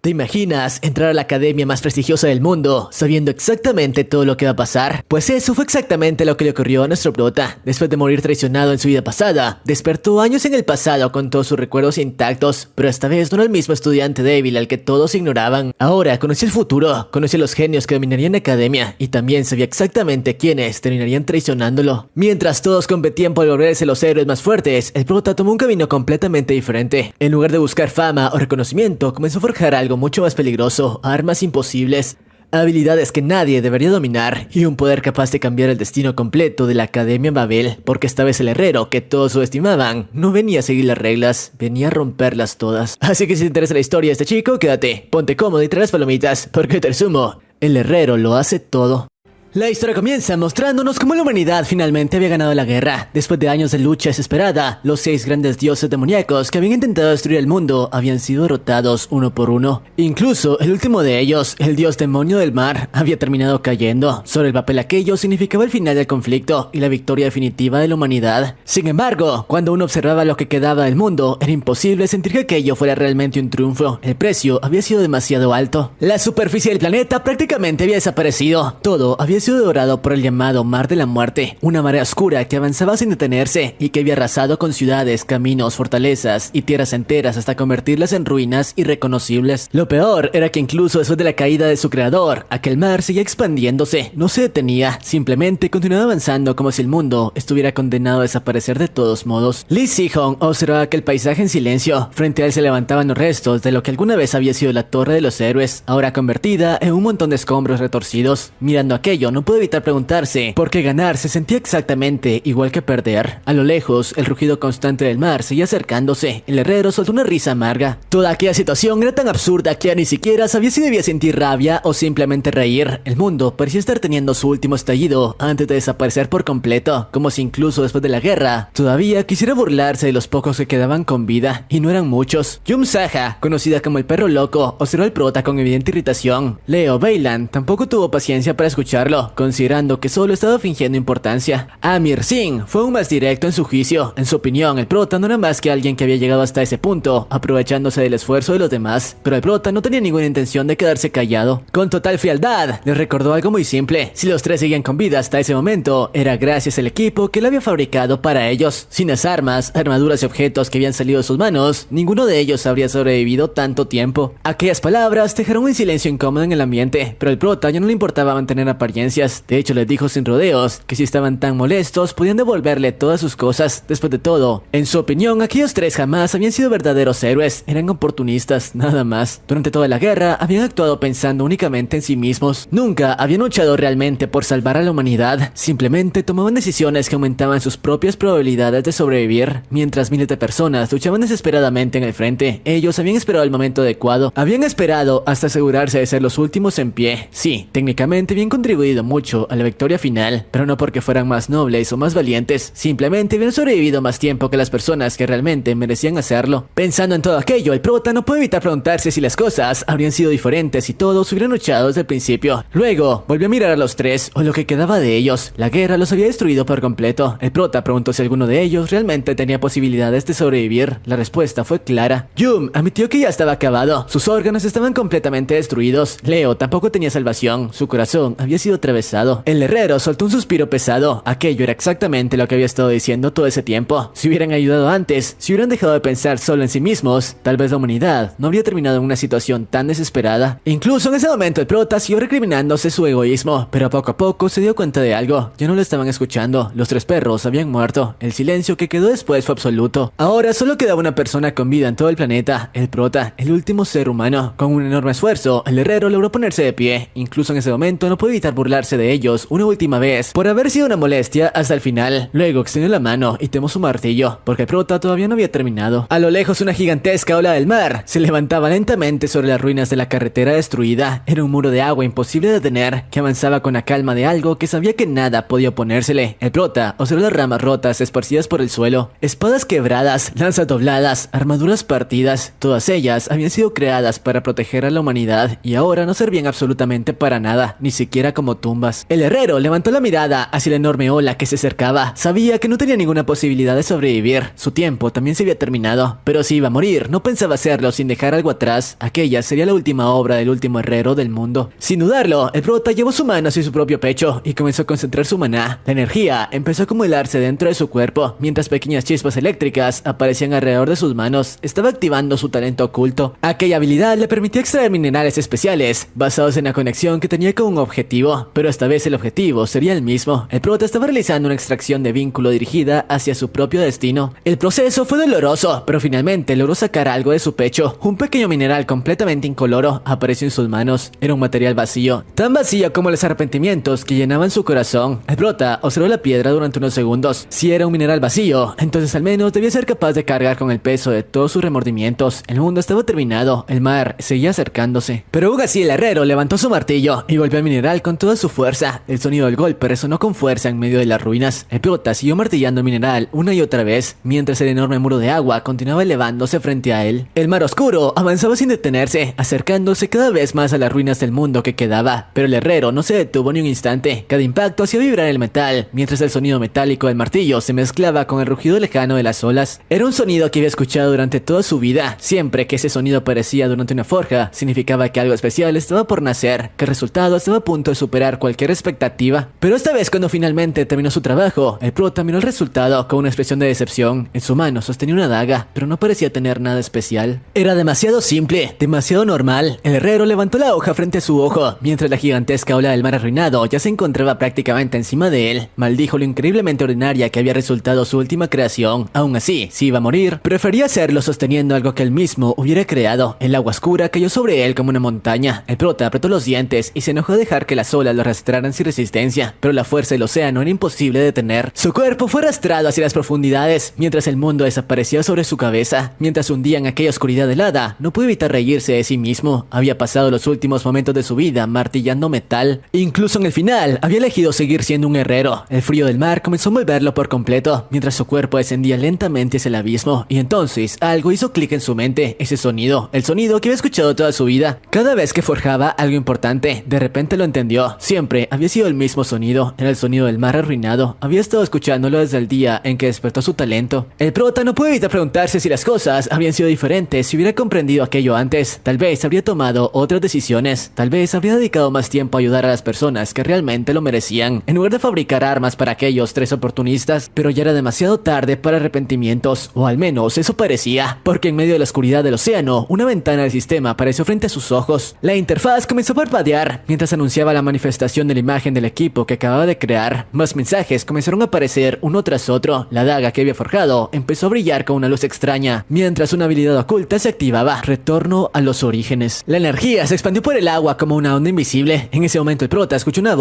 ¿Te imaginas entrar a la academia más prestigiosa del mundo sabiendo exactamente todo lo que va a pasar? Pues eso fue exactamente lo que le ocurrió a nuestro prota. Después de morir traicionado en su vida pasada, despertó años en el pasado con todos sus recuerdos intactos, pero esta vez no era el mismo estudiante débil al que todos ignoraban. Ahora conocía el futuro, conocía los genios que dominarían la academia y también sabía exactamente quiénes terminarían traicionándolo. Mientras todos competían por volverse los héroes más fuertes, el prota tomó un camino completamente diferente. En lugar de buscar fama o reconocimiento, comenzó a forjar algo mucho más peligroso, armas imposibles, habilidades que nadie debería dominar y un poder capaz de cambiar el destino completo de la Academia Babel, porque esta vez el herrero que todos subestimaban no venía a seguir las reglas, venía a romperlas todas. Así que si te interesa la historia de este chico, quédate, ponte cómodo y trae las palomitas, porque te resumo, el herrero lo hace todo. La historia comienza mostrándonos cómo la humanidad finalmente había ganado la guerra. Después de años de lucha desesperada, los 6 grandes dioses demoníacos que habían intentado destruir el mundo habían sido derrotados uno por uno. Incluso el último de ellos, el dios demonio del mar, había terminado cayendo. Sobre el papel aquello significaba el final del conflicto y la victoria definitiva de la humanidad. Sin embargo, cuando uno observaba lo que quedaba del mundo, era imposible sentir que aquello fuera realmente un triunfo. El precio había sido demasiado alto. La superficie del planeta prácticamente había desaparecido. Todo había sido devorado por el llamado Mar de la Muerte, una marea oscura que avanzaba sin detenerse y que había arrasado con ciudades, caminos, fortalezas y tierras enteras hasta convertirlas en ruinas irreconocibles. Lo peor era que incluso después de la caída de su creador, aquel mar seguía expandiéndose, no se detenía, simplemente continuaba avanzando como si el mundo estuviera condenado a desaparecer de todos modos. Lee Si-hong observaba aquel paisaje en silencio. Frente a él se levantaban los restos de lo que alguna vez había sido la Torre de los Héroes, ahora convertida en un montón de escombros retorcidos. Mirando aquello, no pudo evitar preguntarse por qué ganar se sentía exactamente igual que perder. A lo lejos, el rugido constante del mar seguía acercándose. El herrero soltó una risa amarga. Toda aquella situación era tan absurda que ya ni siquiera sabía si debía sentir rabia o simplemente reír. El mundo parecía estar teniendo su último estallido antes de desaparecer por completo, como si incluso después de la guerra todavía quisiera burlarse de los pocos que quedaban con vida, y no eran muchos. Yum Saha, conocida como el perro loco, observó al prota con evidente irritación. Leo Beilan tampoco tuvo paciencia para escucharlo, considerando que solo estaba fingiendo importancia. Amir Singh fue aún más directo en su juicio. En su opinión, el prota no era más que alguien que había llegado hasta ese punto, aprovechándose del esfuerzo de los demás, pero el prota no tenía ninguna intención de quedarse callado. Con total frialdad, les recordó algo muy simple. Si los 3 seguían con vida hasta ese momento, era gracias al equipo que lo había fabricado para ellos. Sin las armas, armaduras y objetos que habían salido de sus manos, ninguno de ellos habría sobrevivido tanto tiempo. Aquellas palabras dejaron un silencio incómodo en el ambiente, pero el prota ya no le importaba mantener apariencias. De hecho, les dijo sin rodeos que si estaban tan molestos podían devolverle todas sus cosas. Después de todo, en su opinión, aquellos 3 jamás habían sido verdaderos héroes, eran oportunistas, nada más. Durante toda la guerra habían actuado pensando únicamente en sí mismos. Nunca habían luchado realmente por salvar a la humanidad, simplemente tomaban decisiones que aumentaban sus propias probabilidades de sobrevivir. Mientras miles de personas luchaban desesperadamente en el frente, ellos habían esperado el momento adecuado, habían esperado hasta asegurarse de ser los últimos en pie. Sí, técnicamente habían contribuido mucho a la victoria final, pero no porque fueran más nobles o más valientes, simplemente habían sobrevivido más tiempo que las personas que realmente merecían hacerlo. Pensando en todo aquello, el prota no puede evitar preguntarse si las cosas habrían sido diferentes si todos hubieran luchado desde el principio. Luego, volvió a mirar a los 3, o lo que quedaba de ellos. La guerra los había destruido por completo. El prota preguntó si alguno de ellos realmente tenía posibilidades de sobrevivir. La respuesta fue clara. Yum admitió que ya estaba acabado. Sus órganos estaban completamente destruidos. Leo tampoco tenía salvación. Su corazón había sido atravesado. El herrero soltó un suspiro pesado. Aquello era exactamente lo que había estado diciendo todo ese tiempo. Si hubieran ayudado antes, si hubieran dejado de pensar solo en sí mismos, tal vez la humanidad no habría terminado en una situación tan desesperada. Incluso en ese momento el prota siguió recriminándose su egoísmo, pero poco a poco se dio cuenta de algo. Ya no lo estaban escuchando. Los 3 perros habían muerto. El silencio que quedó después fue absoluto. Ahora solo quedaba una persona con vida en todo el planeta, el prota, el último ser humano. Con un enorme esfuerzo, el herrero logró ponerse de pie. Incluso en ese momento no pudo evitar burlarse de ellos una última vez por haber sido una molestia hasta el final. Luego extendió la mano y tomó su martillo, porque el prota todavía no había terminado. A lo lejos, una gigantesca ola del mar se levantaba lentamente sobre las ruinas de la carretera destruida. Era un muro de agua imposible de detener, que avanzaba con la calma de algo que sabía que nada podía oponérsele. El prota observó las ramas rotas esparcidas por el suelo, espadas quebradas, lanzas dobladas, armaduras partidas. Todas ellas habían sido creadas para proteger a la humanidad y ahora no servían absolutamente para nada, ni siquiera como tumbas. El herrero levantó la mirada hacia la enorme ola que se acercaba. Sabía que no tenía ninguna posibilidad de sobrevivir. Su tiempo también se había terminado, pero si iba a morir, no pensaba hacerlo sin dejar algo atrás. Aquella sería la última obra del último herrero del mundo. Sin dudarlo, el prota llevó su mano hacia su propio pecho y comenzó a concentrar su maná. La energía empezó a acumularse dentro de su cuerpo, mientras pequeñas chispas eléctricas aparecían alrededor de sus manos. Estaba activando su talento oculto. Aquella habilidad le permitía extraer minerales especiales, basados en la conexión que tenía con un objetivo, pero esta vez el objetivo sería el mismo. El prota estaba realizando una extracción de vínculo dirigida hacia su propio destino. El proceso fue doloroso, pero finalmente logró sacar algo de su pecho. Un pequeño mineral completamente incoloro apareció en sus manos. Era un material vacío, tan vacío como los arrepentimientos que llenaban su corazón. El prota observó la piedra durante unos segundos. Si era un mineral vacío, entonces al menos debía ser capaz de cargar con el peso de todos sus remordimientos. El mundo estaba terminado, el mar seguía acercándose. Pero aún así el herrero levantó su martillo y golpeó al mineral con toda su fuerza. El sonido del golpe resonó con fuerza en medio de las ruinas. El prota siguió martillando el mineral una y otra vez, mientras el enorme muro de agua continuaba elevándose frente a él. El mar oscuro avanzaba sin detenerse, acercándose cada vez más a las ruinas del mundo que quedaba, pero el herrero no se detuvo ni un instante. Cada impacto hacía vibrar el metal, mientras el sonido metálico del martillo se mezclaba con el rugido lejano de las olas. Era un sonido que había escuchado durante toda su vida. Siempre que ese sonido aparecía durante una forja, significaba que algo especial estaba por nacer, que el resultado estaba a punto de superar cualquier expectativa. Pero esta vez, cuando finalmente terminó su trabajo, el prota miró el resultado con una expresión de decepción. En su mano sostenía una daga, pero no parecía tener nada especial. Era demasiado simple, demasiado normal. El herrero levantó la hoja frente a su ojo, mientras la gigantesca ola del mar arruinado ya se encontraba prácticamente encima de él. Maldijo lo increíblemente ordinaria que había resultado su última creación. Aún así, si iba a morir, prefería hacerlo sosteniendo algo que él mismo hubiera creado. El agua oscura cayó sobre él como una montaña. El prota apretó los dientes y se enojó de dejar que las olas lo arrastraran sin resistencia, pero la fuerza del océano era imposible de detener. Su cuerpo fue arrastrado hacia las profundidades, mientras el mundo desaparecía sobre su cabeza. Mientras hundía en aquella oscuridad helada, no pudo evitar reírse de sí mismo. Había pasado los últimos momentos de su vida martillando metal. Incluso en el final, había elegido seguir siendo un herrero. El frío del mar comenzó a envolverlo por completo, mientras su cuerpo descendía lentamente hacia el abismo. Y entonces, algo hizo clic en su mente. Ese sonido, el sonido que había escuchado toda su vida. Cada vez que forjaba algo importante, de repente lo entendió. Siempre había sido el mismo sonido. Era el sonido del mar arruinado. Había estado escuchándolo desde el día en que despertó su talento. El prota no pudo evitar preguntarse si las cosas habían sido diferentes, si hubiera comprendido aquello antes. Tal vez habría tomado otras decisiones. Tal vez habría dedicado más tiempo a ayudar a las personas que realmente lo merecían, en lugar de fabricar armas para aquellos tres oportunistas. Pero ya era demasiado tarde para arrepentimientos, o al menos eso parecía, porque en medio de la oscuridad del océano, una ventana del sistema apareció frente a sus ojos. La interfaz comenzó a parpadear mientras anunciaba la manifestación de la imagen del equipo que acababa de crear. Más mensajes comenzaron a aparecer uno tras otro. La daga que había forjado empezó a brillar con una luz extraña, mientras una habilidad oculta se activaba. Retorno a los orígenes. La energía se expandió por el agua como una onda invisible. En ese momento el prota escuchó una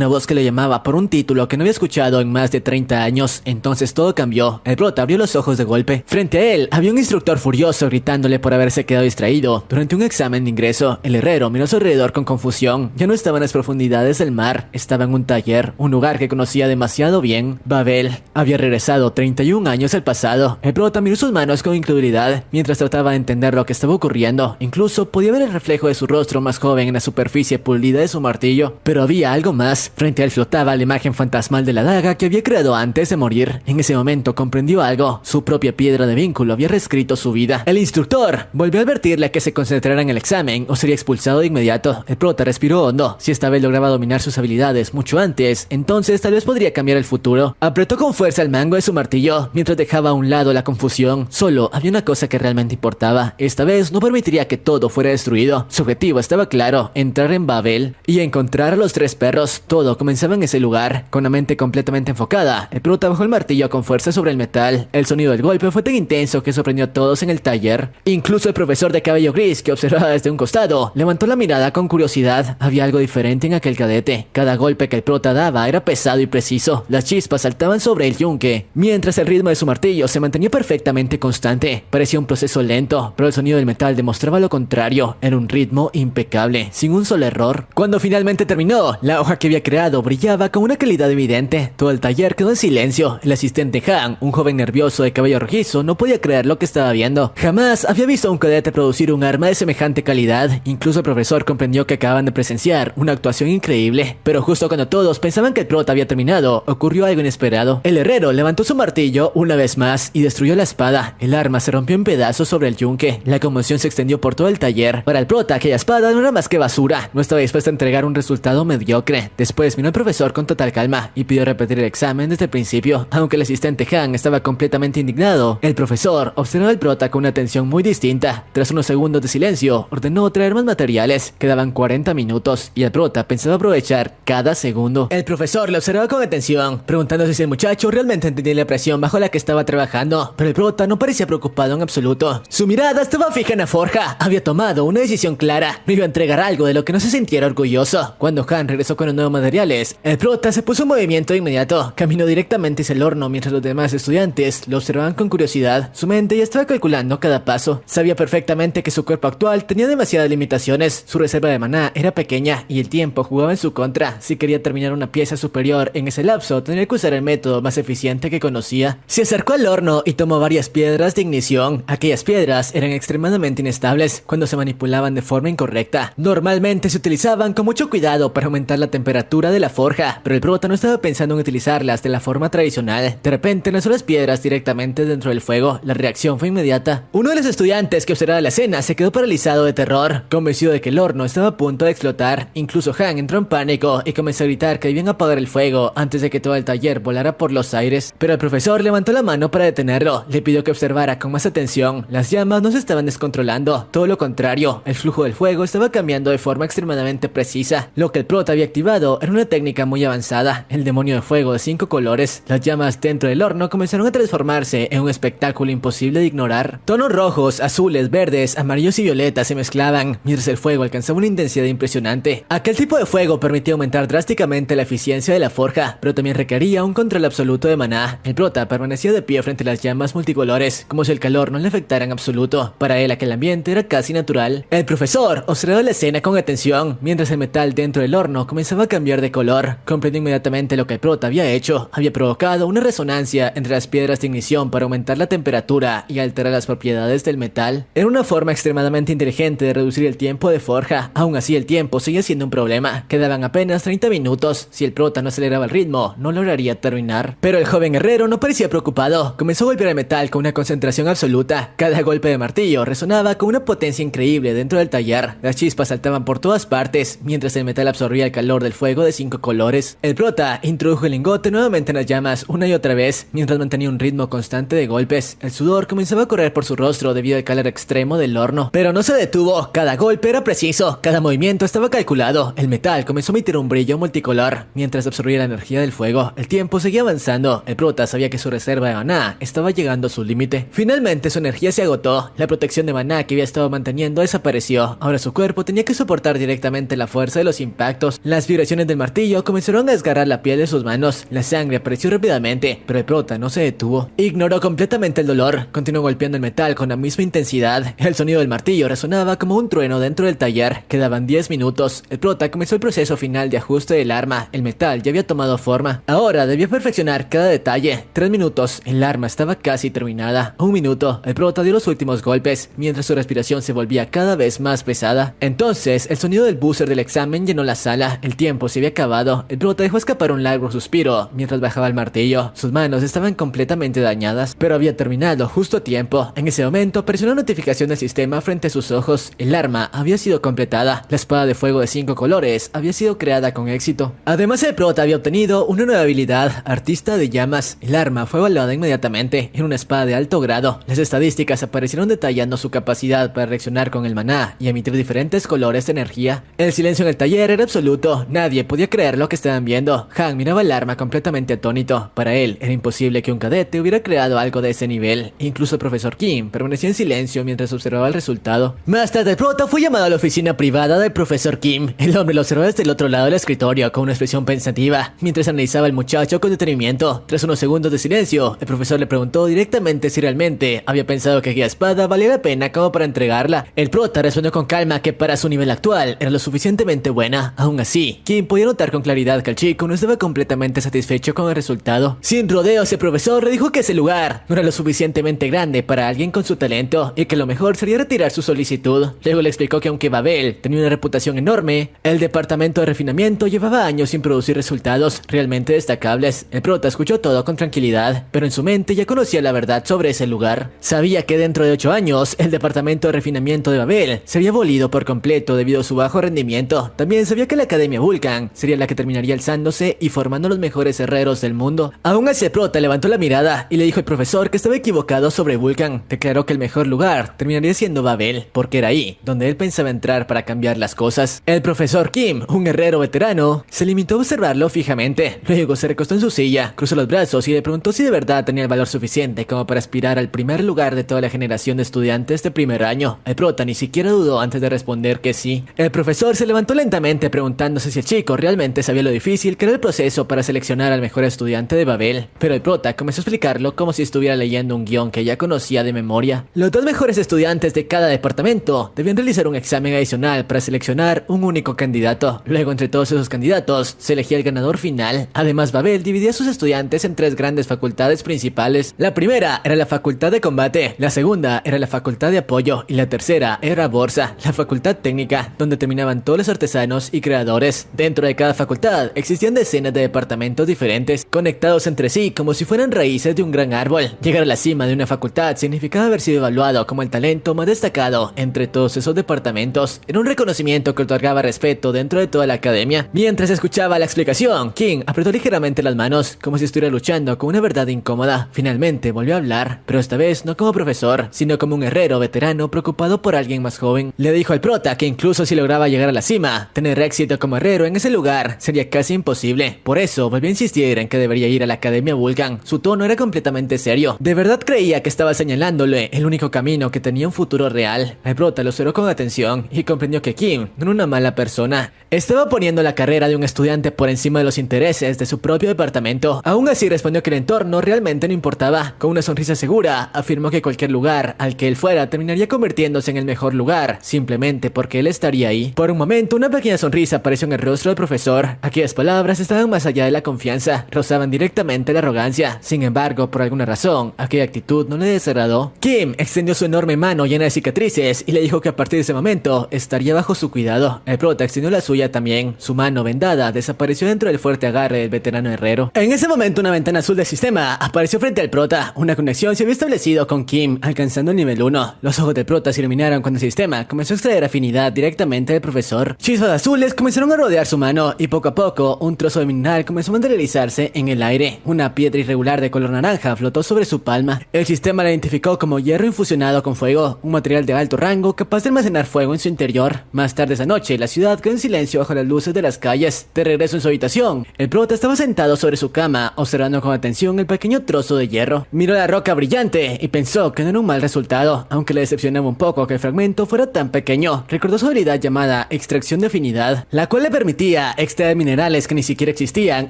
voz que le llamaba por un título que no había escuchado en más de 30 años. Entonces todo cambió. El prota abrió los ojos de golpe. Frente a él había un instructor furioso gritándole por haberse quedado distraído durante un examen de ingreso. El herrero miró a su alrededor con confusión. Ya no estaba en las profundidades del mar, estaba en un taller, un lugar que conocía demasiado bien. Babel había regresado 31 años al pasado. El prota miró sus manos con incredulidad mientras trataba de entender lo que estaba ocurriendo. Incluso podía ver el reflejo de su rostro más joven en la superficie pulida de su martillo. Pero había algo más. Frente a él flotaba la imagen fantasmal de la daga que había creado antes de morir. En ese momento comprendió algo. Su propia piedra de vínculo había reescrito su vida. El instructor volvió a advertirle que se concentrara en el examen o sería expulsado de inmediato. El prota respiró hondo. Si esta vez lograba dominar sus habilidades mucho antes, entonces tal vez podría cambiar el futuro. Apretó con fuerza el mango de su martillo mientras dejaba a un lado la confusión. Solo había una cosa que realmente importaba. Esta vez no permitiría que todo fuera destruido. Su objetivo estaba claro: entrar en Babel y encontrar a los tres perros. Todo comenzaba en ese lugar. Con la mente completamente enfocada, el prota bajó el martillo con fuerza sobre el metal. El sonido del golpe fue tan intenso que sorprendió a todos en el taller. Incluso el profesor de cabello gris, que observaba desde un costado, levantó la mirada con curiosidad. Había algo diferente en aquel cadete. Cada golpe que el prota daba era pesado y preciso. Las chispas saltaban sobre el yunque, mientras el ritmo de su martillo se mantenía perfectamente constante. Parecía un proceso lento, pero el sonido del metal demostraba lo contrario. Era un ritmo impecable, sin un solo error. Cuando finalmente terminó, la hoja que había creado brillaba con una calidad evidente. Todo el taller quedó en silencio. El asistente Han, un joven nervioso de cabello rojizo, no podía creer lo que estaba viendo. Jamás había visto a un cadete producir un arma de semejante calidad. Incluso el profesor comprendió que acababan de presenciar una actuación increíble increíble. Pero justo cuando todos pensaban que el prota había terminado, ocurrió algo inesperado. El herrero levantó su martillo una vez más y destruyó la espada. El arma se rompió en pedazos sobre el yunque. La conmoción se extendió por todo el taller. Para el prota, aquella espada no era más que basura. No estaba dispuesto a entregar un resultado mediocre. Después vino el profesor con total calma y pidió repetir el examen desde el principio. Aunque el asistente Han estaba completamente indignado, el profesor observó al prota con una atención muy distinta. Tras unos segundos de silencio, ordenó traer más materiales. Quedaban 40 minutos y el prota pensaba aprovechar cada segundo. El profesor le observaba con atención, preguntándose si el muchacho realmente entendía la presión bajo la que estaba trabajando, pero el prota no parecía preocupado en absoluto. Su mirada estaba fija en la forja. Había tomado una decisión clara. No iba a entregar algo de lo que no se sintiera orgulloso. Cuando Han regresó con los nuevos materiales, el prota se puso en movimiento de inmediato. Caminó directamente hacia el horno mientras los demás estudiantes lo observaban con curiosidad. Su mente ya estaba calculando cada paso. Sabía perfectamente que su cuerpo actual tenía demasiadas limitaciones. Su reserva de maná era pequeña y el tiempo jugaba en su contra. Si quería terminar una pieza superior en ese lapso, tendría que usar el método más eficiente que conocía. Se acercó al horno y tomó varias piedras de ignición. Aquellas piedras eran extremadamente inestables cuando se manipulaban de forma incorrecta. Normalmente se utilizaban con mucho cuidado para aumentar la temperatura de la forja, pero el prota no estaba pensando en utilizarlas de la forma tradicional. De repente lanzó las piedras directamente dentro del fuego. La reacción fue inmediata. Uno de los estudiantes que observaba la escena se quedó paralizado de terror, convencido de que el horno estaba a punto de explotar. Incluso Han entró en pánico y comenzó a gritar que debían apagar el fuego antes de que todo el taller volara por los aires. Pero el profesor levantó la mano para detenerlo. Le pidió que observara con más atención. Las llamas no se estaban descontrolando, todo lo contrario, el flujo del fuego estaba cambiando de forma extremadamente precisa. Lo que el prota había activado era una técnica muy avanzada, el demonio de fuego de 5 colores. Las llamas dentro del horno comenzaron a transformarse en un espectáculo imposible de ignorar. Tonos rojos, azules, verdes, amarillos y violetas se mezclaban, mientras el fuego alcanzaba una intensidad impresionante. Aquel tipo de fuego permitía aumentar drásticamente la eficiencia de la forja, pero también requería un control absoluto de maná. El prota permanecía de pie frente a las llamas multicolores, como si el calor no le afectara en absoluto. Para él aquel ambiente era casi natural. El profesor observó la escena con atención, mientras el metal dentro del horno comenzaba a cambiar de color. Comprendió inmediatamente lo que el prota había hecho. Había provocado una resonancia entre las piedras de ignición para aumentar la temperatura y alterar las propiedades del metal. Era una forma extremadamente inteligente de reducir el tiempo de forja. Aún así el tiempo seguía siendo un problema. Quedaban apenas 30 minutos. Si el prota no aceleraba el ritmo, no lograría terminar. Pero el joven herrero no parecía preocupado. Comenzó a golpear el metal con una concentración absoluta. Cada golpe de martillo resonaba con una potencia increíble dentro del taller. Las chispas saltaban por todas partes, mientras el metal absorbía el calor del fuego de 5 colores. El prota introdujo el lingote nuevamente en las llamas una y otra vez, mientras mantenía un ritmo constante de golpes. El sudor comenzaba a correr por su rostro debido al calor extremo del horno. Pero no se detuvo. Cada golpe era preciso. Cada movimiento estaba calculado. El metal comenzó a emitir un brillo multicolor, mientras absorbía la energía del fuego. El tiempo seguía avanzando. El prota sabía que su reserva de maná estaba llegando a su límite. Finalmente su energía se agotó. La protección de maná que había estado manteniendo desapareció. Ahora su cuerpo tenía que soportar directamente la fuerza de los impactos. Las vibraciones del martillo comenzaron a desgarrar la piel de sus manos. La sangre apareció rápidamente, pero el prota no se detuvo. Ignoró completamente el dolor. Continuó golpeando el metal con la misma intensidad. El sonido del martillo resonaba como un trueno dentro del taller. Quedaban 10 minutos. El prota comenzó el proceso final de ajuste del arma. El metal ya había tomado forma. Ahora debía perfeccionar cada detalle. 3 minutos. El arma estaba casi terminada. 1 minuto. El prota dio los últimos golpes, mientras su respiración se volvía cada vez más pesada. Entonces, el sonido del buzzer del examen llenó la sala. El tiempo se había acabado. El prota dejó escapar un largo suspiro mientras bajaba el martillo. Sus manos estaban completamente dañadas, pero había terminado justo a tiempo. En ese momento apareció una notificación del sistema frente a sus ojos. El arma había sido completada. La espada de fuego de 5 colores había sido creada con éxito. Además, el prota había obtenido una nueva habilidad, Artista de Llamas. El arma fue evaluada inmediatamente en una espada de alto grado. Las estadísticas aparecieron detallando su capacidad para reaccionar con el maná y emitir diferentes colores de energía. El silencio en el taller era absoluto. Nadie podía creer lo que estaban viendo. Han miraba el arma completamente atónito. Para él era imposible que un cadete hubiera creado algo de ese nivel. Incluso el profesor Kim permaneció en silencio mientras observaba el resultado. Más tarde el prota fue llamado a la oficina privada del profesor Kim. El hombre lo observaba desde el otro lado del escritorio con una expresión pensativa, mientras analizaba al muchacho con detenimiento. Tras unos segundos de silencio, el profesor le preguntó directamente si realmente había pensado que aquella espada valía la pena como para entregarla. El prota respondió con calma que para su nivel actual era lo suficientemente buena. Aún así, Kim podía notar con claridad que el chico no estaba completamente satisfecho con el resultado. Sin rodeos, el profesor le dijo que ese lugar no era lo suficientemente grande para alguien con su talento y que lo mejor sería retirar su solicitud. Luego le explicó que aunque Babel tenía una reputación enorme, el departamento departamento de refinamiento llevaba años sin producir resultados realmente destacables. El prota escuchó todo con tranquilidad, pero en su mente ya conocía la verdad sobre ese lugar. Sabía que dentro de 8 años, el departamento de refinamiento de Babel sería abolido por completo debido a su bajo rendimiento. También sabía que la Academia Vulcan sería la que terminaría alzándose y formando los mejores herreros del mundo. Aún así, el prota levantó la mirada y le dijo al profesor que estaba equivocado sobre Vulcan. Declaró que el mejor lugar terminaría siendo Babel, porque era ahí donde él pensaba entrar para cambiar las cosas. El profesor Kim, un herrero veterano, se limitó a observarlo fijamente. Luego se recostó en su silla, cruzó los brazos y le preguntó si de verdad tenía el valor suficiente como para aspirar al primer lugar de toda la generación de estudiantes de primer año. El prota ni siquiera dudó antes de responder que sí. El profesor se levantó lentamente preguntándose si el chico realmente sabía lo difícil que era el proceso para seleccionar al mejor estudiante de Babel, pero el prota comenzó a explicarlo como si estuviera leyendo un guión que ya conocía de memoria. Los 2 mejores estudiantes de cada departamento debían realizar un examen adicional para seleccionar un único candidato. Luego, entre todos esos candidatos, se elegía el ganador final. Además, Babel dividía a sus estudiantes en 3 grandes facultades principales. La primera era la facultad de combate, la segunda era la facultad de apoyo y la tercera era Borsa, la facultad técnica, donde terminaban todos los artesanos y creadores. Dentro de cada facultad existían decenas de departamentos diferentes, conectados entre sí como si fueran raíces de un gran árbol. Llegar a la cima de una facultad significaba haber sido evaluado como el talento más destacado entre todos esos departamentos. Era un reconocimiento que otorgaba respeto dentro de toda la academia. Mientras escuchaba la explicación, King apretó ligeramente las manos, como si estuviera luchando con una verdad incómoda. Finalmente volvió a hablar, pero esta vez no como profesor, sino como un herrero veterano preocupado por alguien más joven. Le dijo al prota que incluso si lograba llegar a la cima, tener éxito como herrero en ese lugar sería casi imposible. Por eso volvió a insistir en que debería ir a la Academia Vulcan. Su tono era completamente serio. De verdad creía que estaba señalándole el único camino que tenía un futuro real. El prota lo observó con atención y comprendió que Kim no era una mala persona. Estaba poniendo la carrera de un estudiante por encima de los intereses de su propio departamento. Aún así respondió que el entorno realmente no importaba. Con una sonrisa segura, afirmó que cualquier lugar al que él fuera terminaría convirtiéndose en el mejor lugar, simplemente porque él estaría ahí. Por un momento, una pequeña sonrisa apareció en el rostro del profesor. Aquellas palabras estaban más allá de la confianza, rozaban directamente la arrogancia. Sin embargo, por alguna razón, aquella actitud no le desagradó. Kim extendió su enorme mano llena de cicatrices y le dijo que a partir de ese momento estaría bajo su cuidado. El prota extendió la suya también. Su mano vendada desapareció dentro del fuerte agarre del veterano herrero. En ese momento, una ventana azul del sistema apareció frente al prota. Una conexión se había establecido con Kim, alcanzando el nivel 1. Los ojos del prota se iluminaron cuando el sistema comenzó a extraer afinidad directamente del profesor. Chispas azules comenzaron a rodear su mano y poco a poco un trozo de mineral comenzó a materializarse en el aire. Una piedra irregular de color naranja flotó sobre su palma. El sistema la identificó como hierro infusionado con fuego, un material de alto rango capaz de almacenar fuego en su interior. Más tarde esa noche, la ciudad quedó en silencio bajo las luces de las calles. De regreso en su habitación, el prota estaba sentado sobre su cama, observando con atención el pequeño trozo de hierro. Miró la roca brillante y pensó que no era un mal resultado, aunque le decepcionaba un poco que el fragmento fuera tan pequeño. Recordó su habilidad llamada extracción de afinidad, la cual le permitía extraer minerales que ni siquiera existían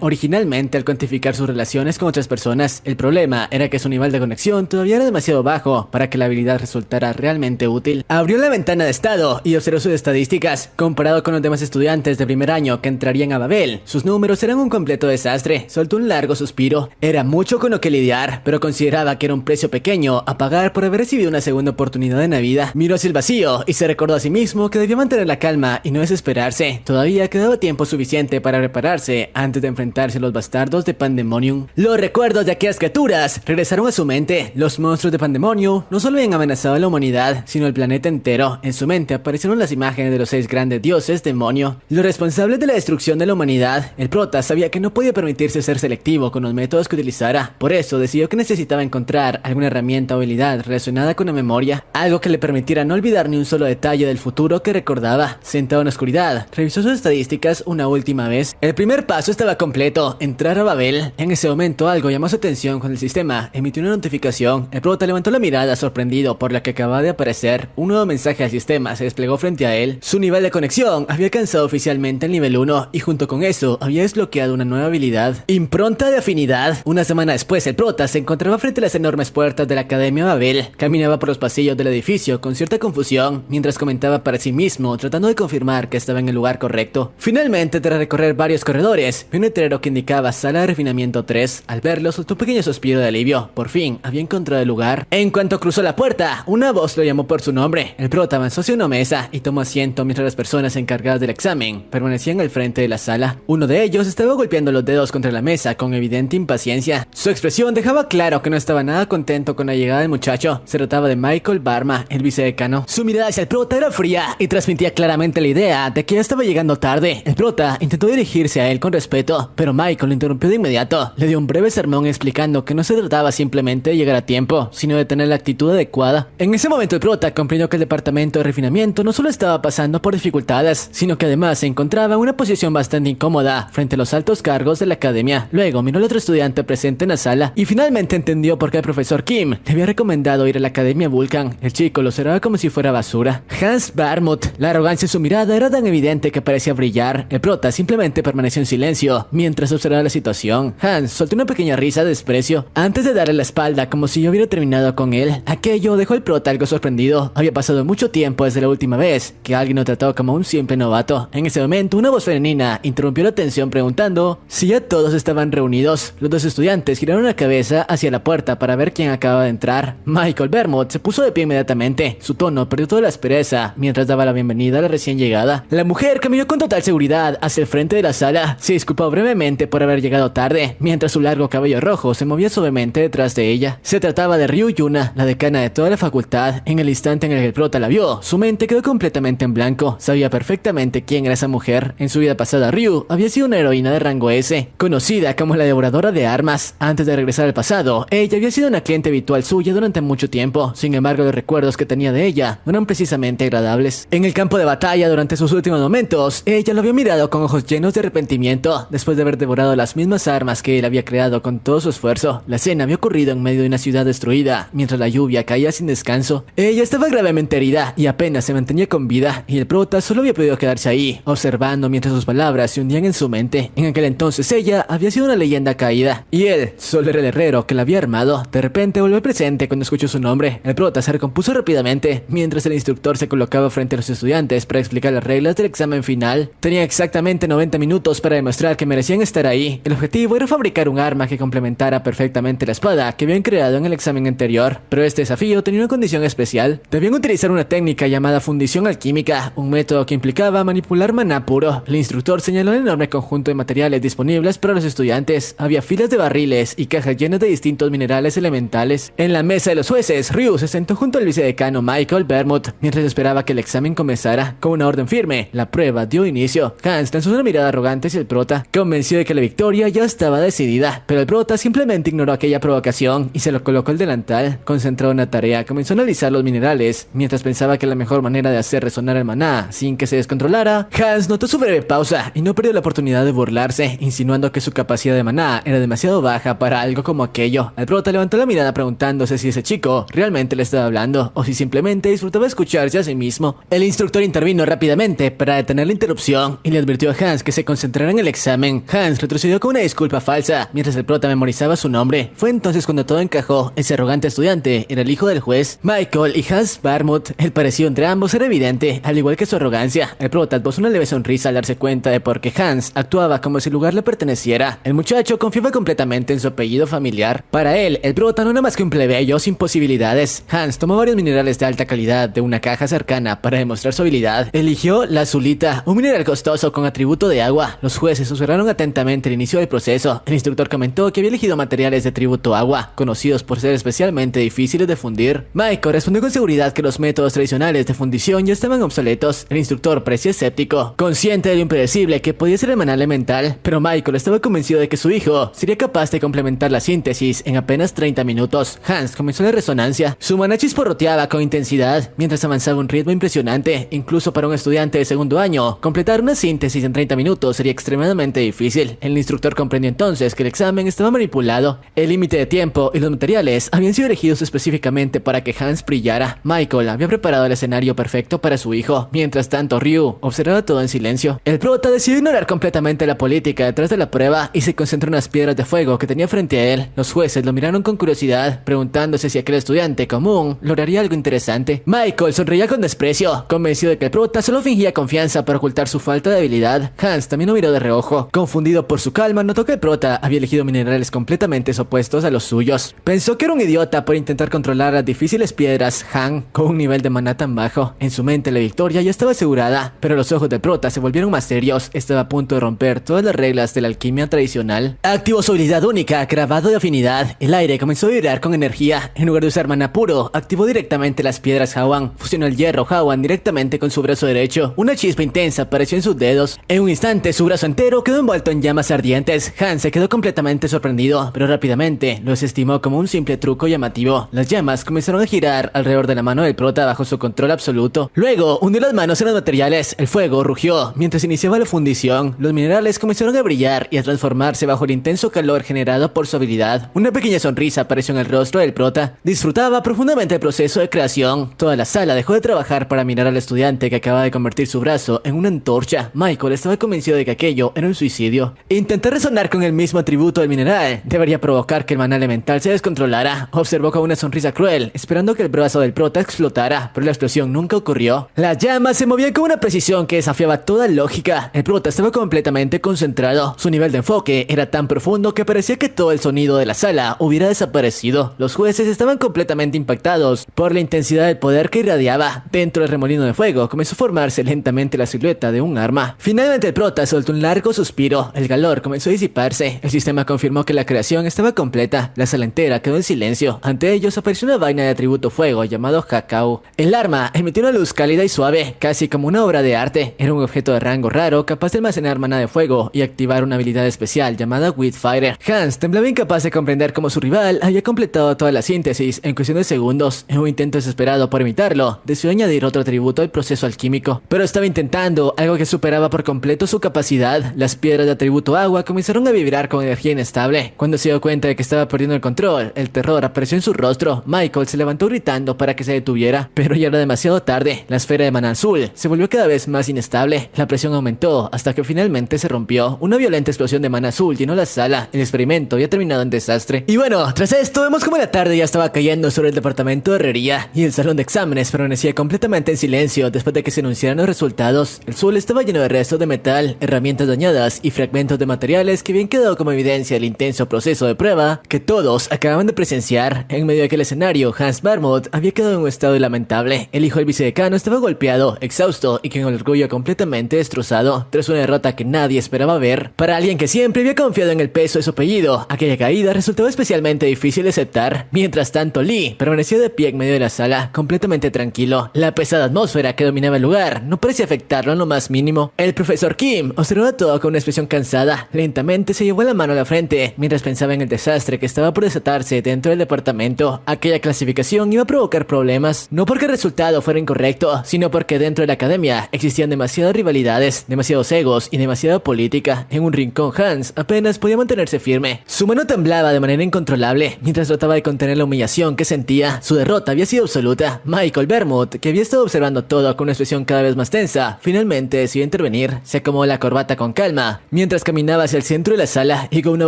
originalmente al cuantificar sus relaciones con otras personas. El problema era que su nivel de conexión todavía era demasiado bajo para que la habilidad resultara realmente útil. Abrió la ventana de estado y observó sus estadísticas. Comparado con los demás estudiantes de primer año que entrarían a Babel, sus números eran un completo desastre. Soltó un largo suspiro. Era mucho con lo que lidiar, pero consideraba que era un precio pequeño a pagar por haber recibido una segunda oportunidad en la vida. Miró hacia el vacío y se recordó a sí mismo que debía mantener la calma y no desesperarse. Todavía quedaba tiempo suficiente para prepararse antes de enfrentarse a los bastardos de Pandemonium. Los recuerdos de aquellas criaturas regresaron a su mente. Los monstruos de Pandemonium no solo habían amenazado a la humanidad, sino el planeta entero. En su mente aparecieron las imágenes de los 6 grandes dioses demonio, los responsables de la destrucción de la humanidad. El prota sabía que no podía permitirse ser selectivo con los métodos que utilizara. Por eso decidió que necesitaba encontrar alguna herramienta o habilidad relacionada con la memoria, algo que le permitiera no olvidar ni un solo detalle del futuro que recordaba. Sentado en la oscuridad, revisó sus estadísticas una última vez. El primer paso estaba completo: entrar a Babel. En ese momento algo llamó su atención cuando el sistema emitió una notificación. El prota levantó la mirada sorprendido por la que acababa de aparecer. Un nuevo mensaje al sistema se desplegó frente a él. Su nivel de conexión había alcanzado oficialmente el nivel 1 y junto con eso había desbloqueado una nueva habilidad: impronta de afinidad. Una semana después, el prota se encontraba frente a las enormes puertas de la Academia Babel. Caminaba por los pasillos del edificio con cierta confusión, mientras comentaba para sí mismo, tratando de confirmar que estaba en el lugar correcto. Finalmente, tras recorrer varios corredores, vio un letrero que indicaba sala de de refinamiento 3. Al verlo, soltó un pequeño suspiro de alivio. Por fin, había encontrado el lugar. En cuanto cruzó la puerta, una voz lo llamó por su nombre. El prota avanzó hacia una mesa y tomó asiento mientras las personas encargadas del examen permanecían al frente de la sala. Uno de ellos estaba golpeando los dedos contra la mesa con evidente impaciencia. Su expresión dejaba claro que no estaba nada contento con la llegada del muchacho. Se trataba de Michael Barma, el vicedecano. Su mirada hacia el prota era fría y transmitía claramente la idea de que ya estaba llegando tarde. El prota intentó dirigirse a él con respeto, pero Michael lo interrumpió de inmediato. Le dio un breve sermón explicando que no se trataba simplemente de llegar a tiempo, sino de tener la actitud adecuada. En ese momento el prota comprendió que el departamento de refinamiento no solo estaba pasando por dificultades, sino que además se encontraba en una posición bastante incómoda frente a los altos cargos de la academia. Luego miró al otro estudiante presente en la sala y finalmente entendió por qué el profesor Kim le había recomendado ir a la academia Vulcan. El chico lo observaba como si fuera basura. Hans Barmut. La arrogancia en su mirada era tan evidente que parecía brillar. El prota simplemente permaneció en silencio mientras observaba la situación. Hans soltó una pequeña risa de desprecio antes de darle la espalda como si yo hubiera terminado con él. Aquello dejó al prota algo sorprendido. Había pasado mucho tiempo desde la última vez que alguien lo trató como un simple novato. En ese momento una voz femenina interrumpió la atención preguntando si ya todos estaban reunidos. Los dos estudiantes giraron la cabeza hacia la puerta para ver quién acababa de entrar. Michael Vermont se puso de pie inmediatamente. Su tono perdió toda la aspereza mientras daba la bienvenida a la recién llegada. La mujer caminó con total seguridad hacia el frente de la sala. Se disculpó brevemente por haber llegado tarde, mientras su largo cabello rojo se movía suavemente detrás de ella. Se trataba de Ryu Yuna, la decana de toda la facultad. En el instante en el que el prota la vio, su mente quedó completamente en blanco. Sabía perfectamente quién era esa mujer. En su vida pasada, Ryu había sido una heroína de rango S, conocida como la devoradora de armas. Antes de regresar al pasado, ella había sido una cliente habitual suya durante mucho tiempo. Sin embargo, los recuerdos que tenía de ella no eran precisamente agradables. En el campo de batalla, durante sus últimos momentos, ella lo había mirado con ojos llenos de arrepentimiento, después de haber devorado las mismas armas que él había creado con todo su esfuerzo. La escena había ocurrido en medio de una ciudad destruida, mientras la lluvia caía sin descanso. Ella estaba gravemente herida y apenas se mantenía con vida, y el prota solo había podido quedarse ahí, observando mientras sus palabras se hundían en su mente. En aquel entonces ella había sido una leyenda caída, y él solo era el herrero que la había armado. De repente volvió al presente cuando escuchó su nombre. El prota se recompuso rápidamente, mientras el instructor se colocaba frente a los estudiantes para explicar las reglas del examen final. Tenía exactamente 90 minutos para demostrar que merecían estar ahí. El objetivo era fabricar un arma que complementara perfectamente la espada que habían creado en el examen anterior, pero este desafío tenía una condición especial. Debían utilizar una técnica llamada fundición alquímica, un método que implicaba manipular maná puro. El instructor señaló el enorme conjunto de materiales disponibles para los estudiantes. Había filas de barriles y cajas llenas de distintos minerales elementales. En la mesa de los jueces, Ryu se sentó junto al vicedecano Michael Vermont mientras esperaba que el examen comenzara. Con una orden firme, la prueba dio inicio. Hans lanzó una mirada arrogante hacia el prota, convencido de que la victoria ya estaba decidida, pero el prota simplemente ignoró aquella provocación y se lo colocó el delantal. Concentrado en la tarea, comenzó a analizar los minerales mientras pensaba que la mejor manera de hacer resonar el maná sin que se descontrolara. Hans notó su breve pausa y no perdió la oportunidad de burlarse, insinuando que su capacidad de maná era demasiado baja para algo como aquello. El prota levantó la mirada preguntándose si ese chico realmente le estaba hablando o si simplemente disfrutaba escucharse a sí mismo. El instructor intervino rápidamente para detener la interrupción y le advirtió a Hans que se concentrara en el examen. Hans retrocedió con una disculpa falsa mientras el prota memorizaba su nombre. Fue entonces cuando todo encajó. Ese arrogante estudiante era el hijo del juez. Michael y Hans Barmut. El parecido entre ambos era evidente, al igual que su arrogancia. El prota esbozó una leve sonrisa al darse cuenta de por qué Hans actuaba como si el lugar le perteneciera. El muchacho confiaba completamente en su apellido familiar. Para él, el prota no era más que un plebeyo sin posibilidades. Hans tomó varios minerales de alta calidad de una caja cercana para demostrar su habilidad. Eligió la azulita, un mineral costoso con atributo de agua. Los jueces observaron atentamente el inicio del proceso. El instructor comentó que había elegido materiales de tributo agua, conocidos por ser especialmente difíciles de fundir. Michael respondió con seguridad que los métodos tradicionales de fundición ya estaban obsoletos. El instructor parecía escéptico, consciente de lo impredecible que podía ser el maná elemental, pero Michael estaba convencido de que su hijo sería capaz de complementar la síntesis en apenas 30 minutos. Hans comenzó la resonancia. Su maná chisporroteaba con intensidad mientras avanzaba a un ritmo impresionante. Incluso para un estudiante de segundo año, completar una síntesis en 30 minutos sería extremadamente difícil. El instructor comprendió entonces que el examen estaba manipulado. El límite de tiempo y los materiales habían sido elegidos específicamente para que Hans brillara. Michael había preparado el escenario perfecto para su hijo. Mientras tanto, Ryu observaba todo en silencio. El prota decidió ignorar completamente la política detrás de la prueba y se concentró en las piedras de fuego que tenía frente a él. Los jueces lo miraron con curiosidad, preguntándose si aquel estudiante común lograría algo interesante. Michael sonreía con desprecio, convencido de que el prota solo fingía confianza para ocultar su falta de habilidad. Hans también lo miró de reojo. Confundido por su calma, notó notó que el prota había elegido minerales completamente opuestos a los suyos. Pensó que era un idiota por intentar controlar las difíciles piedras Han con un nivel de maná tan bajo. En su mente la victoria ya estaba asegurada, pero los ojos del prota se volvieron más serios. Estaba a punto de romper todas las reglas de la alquimia tradicional. Activó su habilidad única, grabado de afinidad. El aire comenzó a vibrar con energía. En lugar de usar maná puro, activó directamente las piedras Hawan. Fusionó el hierro Hawan directamente con su brazo derecho. Una chispa intensa apareció en sus dedos. En un instante, su brazo entero quedó envuelto en llamas ardientes. Han se quedó completamente sorprendido, pero rápidamente lo desestimó como un simple truco llamativo. Las llamas comenzaron a girar alrededor de la mano del prota bajo su control absoluto. Luego, hundió las manos en los materiales. El fuego rugió. Mientras iniciaba la fundición, los minerales comenzaron a brillar y a transformarse bajo el intenso calor generado por su habilidad. Una pequeña sonrisa apareció en el rostro del prota. Disfrutaba profundamente el proceso de creación. Toda la sala dejó de trabajar para mirar al estudiante que acababa de convertir su brazo en una antorcha. Michael estaba convencido de que aquello era un suicidio. Intentar resonar con el mismo atributo del mineral debería provocar que el maná elemental se descontrolara. Observó con una sonrisa cruel, esperando que el brazo del prota explotara, pero la explosión nunca ocurrió. Las llamas se movían con una precisión que desafiaba toda lógica. El prota estaba completamente concentrado. Su nivel de enfoque era tan profundo que parecía que todo el sonido de la sala hubiera desaparecido. Los jueces estaban completamente impactados por la intensidad del poder que irradiaba. Dentro del remolino de fuego comenzó a formarse lentamente la silueta de un arma. Finalmente el prota soltó un largo suspiro. El calor comenzó a disiparse. El sistema confirmó que la creación estaba completa. La sala entera quedó en silencio. Ante ellos apareció una vaina de atributo fuego llamado Hakao. El arma emitió una luz cálida y suave, casi como una obra de arte. Era un objeto de rango raro capaz de almacenar maná de fuego y activar una habilidad especial llamada Witfire. Hans temblaba incapaz de comprender cómo su rival había completado toda la síntesis en cuestión de segundos. En un intento desesperado por imitarlo, decidió añadir otro atributo al proceso alquímico, pero estaba intentando algo que superaba por completo su capacidad. Las piedras de atributo agua comenzaron a vibrar con energía inestable. Cuando se dio cuenta de que estaba perdiendo el control, el terror apareció en su rostro. Michael se levantó gritando para que se detuviera, pero ya era demasiado tarde. La esfera de maná azul se volvió cada vez más inestable. La presión aumentó hasta que finalmente se rompió. Una violenta explosión de maná azul llenó la sala. El experimento había terminado en desastre. Y bueno, tras esto vemos como la tarde ya estaba cayendo sobre el departamento de herrería y el salón de exámenes permanecía completamente en silencio después de que se anunciaran los resultados. El suelo estaba lleno de restos de metal, herramientas dañadas y fragmentos de materiales que habían quedado como evidencia del intenso proceso de prueba que todos acababan de presenciar. En medio de aquel escenario, Hans Barmouth había quedado en un estado lamentable. El hijo del vicedecano estaba golpeado, exhausto y con el orgullo completamente destrozado tras una derrota que nadie esperaba ver. Para alguien que siempre había confiado en el peso de su apellido, aquella caída resultaba especialmente difícil de aceptar. Mientras tanto, Lee permaneció de pie en medio de la sala, completamente tranquilo. La pesada atmósfera que dominaba el lugar no parecía afectarlo en lo más mínimo. El profesor Kim observaba todo con una expresión cansada. Lentamente se llevó la mano a la frente mientras pensaba en el desastre que estaba por desatarse dentro del departamento. Aquella clasificación iba a provocar problemas, no porque el resultado fuera incorrecto, sino porque dentro de la academia existían demasiadas rivalidades, demasiados egos y demasiada política. En un rincón, Hans apenas podía mantenerse firme. Su mano temblaba de manera incontrolable mientras trataba de contener la humillación que sentía. Su derrota había sido absoluta. Michael Barmouth, que había estado observando todo con una expresión cada vez más tensa, finalmente decidió intervenir. Se acomodó la corbata con calma mientras caminaba hacia el centro de la sala y con una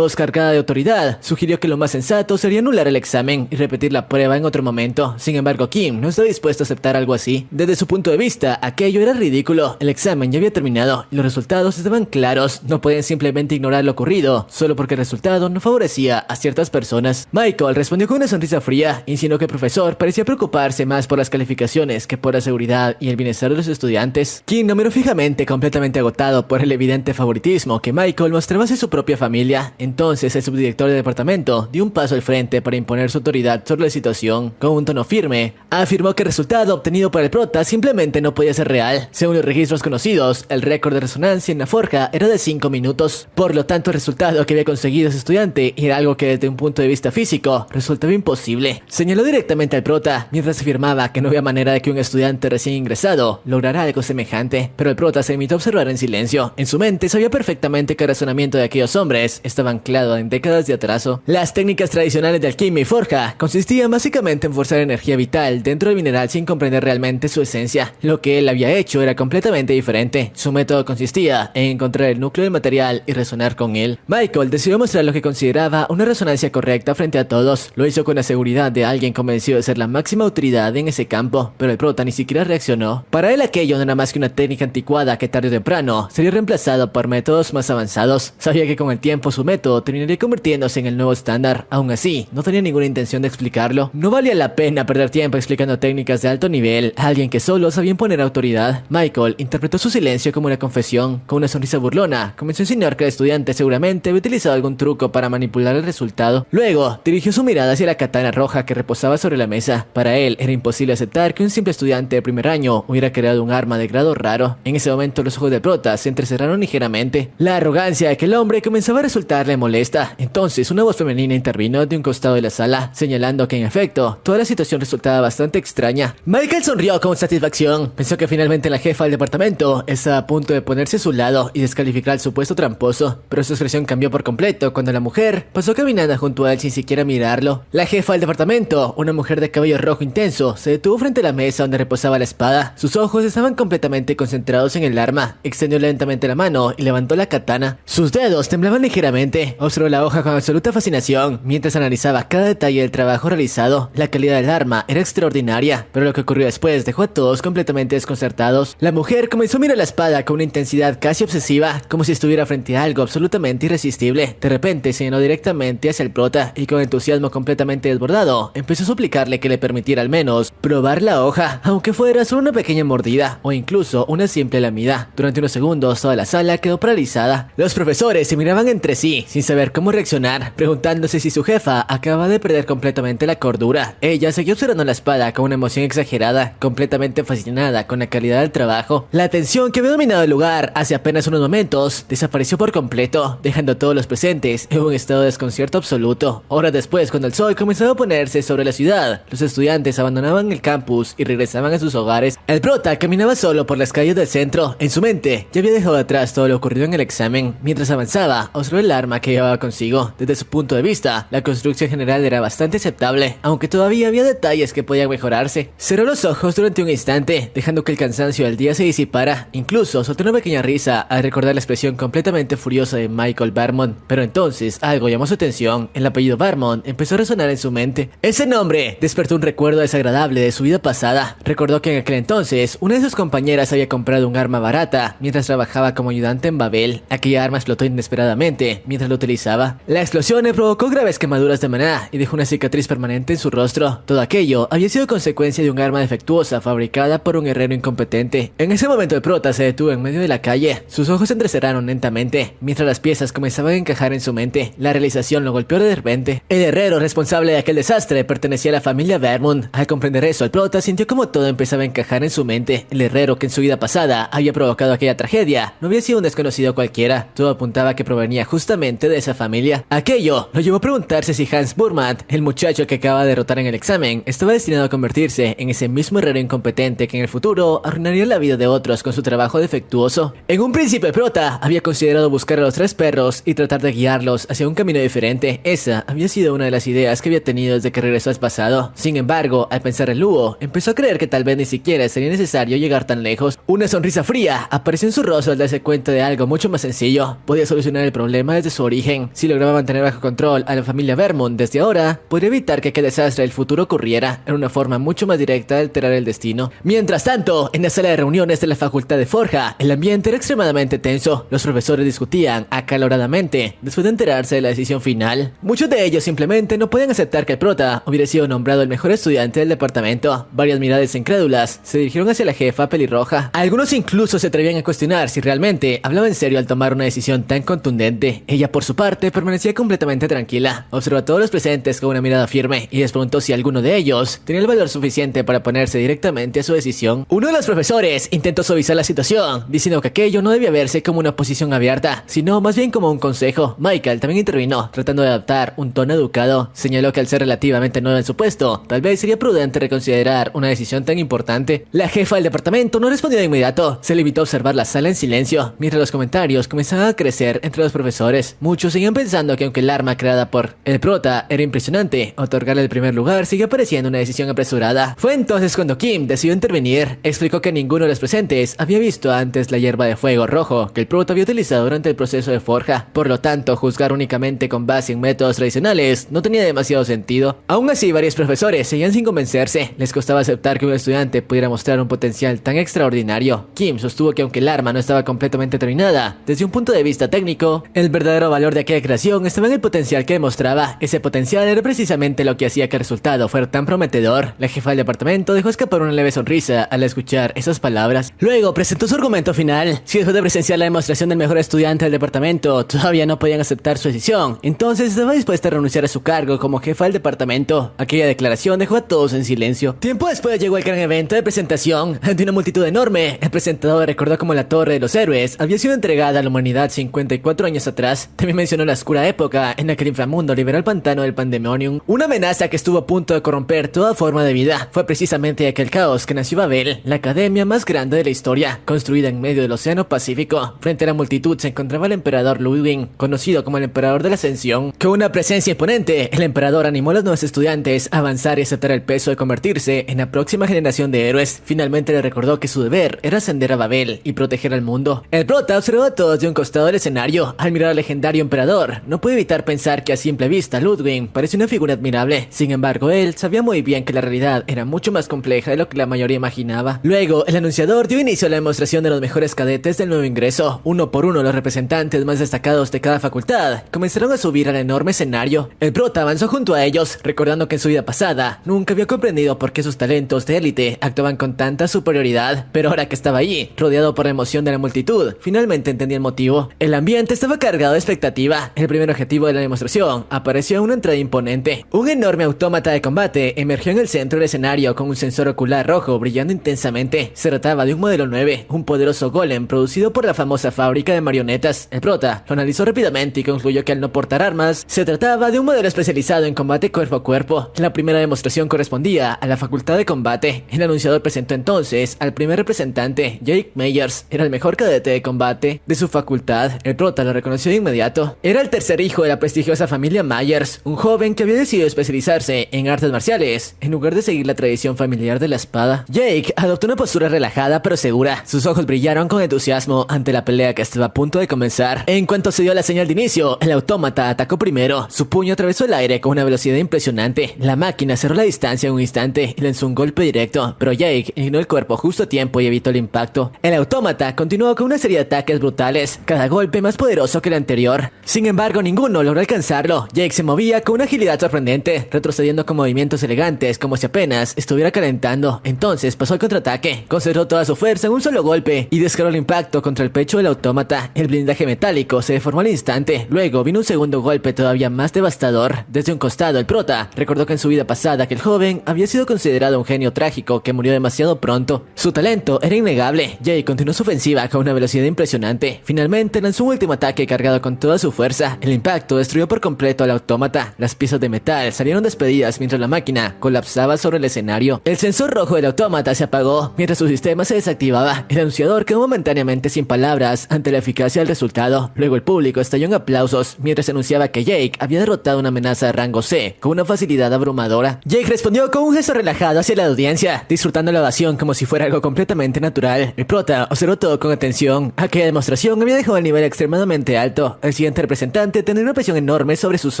voz cargada de autoridad sugirió que lo más sensato sería anular el examen y repetir la prueba en otro momento. Sin embargo, Kim no estaba dispuesto a aceptar algo así. Desde su punto de vista, aquello era ridículo. El examen ya había terminado y los resultados estaban claros. No podían simplemente ignorar lo ocurrido solo porque el resultado no favorecía a ciertas personas. Michael respondió con una sonrisa fría, insinuó que el profesor parecía preocuparse más por las calificaciones que por la seguridad y el bienestar de los estudiantes. Kim no miró fijamente, completamente agotado por el evidente favoritismo que Michael mostraba hacia su propia familia. Entonces el subdirector del departamento dio un paso al frente para imponer su autoridad sobre la situación. Con un tono firme, afirmó que el resultado obtenido por el prota simplemente no podía ser real. Según los registros conocidos, el récord de resonancia en la forja era de 5 minutos. Por lo tanto, el resultado que había conseguido ese estudiante era algo que desde un punto de vista físico resultaba imposible. Señaló directamente al prota mientras afirmaba que no había manera de que un estudiante recién ingresado lograra algo semejante, pero el prota se limitó a observar en silencio. En su mente sabía perfectamente que el razonamiento de aquellos hombres estaba anclado en décadas de atraso. Las técnicas tradicionales de alquimia y forja consistían básicamente en forzar energía vital dentro del mineral sin comprender realmente su esencia. Lo que él había hecho era completamente diferente. Su método consistía en encontrar el núcleo del material y resonar con él. Michael decidió mostrar lo que consideraba una resonancia correcta frente a todos. Lo hizo con la seguridad de alguien convencido de ser la máxima autoridad en ese campo, pero el prota ni siquiera reaccionó. Para él aquello no era más que una técnica anticuada que tarde o temprano sería reemplazado por métodos más avanzados. Sabía sabía que con el tiempo su método terminaría convirtiéndose en el nuevo estándar. Aún así, no tenía ninguna intención de explicarlo. No valía la pena perder tiempo explicando técnicas de alto nivel a alguien que solo sabía imponer autoridad. Michael interpretó su silencio como una confesión. Con una sonrisa burlona, comenzó a insinuar que el estudiante seguramente había utilizado algún truco para manipular el resultado. Luego, dirigió su mirada hacia la katana roja que reposaba sobre la mesa. Para él, era imposible aceptar que un simple estudiante de primer año hubiera creado un arma de grado raro. En ese momento, los ojos de prota se entrecerraron ligeramente. La arrogancia de aquel hombre comenzaba a resultarle molesta. Entonces, una voz femenina intervino de un costado de la sala, señalando que en efecto, toda la situación resultaba bastante extraña. Michael sonrió con satisfacción. Pensó que finalmente la jefa del departamento estaba a punto de ponerse a su lado y descalificar al supuesto tramposo, pero su expresión cambió por completo cuando la mujer pasó caminando junto a él sin siquiera mirarlo. La jefa del departamento, una mujer de cabello rojo intenso, se detuvo frente a la mesa donde reposaba la espada. Sus ojos estaban completamente concentrados en el arma. Extendió lentamente la mano y levantó la katana. Sus dedos temblaban ligeramente. Observó la hoja con absoluta fascinación mientras analizaba cada detalle del trabajo realizado. La calidad del arma era extraordinaria, pero lo que ocurrió después dejó a todos completamente desconcertados. La mujer comenzó a mirar la espada con una intensidad casi obsesiva, como si estuviera frente a algo absolutamente irresistible. De repente señaló directamente hacia el prota y con entusiasmo completamente desbordado, empezó a suplicarle que le permitiera al menos probar la hoja, aunque fuera solo una pequeña mordida o incluso una simple lamida. Durante unos segundos toda la sala quedó paralizada. Los profesores se miraban entre sí sin saber cómo reaccionar, preguntándose si su jefa acababa de perder completamente la cordura. Ella seguía observando la espada con una emoción exagerada, completamente fascinada con la calidad del trabajo. La tensión que había dominado el lugar hace apenas unos momentos desapareció por completo, dejando a todos los presentes en un estado de desconcierto absoluto. Horas después, cuando el sol comenzaba a ponerse sobre la ciudad, los estudiantes abandonaban el campus y regresaban a sus hogares. El prota caminaba solo por las calles del centro. En su mente ya había dejado atrás todo lo ocurrido en el examen. Mientras avanzaba, observó el arma que llevaba consigo. Desde su punto de vista, la construcción general era bastante aceptable, aunque todavía había detalles que podían mejorarse. Cerró los ojos durante un instante, dejando que el cansancio del día se disipara. Incluso soltó una pequeña risa al recordar la expresión completamente furiosa de Michael Vermont. Pero entonces algo llamó su atención. El apellido Vermont empezó a resonar en su mente. Ese nombre despertó un recuerdo desagradable de su vida pasada. Recordó que en aquel entonces una de sus compañeras había comprado un arma barata mientras trabajaba como ayudante en Babel. Aquella arma explotó inesperadamente mientras lo utilizaba. La explosión le provocó graves quemaduras de maná y dejó una cicatriz permanente en su rostro. Todo aquello había sido consecuencia de un arma defectuosa fabricada por un herrero incompetente. En ese momento el prota se detuvo en medio de la calle. Sus ojos se entrecerraron lentamente mientras las piezas comenzaban a encajar en su mente. La realización lo golpeó de repente. El herrero responsable de aquel desastre pertenecía a la familia Vermont. Al comprender eso, el prota sintió como todo empezaba a encajar en su mente. El herrero que en su vida pasada había provocado aquella tragedia no había sido un desconocido cualquiera. Todo apuntaba a que provenía justamente de esa familia. Aquello lo llevó a preguntarse si Hans Burman, el muchacho que acaba de derrotar en el examen, estaba destinado a convertirse en ese mismo herrero incompetente que en el futuro arruinaría la vida de otros con su trabajo defectuoso. En un principio el prota había considerado buscar a los tres perros y tratar de guiarlos hacia un camino diferente. Esa había sido una de las ideas que había tenido desde que regresó al pasado. Sin embargo, al pensar en Luo, empezó a creer que tal vez ni siquiera sería necesario llegar tan lejos. Una sonrisa fría apareció en su rostro al darse cuenta de algo mucho más sencillo. Podía solucionar el problema desde su origen. Si lograba mantener bajo control a la familia Vermont desde ahora, podría evitar que aquel desastre del futuro ocurriera. Era una forma mucho más directa de alterar el destino. Mientras tanto, en la sala de reuniones de la facultad de Forja, el ambiente era extremadamente tenso. Los profesores discutían acaloradamente después de enterarse de la decisión final. Muchos de ellos simplemente no podían aceptar que el prota hubiera sido nombrado el mejor estudiante del departamento. Varias miradas incrédulas se dirigieron hacia la jefa pelirroja. Algunos incluso se atrevían a cuestionar si realmente hablaba en serio al tomar una decisión tan contundente. Ella, por su parte, permanecía completamente tranquila. Observó a todos los presentes con una mirada firme y les preguntó si alguno de ellos tenía el valor suficiente para ponerse directamente a su decisión. Uno de los profesores intentó suavizar la situación, diciendo que aquello no debía verse como una posición abierta, sino más bien como un consejo. Michael también intervino, tratando de adaptar un tono educado. Señaló que al ser relativamente nuevo en su puesto, tal vez sería prudente reconsiderar una decisión tan importante. La jefa del departamento no respondió de inmediato. Se limitó a observar la sala en silencio, mientras los comentarios comenzaban a crecer entre los profesores. Muchos seguían pensando que aunque el arma creada por el prota era impresionante, otorgarle el primer lugar sigue pareciendo una decisión apresurada. Fue entonces cuando Kim decidió intervenir. Explicó que ninguno de los presentes había visto antes la hierba de fuego rojo que el prota había utilizado durante el proceso de forja. Por lo tanto, juzgar únicamente con base en métodos tradicionales no tenía demasiado sentido. Aún así, varios profesores seguían sin convencerse. Les costaba aceptar que un estudiante pudiera mostrar un potencial tan extraordinario. Kim sostuvo que aunque el arma no estaba completamente terminada, desde un punto de vista técnico, técnico. El verdadero valor de aquella creación estaba en el potencial que demostraba. Ese potencial era precisamente lo que hacía que el resultado fuera tan prometedor. La jefa del departamento dejó escapar una leve sonrisa al escuchar esas palabras. Luego presentó su argumento final. Si después de presenciar la demostración del mejor estudiante del departamento todavía no podían aceptar su decisión, entonces estaba dispuesta a renunciar a su cargo como jefa del departamento. Aquella declaración dejó a todos en silencio. Tiempo después llegó el gran evento de presentación. Ante una multitud enorme, el presentador recordó cómo la Torre de los Héroes había sido entregada a la humanidad 54 años atrás. También mencionó la oscura época en la que el inframundo liberó el pantano del Pandemonium, una amenaza que estuvo a punto de corromper toda forma de vida. Fue precisamente de aquel caos que nació Babel, la academia más grande de la historia, construida en medio del Océano Pacífico. Frente a la multitud se encontraba el emperador Ludwig, conocido como el emperador de la Ascensión. Con una presencia imponente, el emperador animó a los nuevos estudiantes a avanzar y aceptar el peso de convertirse en la próxima generación de héroes. Finalmente le recordó que su deber era ascender a Babel y proteger al mundo. El prota observó a todos de un costado del escenario. Al mirar al legendario emperador, no puede evitar pensar que a simple vista Ludwig parece una figura admirable. Sin embargo, él sabía muy bien que la realidad era mucho más compleja de lo que la mayoría imaginaba. Luego, el anunciador dio inicio a la demostración de los mejores cadetes del nuevo ingreso. Uno por uno, los representantes más destacados de cada facultad comenzaron a subir al enorme escenario. El prota avanzó junto a ellos, recordando que en su vida pasada nunca había comprendido por qué sus talentos de élite actuaban con tanta superioridad. Pero ahora que estaba allí, rodeado por la emoción de la multitud, finalmente entendía el motivo. El ambiente estaba cargado de expectativa. El primer objetivo de la demostración apareció en una entrada imponente. Un enorme autómata de combate emergió en el centro del escenario con un sensor ocular rojo brillando intensamente. Se trataba de un modelo 9, un poderoso golem producido por la famosa fábrica de marionetas. El prota lo analizó rápidamente y concluyó que al no portar armas, se trataba de un modelo especializado en combate cuerpo a cuerpo. La primera demostración correspondía a la facultad de combate. El anunciador presentó entonces al primer representante, Jake Meyers. Era el mejor cadete de combate de su facultad. El prota lo reconoció de inmediato. Era el tercer hijo de la prestigiosa familia Myers, un joven que había decidido especializarse en artes marciales en lugar de seguir la tradición familiar de la espada. Jake adoptó una postura relajada pero segura. Sus ojos brillaron con entusiasmo ante la pelea que estaba a punto de comenzar. En cuanto se dio la señal de inicio, el autómata atacó primero. Su puño atravesó el aire con una velocidad impresionante. La máquina cerró la distancia en un instante y lanzó un golpe directo, pero Jake inclinó el cuerpo justo a tiempo y evitó el impacto. El autómata continuó con una serie de ataques brutales, cada golpe más poderoso que el anterior. Sin embargo, ninguno logró alcanzarlo. Jake se movía con una agilidad sorprendente, retrocediendo con movimientos elegantes como si apenas estuviera calentando. Entonces pasó al contraataque, concentró toda su fuerza en un solo golpe y descargó el impacto contra el pecho del autómata. El blindaje metálico se deformó al instante. Luego vino un segundo golpe todavía más devastador. Desde un costado, el prota recordó que en su vida pasada aquel joven había sido considerado un genio trágico que murió demasiado pronto. Su talento era innegable. Jake continuó su ofensiva con una velocidad impresionante. Finalmente lanzó un último ataque cargado con toda su fuerza. El impacto destruyó por completo al autómata. Las piezas de metal salieron despedidas mientras la máquina colapsaba sobre el escenario. El sensor rojo del autómata se apagó mientras su sistema se desactivaba. El anunciador quedó momentáneamente sin palabras ante la eficacia del resultado. Luego el público estalló en aplausos mientras anunciaba que Jake había derrotado una amenaza de rango C con una facilidad abrumadora. Jake respondió con un gesto relajado hacia la audiencia, disfrutando la ovación como si fuera algo completamente natural. El prota observó todo con atención. Aquella demostración había dejado el nivel extremadamente alto. El siguiente representante tenía una presión enorme sobre sus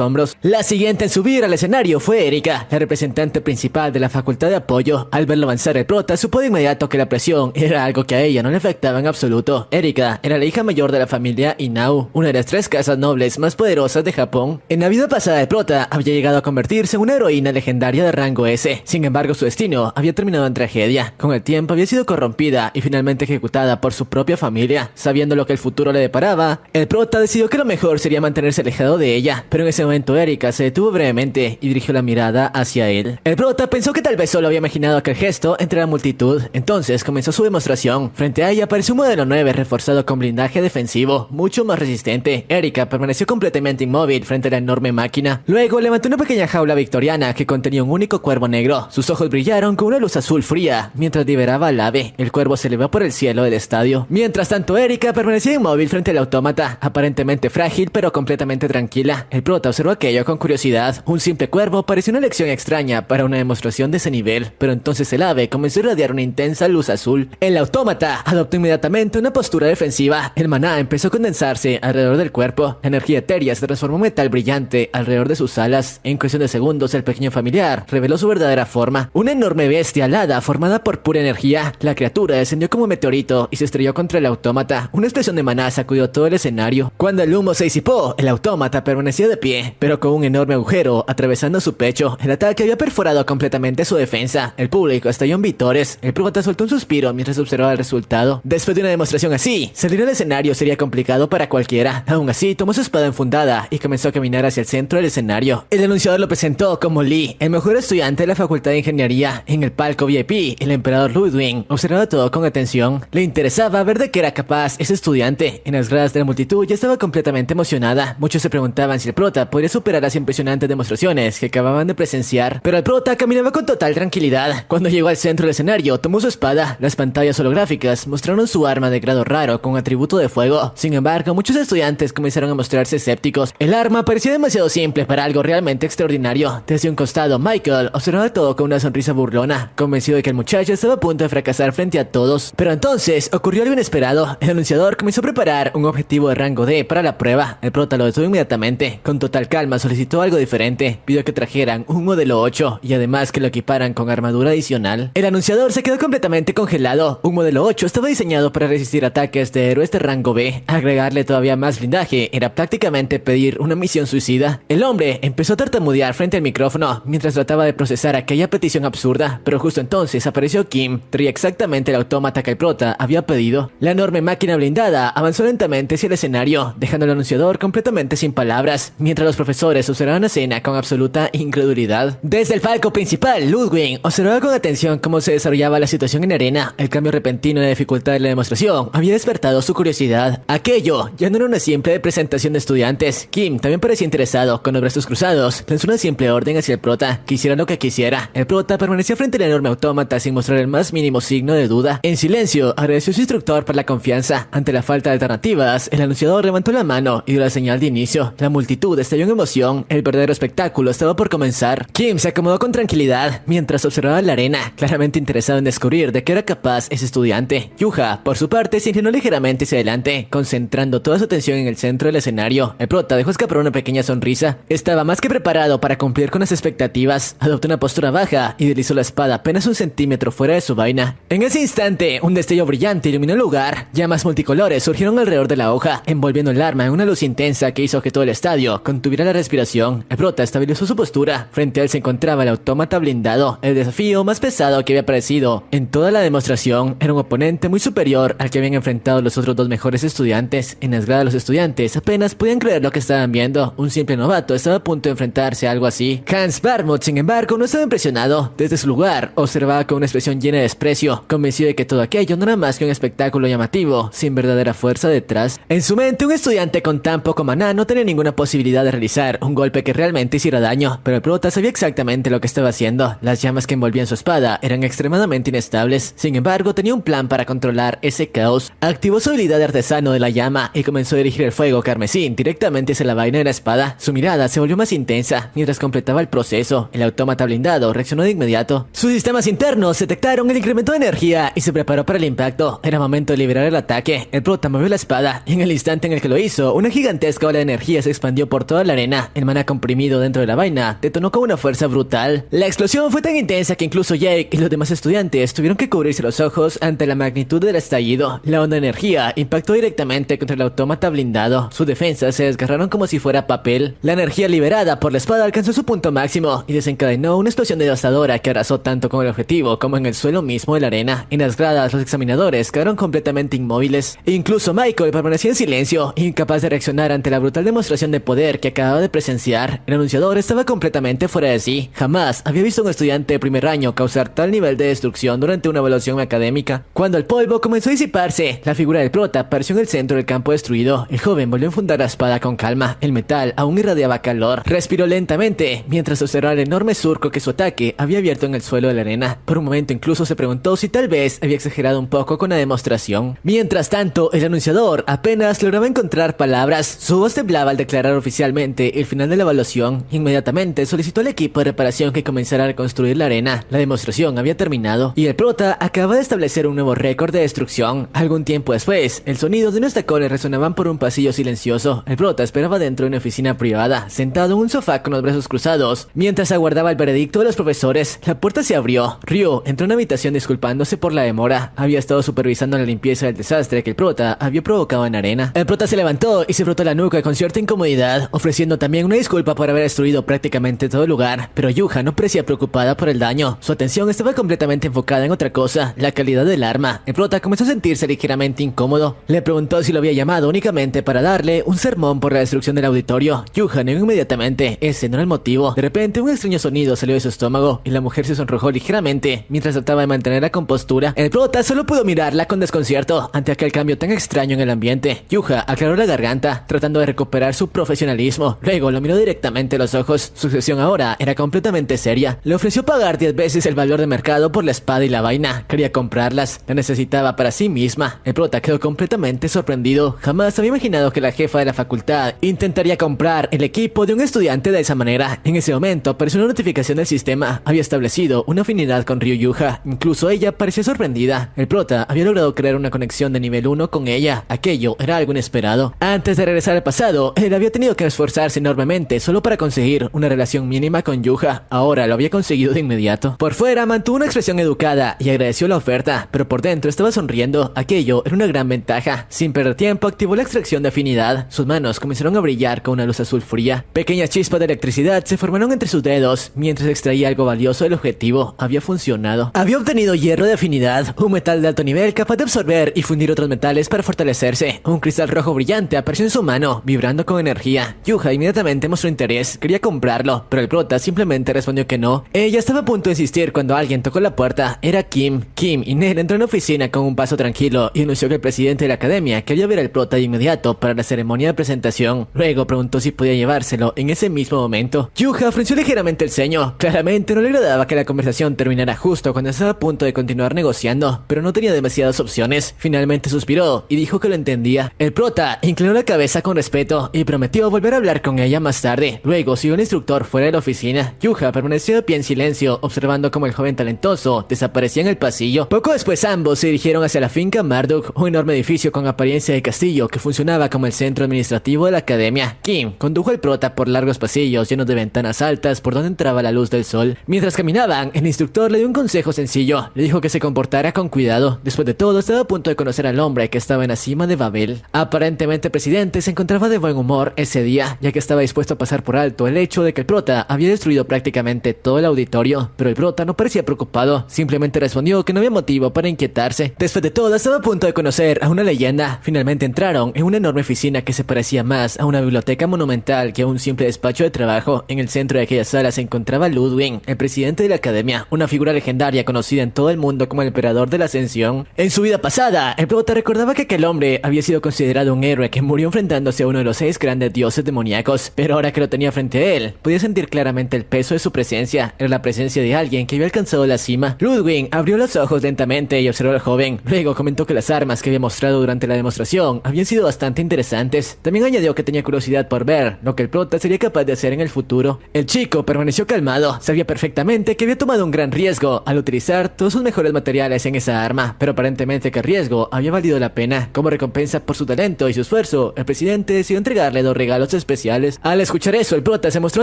hombros. La siguiente en subir al escenario fue Erika, la representante principal de la facultad de apoyo. Al verlo avanzar, el prota supo de inmediato que la presión era algo que a ella no le afectaba en absoluto. Erika era la hija mayor de la familia Inau, una de las 3 casas nobles más poderosas de Japón. En la vida pasada, el prota había llegado a convertirse en una heroína legendaria de rango S. Sin embargo, su destino había terminado en tragedia. Con el tiempo había sido corrompida y finalmente ejecutada por su propia familia. Sabiendo lo que el futuro le deparaba, el prota decidió que lo mejor sería mantenerse alejado de ella. Pero en ese momento Erika se detuvo brevemente y dirigió la mirada hacia él. El prota pensó que tal vez solo había imaginado aquel gesto entre la multitud. Entonces comenzó su demostración. Frente a ella apareció un modelo 9 reforzado con blindaje defensivo, mucho más resistente. Erika permaneció completamente inmóvil frente a la enorme máquina. Luego levantó una pequeña jaula victoriana que contenía un único cuervo negro. Sus ojos brillaron con una luz azul fría mientras liberaba al ave. El cuervo se elevó por el cielo del estadio. Mientras tanto, Erika permanecía inmóvil frente al autómata, aparentemente frágil pero completamente tranquila. El prota observó aquello con curiosidad. Un simple cuervo parecía una elección extraña para una demostración de ese nivel, pero entonces el ave comenzó a irradiar una intensa luz azul. El autómata adoptó inmediatamente una postura defensiva. El maná empezó a condensarse alrededor del cuerpo. La energía etérea se transformó en metal brillante alrededor de sus alas. En cuestión de segundos, el pequeño familiar reveló su verdadera forma. Una enorme bestia alada formada por pura energía. La criatura descendió como un meteorito y se estrelló contra el autómata. Una explosión de maná sacudió todo el escenario. Cuando el humo se disipó, el autómata permanecía de pie, pero con un enorme agujero atravesando su pecho. El ataque había perforado completamente su defensa. El público estalló en vítores. El prota soltó un suspiro mientras observaba el resultado. Después de una demostración así, salir al escenario sería complicado para cualquiera. Aún así, tomó su espada enfundada y comenzó a caminar hacia el centro del escenario. El anunciador lo presentó como Lee, el mejor estudiante de la Facultad de Ingeniería. En el palco VIP, el emperador Ludwig observaba todo con atención. Le interesaba ver de qué era capaz ese estudiante. En las gradas de la multitud ya estaba completamente emocionada. Muchos se preguntaban si el prota podría superar las impresionantes demostraciones que acababan de presenciar. Pero el prota caminaba con total tranquilidad. Cuando llegó al centro del escenario, tomó su espada. Las pantallas holográficas mostraron su arma de grado raro con atributo de fuego. Sin embargo, muchos estudiantes comenzaron a mostrarse escépticos. El arma parecía demasiado simple para algo realmente extraordinario. Desde un costado, Michael observaba todo con una sonrisa burlona, convencido de que el muchacho estaba a punto de fracasar frente a todos. Pero entonces ocurrió algo inesperado. El anunciador comenzó a preparar un objetivo de rango D para la prueba. El prota lo detuvo inmediatamente. Con total calma solicitó algo diferente. Pidió que trajeran un modelo 8 y además que lo equiparan con armadura adicional. El anunciador se quedó completamente congelado. Un modelo 8 estaba diseñado para resistir ataques de héroes de rango B. Agregarle todavía más blindaje era prácticamente pedir una misión suicida. El hombre empezó a tartamudear frente al micrófono mientras trataba de procesar aquella petición absurda, pero justo entonces apareció Kim. Traía exactamente el autómata que el prota había pedido. La enorme máquina blindada avanzó lentamente hacia el escenario, dejando al anunciador completamente sin palabras, mientras los profesores observaban la escena con absoluta incredulidad. Desde el palco principal, Ludwig observaba con atención cómo se desarrollaba la situación en la arena. El cambio repentino de dificultad de la demostración había despertado su curiosidad. Aquello ya no era una simple presentación de estudiantes. Kim también parecía interesado. Con los brazos cruzados, lanzó una simple orden hacia el prota, que hiciera lo que quisiera. El prota permanecía frente al enorme autómata sin mostrar el más mínimo signo de duda. En silencio, agradeció a su instructor por la confianza. Ante la falta de alternativas, el anunciador levantó la mano y dio la señal de inicio. La multitud estalló en emoción. El verdadero espectáculo estaba por comenzar. Kim se acomodó con tranquilidad mientras observaba la arena, claramente interesado en descubrir de qué era capaz ese estudiante. Yuha, por su parte, se inclinó ligeramente hacia adelante, concentrando toda su atención en el centro del escenario. El prota dejó escapar una pequeña sonrisa. Estaba más que preparado para cumplir con las expectativas. Adoptó una postura baja y deslizó la espada apenas un centímetro fuera de su vaina. En ese instante, un destello brillante iluminó el lugar. Llamas multicolores surgieron alrededor de la hoja, envolviendo el arma en una luz intensa que hizo que todo el estadio contuviera la respiración. El prota estabilizó su postura. Frente a él se encontraba el autómata blindado, el desafío más pesado que había aparecido en toda la demostración. Era un oponente muy superior al que habían enfrentado los otros dos mejores estudiantes. En las gradas, los estudiantes apenas podían creer lo que estaban viendo. Un simple novato estaba a punto de enfrentarse a algo así. Hans Barmut, sin embargo, no estaba impresionado. Desde su lugar, observaba con una expresión llena de desprecio, convencido de que todo aquello no era más que un espectáculo llamativo, sin verdadera fuerza detrás. En su mente, un estudiante con tan poco maná no tenía ninguna posibilidad de realizar un golpe que realmente hiciera daño, pero el prota sabía exactamente lo que estaba haciendo. Las llamas que envolvían su espada eran extremadamente inestables. Sin embargo, tenía un plan para controlar ese caos. Activó su habilidad de artesano de la llama y comenzó a dirigir el fuego carmesí directamente hacia la vaina de la espada. Su mirada se volvió más intensa mientras completaba el proceso. El autómata blindado reaccionó de inmediato. Sus sistemas internos detectaron el incremento de energía y se preparó para el impacto. Era momento de liberar el ataque. El prota movió la espada y en el instante en el que lo hizo, una gigantesca ola de energía se expandió por toda la arena. El maná comprimido dentro de la vaina detonó con una fuerza brutal. La explosión fue tan intensa que incluso Jake y los demás estudiantes tuvieron que cubrirse los ojos ante la magnitud del estallido. La onda de energía impactó directamente contra el autómata blindado. Sus defensas se desgarraron como si fuera papel. La energía liberada por la espada alcanzó su punto máximo y desencadenó una explosión devastadora que arrasó tanto con el objetivo como en el suelo mismo de la arena. En las gradas, los examinadores quedaron completamente inmóviles. Incluso Michael permanecía en silencio, incapaz de reaccionar ante la brutal demostración de poder que acababa de presenciar. El anunciador estaba completamente fuera de sí. Jamás había visto a un estudiante de primer año causar tal nivel de destrucción durante una evaluación académica. Cuando el polvo comenzó a disiparse, la figura del prota apareció en el centro del campo destruido. El joven volvió a enfundar la espada con calma. El metal aún irradiaba calor. Respiró lentamente mientras observaba el enorme surco que su ataque había abierto en el suelo de la arena. Por un momento incluso se preguntó si tal vez había exagerado un poco con la demostración. Mientras tanto, el anunciador apenas lograba encontrar palabras. Su voz temblaba al declarar oficialmente el final de la evaluación. Inmediatamente solicitó al equipo de reparación que comenzara a reconstruir la arena. La demostración había terminado y el prota acaba de establecer un nuevo récord de destrucción. Algún tiempo después, el sonido de unos tacones resonaban por un pasillo silencioso. El prota esperaba dentro de una oficina privada, sentado en un sofá con los brazos cruzados, mientras aguardaba el veredicto de los profesores. La puerta se abrió. Ryo entró en una habitación disculpándose por la demora. Había estado supervisando la limpieza del desastre que el prota había provocado en arena. El prota se levantó y se frotó la nuca con cierta incomodidad, ofreciendo también una disculpa por haber destruido prácticamente todo el lugar, pero Yuha no parecía preocupada por el daño. Su atención estaba completamente enfocada en otra cosa, la calidad del arma. El prota comenzó a sentirse ligeramente incómodo. Le preguntó si lo había llamado únicamente para darle un sermón por la destrucción del auditorio. Yuha negó inmediatamente, ese no era el motivo. De repente un extraño sonido salió de su estómago y la mujer se sonrojó ligeramente mientras trataba de mantener la compostura. El prota solo pudo mirarla con desconcierto ante aquel cambio tan extraño en el ambiente. Yuha aclaró la garganta, tratando de recuperar su profesionalismo. Luego lo miró directamente a los ojos. Su expresión ahora era completamente seria. Le ofreció pagar 10 veces el valor de mercado por la espada y la vaina. Quería comprarlas, la necesitaba para sí misma. El prota quedó completamente sorprendido. Jamás había imaginado que la jefa de la facultad intentaría comprar el equipo de un estudiante de esa manera. En ese momento apareció una notificación del sistema. Había establecido una afinidad con Ryu Yuha. Incluso ella parecía sorprendida. El prota había logrado crear una conexión de nivel 1 con ella. Aquello era algo inesperado. Antes de regresar al pasado, él había tenido que esforzarse enormemente solo para conseguir una relación mínima con Yuha. Ahora lo había conseguido de inmediato. Por fuera mantuvo una expresión educada y agradeció la oferta, pero por dentro estaba sonriendo. Aquello era una gran ventaja. Sin perder tiempo, activó la extracción de afinidad. Sus manos comenzaron a brillar con una luz azul fría. Pequeñas chispas de electricidad se formaron entre sus dedos mientras extraía algo valioso del objetivo. Había funcionado. Había obtenido hierro de afinidad, un metal de alto nivel capaz de absorber y fundir otros metales para fortalecerse. Un cristal rojo brillante apareció en su mano, vibrando con energía. Yuha inmediatamente mostró interés. Quería comprarlo, pero el prota simplemente respondió que no. Ella estaba a punto de insistir cuando alguien tocó la puerta. Era Kim. Kim y Nell entró en la oficina con un paso tranquilo y anunció que el presidente de la academia quería ver al prota de inmediato para la ceremonia de presentación. Luego preguntó si podía llevárselo en ese mismo momento. Yuha frunció ligeramente el ceño. Claramente no le agradaba que la conversación terminara justo cuando estaba a punto de continuar negociando, pero no tenía demasiadas opciones. Finalmente suspiró y dijo que lo entendía. El prota inclinó la cabeza con respeto y prometió volver a hablar con ella más tarde. Luego siguió el instructor fuera de la oficina. Yuha permaneció de pie en silencio, observando cómo el joven talentoso desaparecía en el pasillo. Poco después ambos se dirigieron hacia la finca Marduk, un enorme edificio con apariencia de castillo que funcionaba como el centro administrativo de la academia. Kim condujo al prota por largos pasillos llenos de ventanas altas por donde entraba la luz del sol. Mientras caminaban, el instructor le dio un consejo sencillo. Le dijo que se comportara con cuidado. Después de todo, estaba a punto de conocer al hombre que estaba en la cima de Babel. Aparentemente el presidente se encontraba de buen humor ese día, ya que estaba dispuesto a pasar por alto el hecho de que el prota había destruido prácticamente todo el auditorio. Pero el prota no parecía preocupado, simplemente respondió que no había motivo para inquietarse. Después de todo, estaba a punto de conocer a una leyenda. Finalmente entraron en una enorme oficina que se parecía más a una biblioteca monumental que a un simple despacho de trabajo. En el centro de aquella sala se encontraba Ludwig, el presidente de la academia, una figura legendaria conocida en todo el mundo como el emperador de la ascensión. En su vida pasada, el prota recordaba que aquel hombre había sido considerado un héroe que murió enfrentándose a uno de los 6 grandes dioses demoníacos, pero ahora que lo tenía frente a él, podía sentir claramente el peso de su presencia. Era la presencia de alguien que había alcanzado la cima. Ludwig abrió los ojos lentamente y observó al joven. Luego comentó que las armas que había mostrado durante la demostración habían sido bastante interesantes. También añadió que tenía curiosidad por ver lo que el prota sería capaz de hacer en el futuro. El chico permaneció calmado. Sabía perfectamente que había tomado un gran riesgo al utilizar todos sus mejores materiales en esa arma, pero aparentemente que el riesgo había valido la pena. Como recompensa por su talento y su esfuerzo, el presidente decidió entregarle 2 regalos especiales. Al escuchar eso, el prota se mostró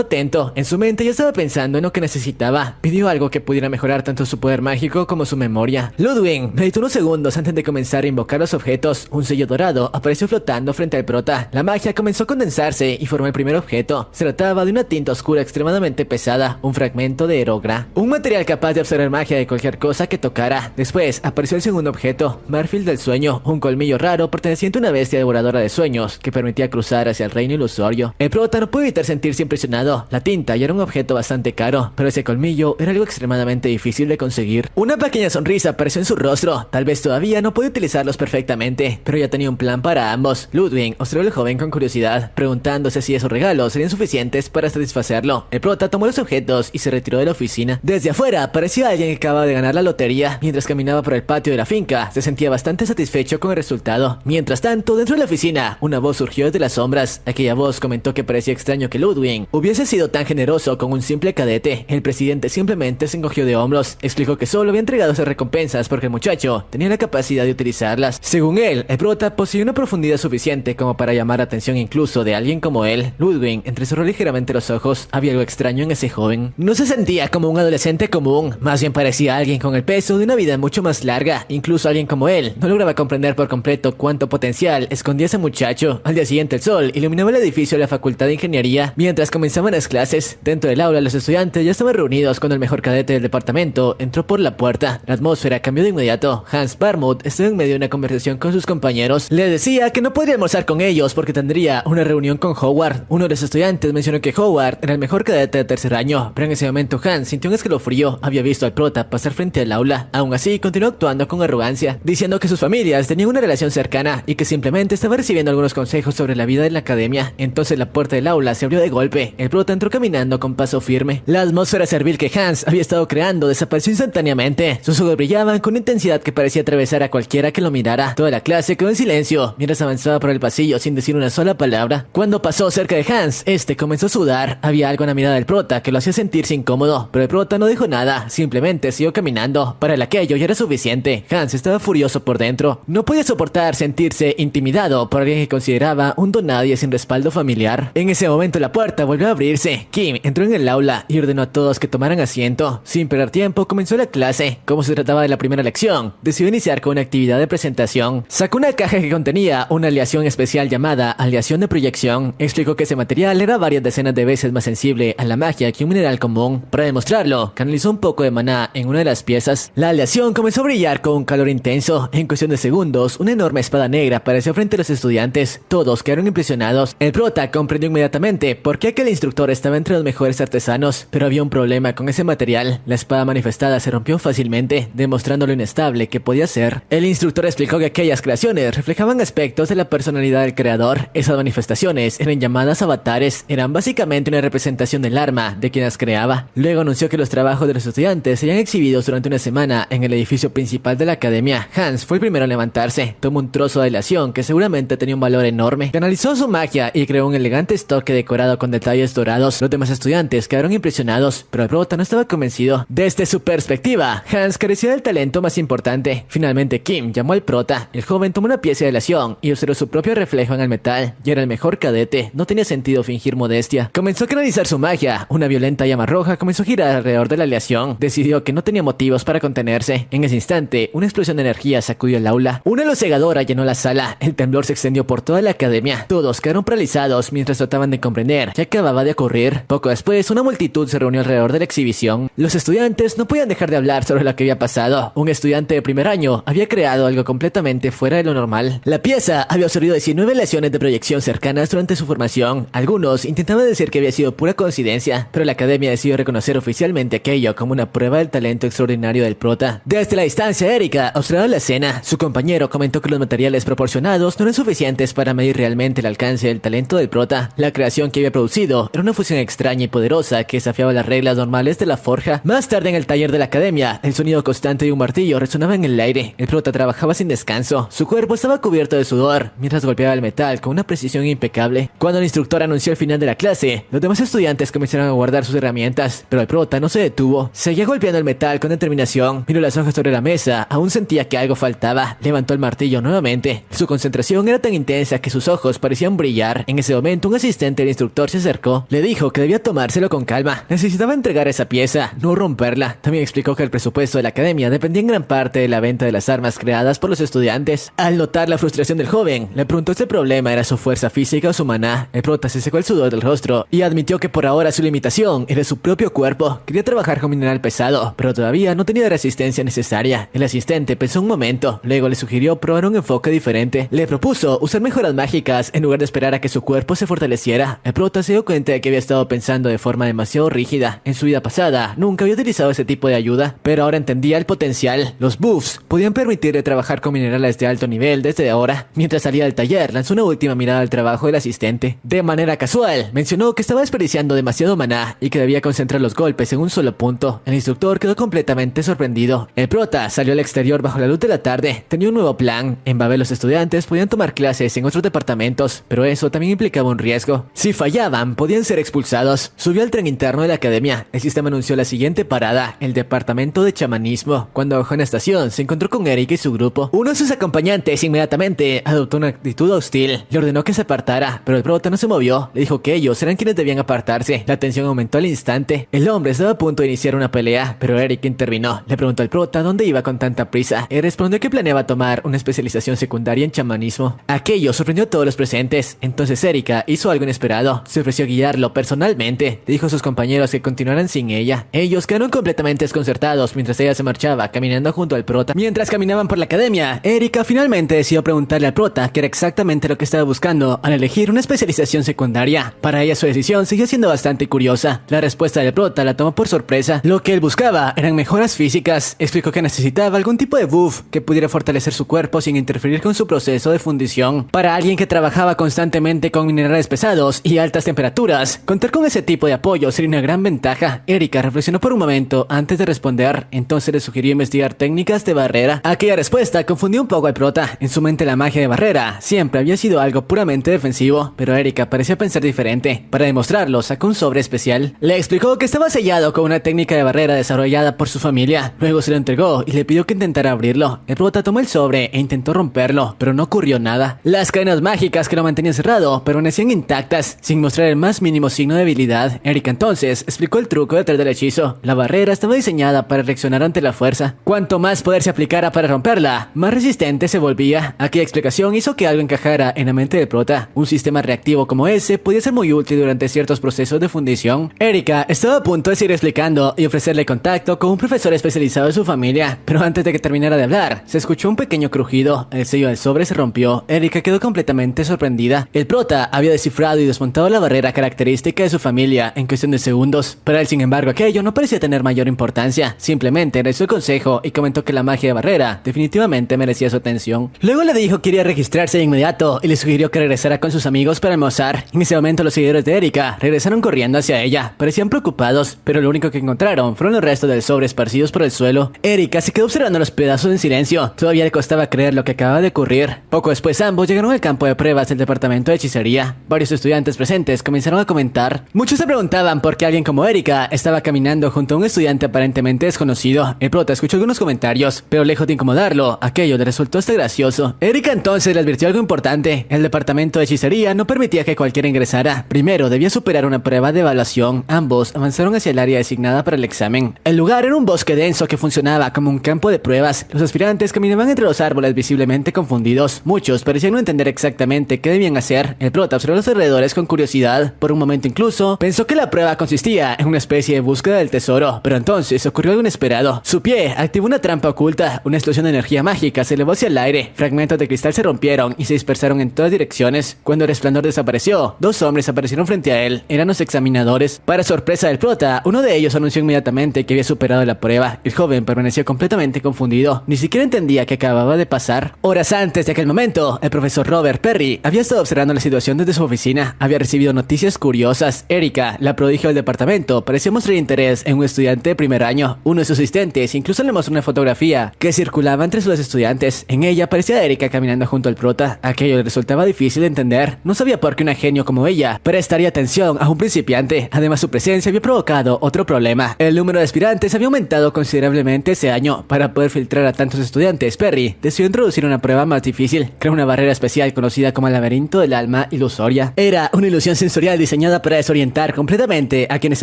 atento. En su mente ya estaba pensando en lo que necesitaba. Pidió algo que pudiera mejorar tanto su poder mágico como su memoria. Ludwig meditó unos segundos antes de comenzar a invocar los objetos. Un sello dorado apareció flotando frente al prota. La magia comenzó a condensarse y formó el primer objeto. Se trataba de una tinta oscura extremadamente pesada, un fragmento de erogra, un material capaz de absorber magia de cualquier cosa que tocara. Después apareció el segundo objeto, marfil del sueño, un colmillo raro perteneciente a una bestia devoradora de sueños que permitía cruzar hacia el reino ilusorio. El prota no pudo evitar sentirse impresionado. La tinta ya era un objeto bastante caro, pero ese colmillo era algo extremadamente difícil de conseguir. Una pequeña sonrisa apareció en su rostro. Tal vez todavía no podía utilizarlos perfectamente, pero ya tenía un plan para ambos. Ludwig observó al joven con curiosidad, preguntándose si esos regalos serían suficientes para satisfacerlo. El prota tomó los objetos y se retiró de la oficina. Desde afuera parecía alguien que acababa de ganar la lotería. Mientras caminaba por el patio de la finca, se sentía bastante satisfecho con el resultado. Mientras tanto, dentro de la oficina, una voz surgió desde las sombras. Aquella voz comentó que parecía extraño que Ludwig hubiese sido tan generoso con un simple cadete. El presidente simplemente se encogió de hombros. Explicó que solo había entregado esas recompensas porque el muchacho tenía la capacidad de utilizarlas. Según él, el prota poseía una profundidad suficiente como para llamar la atención incluso de alguien como él. Ludwig entrecerró ligeramente los ojos. Había algo extraño en ese joven. No se sentía como un adolescente común, más bien parecía alguien con el peso de una vida mucho más larga. Incluso alguien como él no lograba comprender por completo cuánto potencial potencial escondía a ese muchacho. Al día siguiente el sol iluminaba el edificio de la Facultad de Ingeniería. Mientras comenzaban las clases, dentro del aula los estudiantes ya estaban reunidos cuando el mejor cadete del departamento entró por la puerta. La atmósfera cambió de inmediato. Hans Barmouth estaba en medio de una conversación con sus compañeros. Le decía que no podría almorzar con ellos porque tendría una reunión con Howard. Uno de los estudiantes mencionó que Howard era el mejor cadete de tercer año, pero en ese momento Hans sintió un escalofrío. Había visto al prota pasar frente al aula. Aún así, continuó actuando con arrogancia, diciendo que sus familias tenían una relación cercana y que simplemente estaba recibiendo algunos consejos sobre la vida de la academia. Entonces la puerta del aula se abrió de golpe. El prota entró caminando con paso firme. La atmósfera servil que Hans había estado creando desapareció instantáneamente. Sus ojos brillaban con una intensidad que parecía atravesar a cualquiera que lo mirara. Toda la clase quedó en silencio mientras avanzaba por el pasillo sin decir una sola palabra. Cuando pasó cerca de Hans, este comenzó a sudar. Había algo en la mirada del prota que lo hacía sentirse incómodo, pero el prota no dijo nada, simplemente siguió caminando. Para él aquello ya era suficiente. Hans estaba furioso por dentro. No podía soportar sentirse intimidado por alguien que consideraba un donadie sin respaldo familiar. En ese momento la puerta volvió a abrirse. Kim entró en el aula y ordenó a todos que tomaran asiento. Sin perder tiempo, comenzó la clase. Como se trataba de la primera lección, decidió iniciar con una actividad de presentación. Sacó una caja que contenía una aleación especial llamada aleación de proyección. Explicó que ese material era varias decenas de veces más sensible a la magia que un mineral común. Para demostrarlo, canalizó un poco de maná en una de las piezas. La aleación comenzó a brillar con un calor intenso. En cuestión de segundos, una enorme espada negra apareció frente a los estudiantes. Todos quedaron impresionados. El prota comprendió inmediatamente por qué aquel instructor estaba entre los mejores artesanos, pero había un problema con ese material. La espada manifestada se rompió fácilmente, demostrando lo inestable que podía ser. El instructor explicó que aquellas creaciones reflejaban aspectos de la personalidad del creador. Esas manifestaciones eran llamadas avatares, eran básicamente una representación del arma de quien las creaba. Luego anunció que los trabajos de los estudiantes serían exhibidos durante una semana en el edificio principal de la academia. Hans fue el primero a levantarse, tomó un trozo de aleación que seguramente tenía un valor enorme, canalizó su magia y creó un elegante estoque decorado con detalles dorados. Los demás estudiantes quedaron impresionados, pero el prota no estaba convencido. Desde su perspectiva, Hans carecía del talento más importante. Finalmente Kim llamó al prota. El joven tomó una pieza de aleación y observó su propio reflejo en el metal. Ya era el mejor cadete, no tenía sentido fingir modestia. Comenzó a canalizar su magia. Una violenta llama roja comenzó a girar alrededor de la aleación. Decidió que no tenía motivos para contenerse. En ese instante, una explosión de energía sacudió el aula. Una luz cegadora llenó la sala. El temblor se extendió por toda la academia. Todos quedaron paralizados mientras trataban de comprender qué acababa de ocurrir. Poco después, una multitud se reunió alrededor de la exhibición. Los estudiantes no podían dejar de hablar sobre lo que había pasado. Un estudiante de primer año había creado algo completamente fuera de lo normal. La pieza había absorbido 19 lesiones de proyección cercanas durante su formación. Algunos intentaban decir que había sido pura coincidencia, pero la academia decidió reconocer oficialmente aquello como una prueba del talento extraordinario del prota. Desde la distancia, Erika observaba la escena. Su compañero comentó que los materiales proporcionados no eran suficientes para medir realmente el alcance del talento del prota. La creación que había producido era una fusión extraña y poderosa que desafiaba las reglas normales de la forja. Más tarde en el taller de la academia, el sonido constante de un martillo resonaba en el aire. El prota trabajaba sin descanso. Su cuerpo estaba cubierto de sudor mientras golpeaba el metal con una precisión impecable. Cuando el instructor anunció el final de la clase, los demás estudiantes comenzaron a guardar sus herramientas, pero el prota no se detuvo. Seguía golpeando el metal con determinación. Miró las hojas sobre la mesa. Aún sentía que algo faltaba. Levantó el martillo nuevamente. Su concentración era tan intensa que sus ojos parecían brillar. En ese momento, un asistente del instructor se acercó. Le dijo que debía tomárselo con calma. Necesitaba entregar esa pieza, no romperla. También explicó que el presupuesto de la academia dependía en gran parte de la venta de las armas creadas por los estudiantes. Al notar la frustración del joven, le preguntó si el problema era su fuerza física o su maná. El prota se secó el sudor del rostro y admitió que por ahora su limitación era su propio cuerpo. Quería trabajar con mineral pesado, pero todavía no tenía la resistencia necesaria. El asistente pensó un momento, luego le sugirió probar un enfoque diferente. Le propuso usar mejoras mágicas en lugar de esperar a que su cuerpo se fortaleciera. El prota se dio cuenta de que había estado pensando de forma demasiado rígida. En su vida pasada, nunca había utilizado ese tipo de ayuda, pero ahora entendía el potencial. Los buffs podían permitirle trabajar con minerales de alto nivel desde ahora. Mientras salía del taller, lanzó una última mirada al trabajo del asistente. De manera casual, mencionó que estaba desperdiciando demasiado maná y que debía concentrar los golpes en un solo punto. El instructor quedó completamente sorprendido. El prota salió al exterior bajo la luz de la tarde. Tenía un nuevo plan. En Babel los estudiantes podían tomar clases en otros departamentos, pero eso también implicaba un riesgo. Si fallaban, podían ser expulsados. Subió al tren interno de la academia. El sistema anunció la siguiente parada, el departamento de chamanismo. Cuando bajó en la estación, se encontró con Eric y su grupo. Uno de sus acompañantes inmediatamente adoptó una actitud hostil. Le ordenó que se apartara, pero el prota no se movió. Le dijo que ellos eran quienes debían apartarse. La tensión aumentó al instante. El hombre estaba a punto de iniciar una pelea, pero Eric intervino. Le preguntó al prota dónde iba con tanta prisa. Él respondió que planeaba tomar una especialización secundaria secundaria en chamanismo. Aquello sorprendió a todos los presentes. Entonces Erika hizo algo inesperado. Se ofreció a guiarlo personalmente. Le dijo a sus compañeros que continuaran sin ella. Ellos quedaron completamente desconcertados mientras ella se marchaba caminando junto al prota. Mientras caminaban por la academia, Erika finalmente decidió preguntarle al prota qué era exactamente lo que estaba buscando al elegir una especialización secundaria. Para ella su decisión seguía siendo bastante curiosa. La respuesta del prota la tomó por sorpresa. Lo que él buscaba eran mejoras físicas. Explicó que necesitaba algún tipo de buff que pudiera fortalecer su cuerpo sin interferir con su proceso de fundición. Para alguien que trabajaba constantemente con minerales pesados y altas temperaturas, contar con ese tipo de apoyo sería una gran ventaja. Erika reflexionó por un momento antes de responder. Entonces le sugirió investigar técnicas de barrera. Aquella respuesta confundió un poco al prota. En su mente la magia de barrera siempre había sido algo puramente defensivo, pero Erika parecía pensar diferente. Para demostrarlo, sacó un sobre especial. Le explicó que estaba sellado con una técnica de barrera desarrollada por su familia. Luego se lo entregó y le pidió que intentara abrirlo. El prota tomó el sobre e intentó romperlo, pero no ocurrió nada. Las cadenas mágicas que lo mantenían cerrado permanecían intactas, sin mostrar el más mínimo signo de debilidad. Erika entonces explicó el truco detrás del hechizo. La barrera estaba diseñada para reaccionar ante la fuerza. Cuanto más poder se aplicara para romperla, más resistente se volvía. Aquella explicación hizo que algo encajara en la mente del prota. Un sistema reactivo como ese podía ser muy útil durante ciertos procesos de fundición. Erika estaba a punto de seguir explicando y ofrecerle contacto con un profesor especializado de su familia, pero antes de que terminara de hablar, se escuchó un pequeño crujido. El sello del sobre se rompió. Erika quedó completamente sorprendida. El prota había descifrado y desmontado la barrera característica de su familia en cuestión de segundos. Para él, sin embargo, aquello no parecía tener mayor importancia. Simplemente agradeció el consejo y comentó que la magia de barrera definitivamente merecía su atención. Luego le dijo que quería registrarse de inmediato y le sugirió que regresara con sus amigos para almorzar. En ese momento los seguidores de Erika regresaron corriendo hacia ella. Parecían preocupados, pero lo único que encontraron fueron los restos del sobre esparcidos por el suelo. Erika se quedó observando los pedazos en silencio. Todavía le costaba creer lo que acababa de ocurrir. Poco después ambos llegaron al campo de pruebas del departamento de hechicería. Varios estudiantes presentes comenzaron a comentar. Muchos se preguntaban por qué alguien como Erika estaba caminando junto a un estudiante aparentemente desconocido. El prota escuchó algunos comentarios, pero lejos de incomodarlo, aquello le resultó hasta gracioso. Erika entonces le advirtió algo importante. El departamento de hechicería no permitía que cualquiera ingresara. Primero debía superar una prueba de evaluación. Ambos avanzaron hacia el área designada para el examen. El lugar era un bosque denso que funcionaba como un campo de pruebas. Los aspirantes caminaban entre los árboles visiblemente confundidos. Muchos parecían no entender exactamente qué debían hacer. El prota observó los alrededores con curiosidad. Por un momento incluso pensó que la prueba consistía en una especie de búsqueda del tesoro, pero entonces ocurrió algo inesperado. Su pie activó una trampa oculta. Una explosión de energía mágica se elevó hacia el aire. Fragmentos de cristal se rompieron y se dispersaron en todas direcciones. Cuando el resplandor desapareció, dos hombres aparecieron frente a él. Eran los examinadores. Para sorpresa del prota, uno de ellos anunció inmediatamente que había superado la prueba. El joven permaneció completamente confundido. Ni siquiera entendía qué acababa de pasar. Horas antes de aquel momento, el profesor Robert Perry había estado observando la situación desde su oficina. Había recibido noticias curiosas. Erika, la prodigio del departamento, parecía mostrar interés en un estudiante de primer año. Uno de sus asistentes incluso le mostró una fotografía que circulaba entre los estudiantes. En ella aparecía Erika caminando junto al prota. Aquello le resultaba difícil de entender. No sabía por qué una genio como ella prestaría atención a un principiante. Además, su presencia había provocado otro problema. El número de aspirantes había aumentado considerablemente ese año. Para poder filtrar a tantos estudiantes, Perry decidió introducir una prueba más difícil. Creó una barrera especial conocida como el laberinto del alma ilusoria. Era una ilusión sensorial diseñada para desorientar completamente a quienes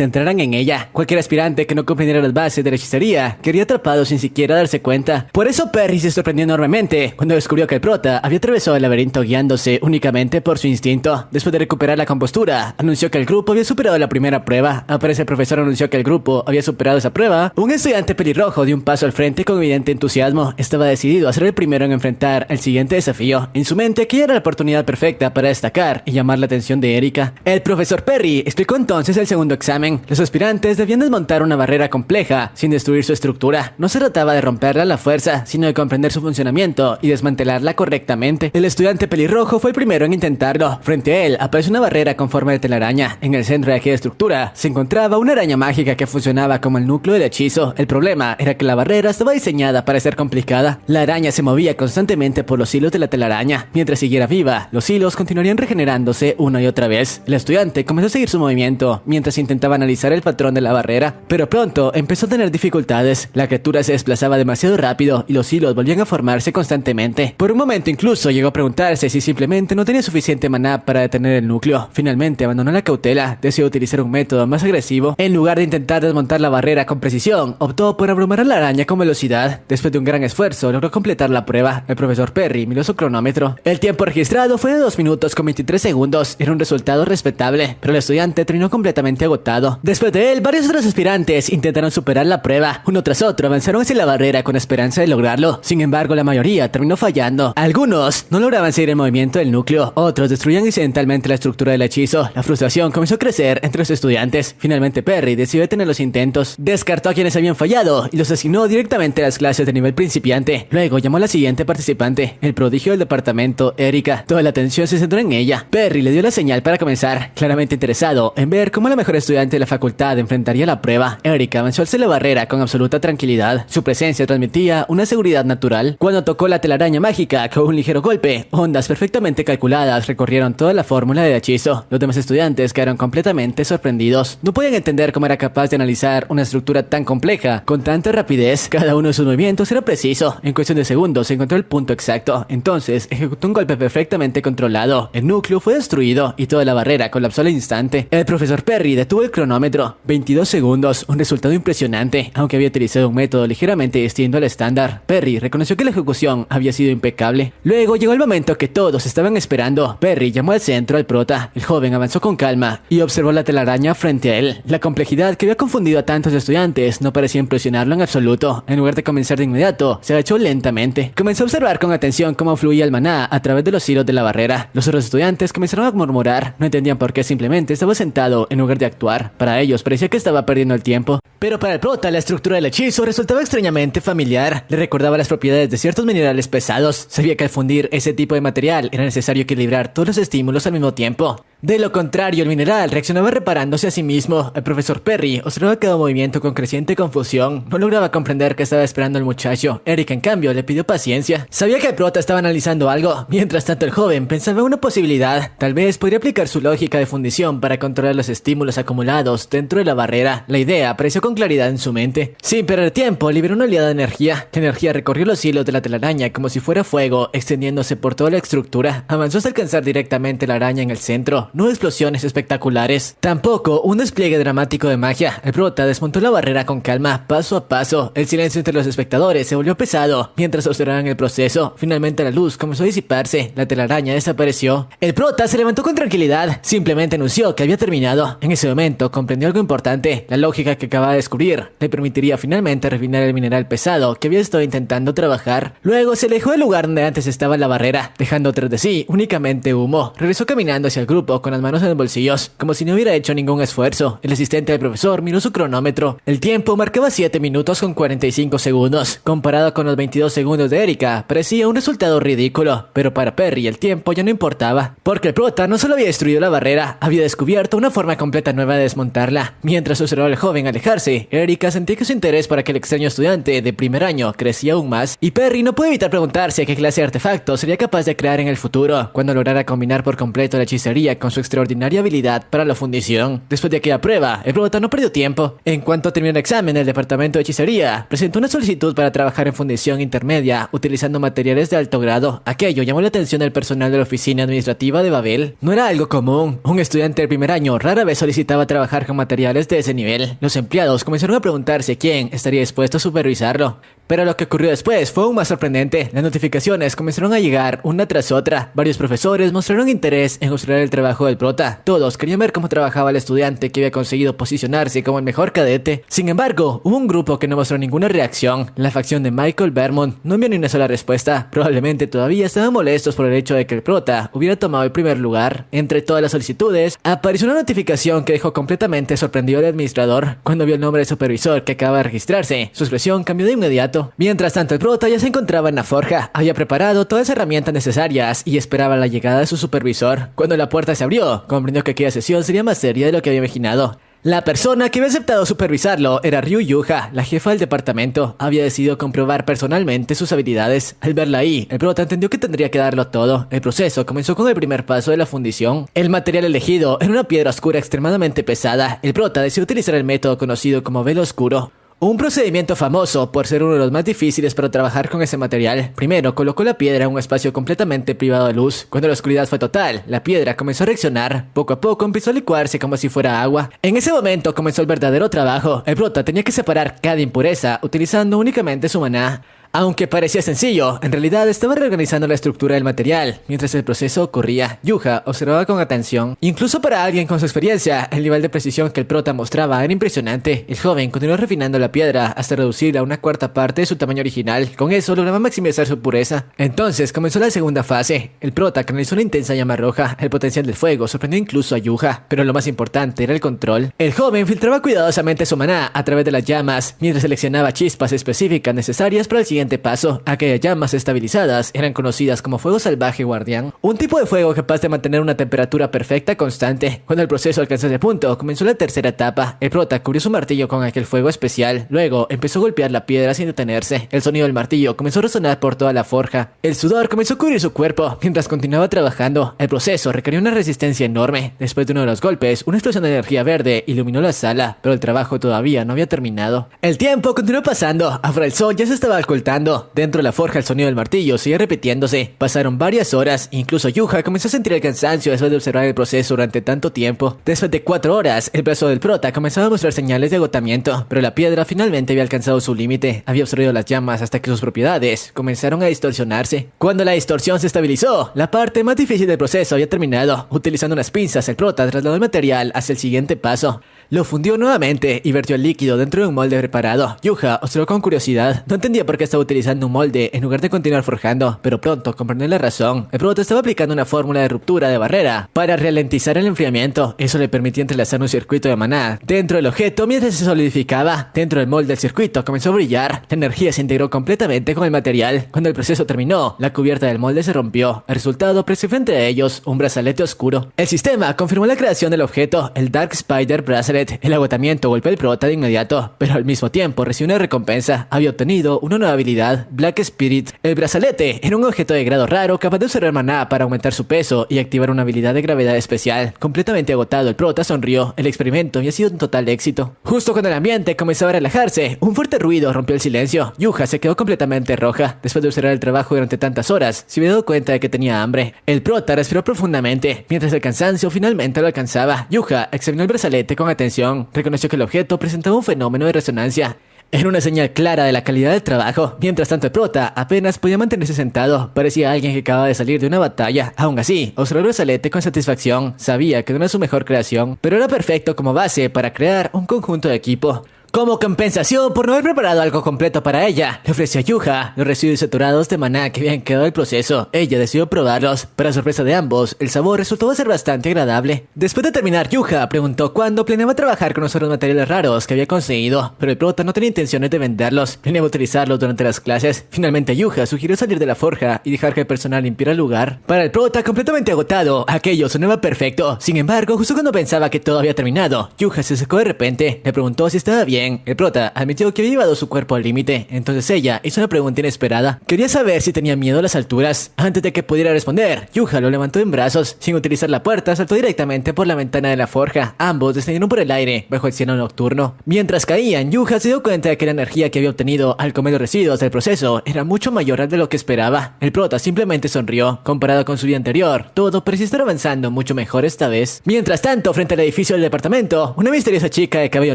entraran en ella. Cualquier aspirante que no comprendiera las bases de la hechicería quedaría atrapado sin siquiera darse cuenta. Por eso Perry se sorprendió enormemente cuando descubrió que el prota había atravesado el laberinto guiándose únicamente por su instinto. Después de recuperar la compostura, anunció que el grupo había superado la primera prueba. Apenas el profesor anunció que el grupo había superado esa prueba, un estudiante pelirrojo dio un paso al frente con evidente entusiasmo. Estaba decidido a ser el primero en enfrentar el siguiente desafío. En su mente, aquella era la oportunidad perfecta para destacar y llamar la atención de Erika. El profesor Perry explicó entonces el segundo examen. Los aspirantes debían desmontar una barrera compleja sin destruir su estructura. No se trataba de romperla a la fuerza, sino de comprender su funcionamiento y desmantelarla correctamente. El estudiante pelirrojo fue el primero en intentarlo. Frente a él apareció una barrera con forma de telaraña. En el centro de aquella estructura se encontraba una araña mágica que funcionaba como el núcleo del hechizo. El problema era que la barrera estaba diseñada para ser complicada. La araña se movía constantemente por los hilos de la telaraña. Mientras siguiera viva, los hilos continuarían regenerándose una y otra vez. El estudiante comenzó a seguir su movimiento mientras intentaba analizar el patrón de la barrera, pero pronto empezó a tener dificultades. La criatura se desplazaba demasiado rápido y los hilos volvían a formarse constantemente. Por un momento incluso llegó a preguntarse si simplemente no tenía suficiente maná para detener el núcleo. Finalmente abandonó la cautela, decidió utilizar un método más agresivo. En lugar de intentar desmontar la barrera con precisión, optó por abrumar a la araña con velocidad. Después de un gran esfuerzo, logró completar la prueba. El profesor Perry Perry miró su cronómetro. El tiempo registrado fue de 2 minutos con 23 segundos. Era un resultado respetable, pero el estudiante terminó completamente agotado. Después de él, varios otros aspirantes intentaron superar la prueba. Uno tras otro avanzaron hacia la barrera con esperanza de lograrlo. Sin embargo, la mayoría terminó fallando. Algunos no lograban seguir el movimiento del núcleo. Otros destruían incidentalmente la estructura del hechizo. La frustración comenzó a crecer entre los estudiantes. Finalmente, Perry decidió detener los intentos. Descartó a quienes habían fallado y los asignó directamente a las clases de nivel principiante. Luego llamó a la siguiente participante, el prodigio del departamento, Erika. Toda la atención se centró en ella. Perry le dio la señal para comenzar, claramente interesado en ver cómo la mejor estudiante de la facultad enfrentaría la prueba. Erika avanzó hacia la barrera con absoluta tranquilidad. Su presencia transmitía una seguridad natural. Cuando tocó la telaraña mágica con un ligero golpe, ondas perfectamente calculadas recorrieron toda la fórmula del hechizo. Los demás estudiantes quedaron completamente sorprendidos. No podían entender cómo era capaz de analizar una estructura tan compleja con tanta rapidez. Cada uno de sus movimientos era preciso. En cuestión de segundos se encontró el punto exacto. Entonces ejecutó un golpe perfectamente controlado. El núcleo fue destruido y toda la barrera colapsó al instante. El profesor Perry detuvo el cronómetro. 22 segundos, un resultado impresionante. Aunque había utilizado un método ligeramente distinto al estándar, Perry reconoció que la ejecución había sido impecable. Luego llegó el momento que todos estaban esperando. Perry llamó al centro al prota. El joven avanzó con calma y observó la telaraña frente a él. La complejidad que había confundido a tantos estudiantes no parecía impresionarlo en absoluto. En lugar de comenzar de inmediato, se agachó lentamente. Comenzó a observar con atención cómo fluía el maná a través de los hilos de la barrera. Los otros estudiantes comenzaron a murmurar. No entendían por qué simplemente estaba sentado en lugar de actuar. Para ellos parecía que estaba perdiendo el tiempo. Pero para el prota, la estructura del hechizo resultaba extrañamente familiar. Le recordaba las propiedades de ciertos minerales pesados. Sabía que al fundir ese tipo de material era necesario equilibrar todos los estímulos al mismo tiempo. De lo contrario, el mineral reaccionaba reparándose a sí mismo. El profesor Perry observaba cada movimiento con creciente confusión. No lograba comprender qué estaba esperando el muchacho. Erika, en cambio, le pidió paciencia. Sabía que el prota estaba analizando algo. Mientras tanto, el joven pensaba en una posibilidad. Tal vez podría aplicar su lógica de fundición para controlar los estímulos acumulados dentro de la barrera. La idea apareció con claridad en su mente. Sin perder tiempo, liberó una oleada de energía. La energía recorrió los hilos de la telaraña como si fuera fuego, extendiéndose por toda la estructura. Avanzó hasta alcanzar directamente la araña en el centro. No explosiones espectaculares, tampoco un despliegue dramático de magia. El prota desmontó la barrera con calma, paso a paso. El silencio entre los espectadores se volvió pesado mientras observaban el proceso. Finalmente la luz comenzó a disiparse, la telaraña desapareció. El prota se levantó con tranquilidad, simplemente anunció que había terminado. En ese momento comprendió algo importante. La lógica que acababa de descubrir le permitiría finalmente refinar el mineral pesado que había estado intentando trabajar. Luego se alejó del lugar donde antes estaba la barrera, dejando tras de sí únicamente humo. Regresó caminando hacia el grupo con las manos en los bolsillos, como si no hubiera hecho ningún esfuerzo. El asistente del profesor miró su cronómetro. El tiempo marcaba 7 minutos con 45 segundos. Comparado con los 22 segundos de Erika, parecía un resultado ridículo. Pero para Perry el tiempo ya no importaba, porque el prota no solo había destruido la barrera, había descubierto una forma completa nueva de desmontarla. Mientras observaba al joven alejarse, Erika sentía que su interés por aquel extraño estudiante de primer año crecía aún más, y Perry no pudo evitar preguntarse qué clase de artefacto sería capaz de crear en el futuro, cuando lograra combinar por completo la hechicería con su extraordinaria habilidad para la fundición. Después de aquella prueba, el prota no perdió tiempo. En cuanto terminó el examen, el departamento de hechicería presentó una solicitud para trabajar en fundición intermedia utilizando materiales de alto grado. Aquello llamó la atención del personal de la oficina administrativa de Babel. No era algo común. Un estudiante del primer año rara vez solicitaba trabajar con materiales de ese nivel. Los empleados comenzaron a preguntarse quién estaría dispuesto a supervisarlo. Pero lo que ocurrió después fue aún más sorprendente. Las notificaciones comenzaron a llegar una tras otra. Varios profesores mostraron interés en observar el trabajo del prota. Todos querían ver cómo trabajaba el estudiante que había conseguido posicionarse como el mejor cadete. Sin embargo, hubo un grupo que no mostró ninguna reacción. La facción de Michael Vermont no envió ni una sola respuesta. Probablemente todavía estaban molestos por el hecho de que el prota hubiera tomado el primer lugar. Entre todas las solicitudes, apareció una notificación que dejó completamente sorprendido al administrador. Cuando vio el nombre del supervisor que acaba de registrarse, su expresión cambió de inmediato. Mientras tanto, el prota ya se encontraba en la forja. Había preparado todas las herramientas necesarias y esperaba la llegada de su supervisor. Cuando la puerta se abrió, comprendió que aquella sesión sería más seria de lo que había imaginado. La persona que había aceptado supervisarlo era Ryu Yuha, la jefa del departamento. Había decidido comprobar personalmente sus habilidades. Al verla ahí, el prota entendió que tendría que darlo todo. El proceso comenzó con el primer paso de la fundición. El material elegido era una piedra oscura extremadamente pesada. El prota decidió utilizar el método conocido como velo oscuro. Un procedimiento famoso por ser uno de los más difíciles para trabajar con ese material. Primero colocó la piedra en un espacio completamente privado de luz. Cuando la oscuridad fue total, la piedra comenzó a reaccionar. Poco a poco empezó a licuarse como si fuera agua. En ese momento comenzó el verdadero trabajo. El prota tenía que separar cada impureza utilizando únicamente su maná. Aunque parecía sencillo, en realidad estaba reorganizando la estructura del material. Mientras el proceso ocurría, Yuha observaba con atención. Incluso para alguien con su experiencia, el nivel de precisión que el prota mostraba era impresionante. El joven continuó refinando la piedra hasta reducirla a una cuarta parte de su tamaño original. Con eso lograba maximizar su pureza. Entonces comenzó la segunda fase. El prota canalizó una intensa llama roja. El potencial del fuego sorprendió incluso a Yuha, pero lo más importante era el control. El joven filtraba cuidadosamente su maná a través de las llamas, mientras seleccionaba chispas específicas necesarias para el siguiente paso. Aquellas llamas estabilizadas eran conocidas como fuego salvaje guardián, un tipo de fuego capaz de mantener una temperatura perfecta constante. Cuando el proceso alcanzó ese punto, comenzó la tercera etapa. El prota cubrió su martillo con aquel fuego especial. Luego empezó a golpear la piedra sin detenerse. El sonido del martillo comenzó a resonar por toda la forja. El sudor comenzó a cubrir su cuerpo mientras continuaba trabajando. El proceso requería una resistencia enorme. Después de uno de los golpes, una explosión de energía verde iluminó la sala, pero el trabajo todavía no había terminado. El tiempo continuó pasando. Afuera el sol ya se estaba ocultando. Dentro de la forja el sonido del martillo seguía repitiéndose. Pasaron varias horas. Incluso Yuha comenzó a sentir el cansancio después de observar el proceso durante tanto tiempo. Después de 4 horas, el brazo del prota comenzaba a mostrar señales de agotamiento, pero la piedra finalmente había alcanzado su límite. Había absorbido las llamas hasta que sus propiedades comenzaron a distorsionarse. Cuando la distorsión se estabilizó, la parte más difícil del proceso había terminado. Utilizando unas pinzas, el prota trasladó el material hacia el siguiente paso. Lo fundió nuevamente y vertió el líquido dentro de un molde preparado. Yuha observó con curiosidad. No entendía por qué estaba utilizando un molde en lugar de continuar forjando, pero pronto comprendió la razón. El prota estaba aplicando una fórmula de ruptura de barrera para ralentizar el enfriamiento. Eso le permitía entrelazar un circuito de maná dentro del objeto mientras se solidificaba. Dentro del molde el circuito comenzó a brillar. La energía se integró completamente con el material. Cuando el proceso terminó, la cubierta del molde se rompió. El resultado apareció frente a ellos un brazalete oscuro. El sistema confirmó la creación del objeto, el Dark Spider Bracelet. El agotamiento golpeó al prota de inmediato, pero al mismo tiempo recibió una recompensa. Había obtenido una nueva habilidad, Black Spirit. El brazalete era un objeto de grado raro capaz de observar maná para aumentar su peso y activar una habilidad de gravedad especial. Completamente agotado, el prota sonrió. El experimento había sido un total éxito. Justo cuando el ambiente comenzaba a relajarse, un fuerte ruido rompió el silencio. Yuha se quedó completamente roja. Después de observar el trabajo durante tantas horas, se había dado cuenta de que tenía hambre. El prota respiró profundamente, mientras el cansancio finalmente lo alcanzaba. Yuha examinó el brazalete con atención. Reconoció que el objeto presentaba un fenómeno de resonancia. Era una señal clara de la calidad del trabajo. Mientras tanto, el prota apenas podía mantenerse sentado. Parecía alguien que acababa de salir de una batalla. Aún así, observó el brazalete con satisfacción. Sabía que no era su mejor creación, pero era perfecto como base para crear un conjunto de equipo. Como compensación por no haber preparado algo completo para ella, le ofreció a Yuha los residuos saturados de maná que habían quedado del proceso. Ella decidió probarlos. Para sorpresa de ambos, el sabor resultó ser bastante agradable. Después de terminar, Yuha preguntó cuándo planeaba trabajar con los otros materiales raros que había conseguido, pero el prota no tenía intenciones de venderlos. Planeaba utilizarlos durante las clases. Finalmente, Yuha sugirió salir de la forja y dejar que el personal limpiara el lugar. Para el prota, completamente agotado, aquello sonaba perfecto. Sin embargo, justo cuando pensaba que todo había terminado, Yuha se secó de repente. Le preguntó si estaba bien. El prota admitió que había llevado su cuerpo al límite. Entonces ella hizo una pregunta inesperada. Quería saber si tenía miedo a las alturas. Antes de que pudiera responder, Yuha lo levantó en brazos. Sin utilizar la puerta, saltó directamente por la ventana de la forja. Ambos descendieron por el aire bajo el cielo nocturno. Mientras caían, Yuha se dio cuenta de que la energía que había obtenido al comer los residuos del proceso era mucho mayor de lo que esperaba. El prota simplemente sonrió. Comparado con su día anterior, todo parecía estar avanzando mucho mejor esta vez. Mientras tanto, frente al edificio del departamento, una misteriosa chica de cabello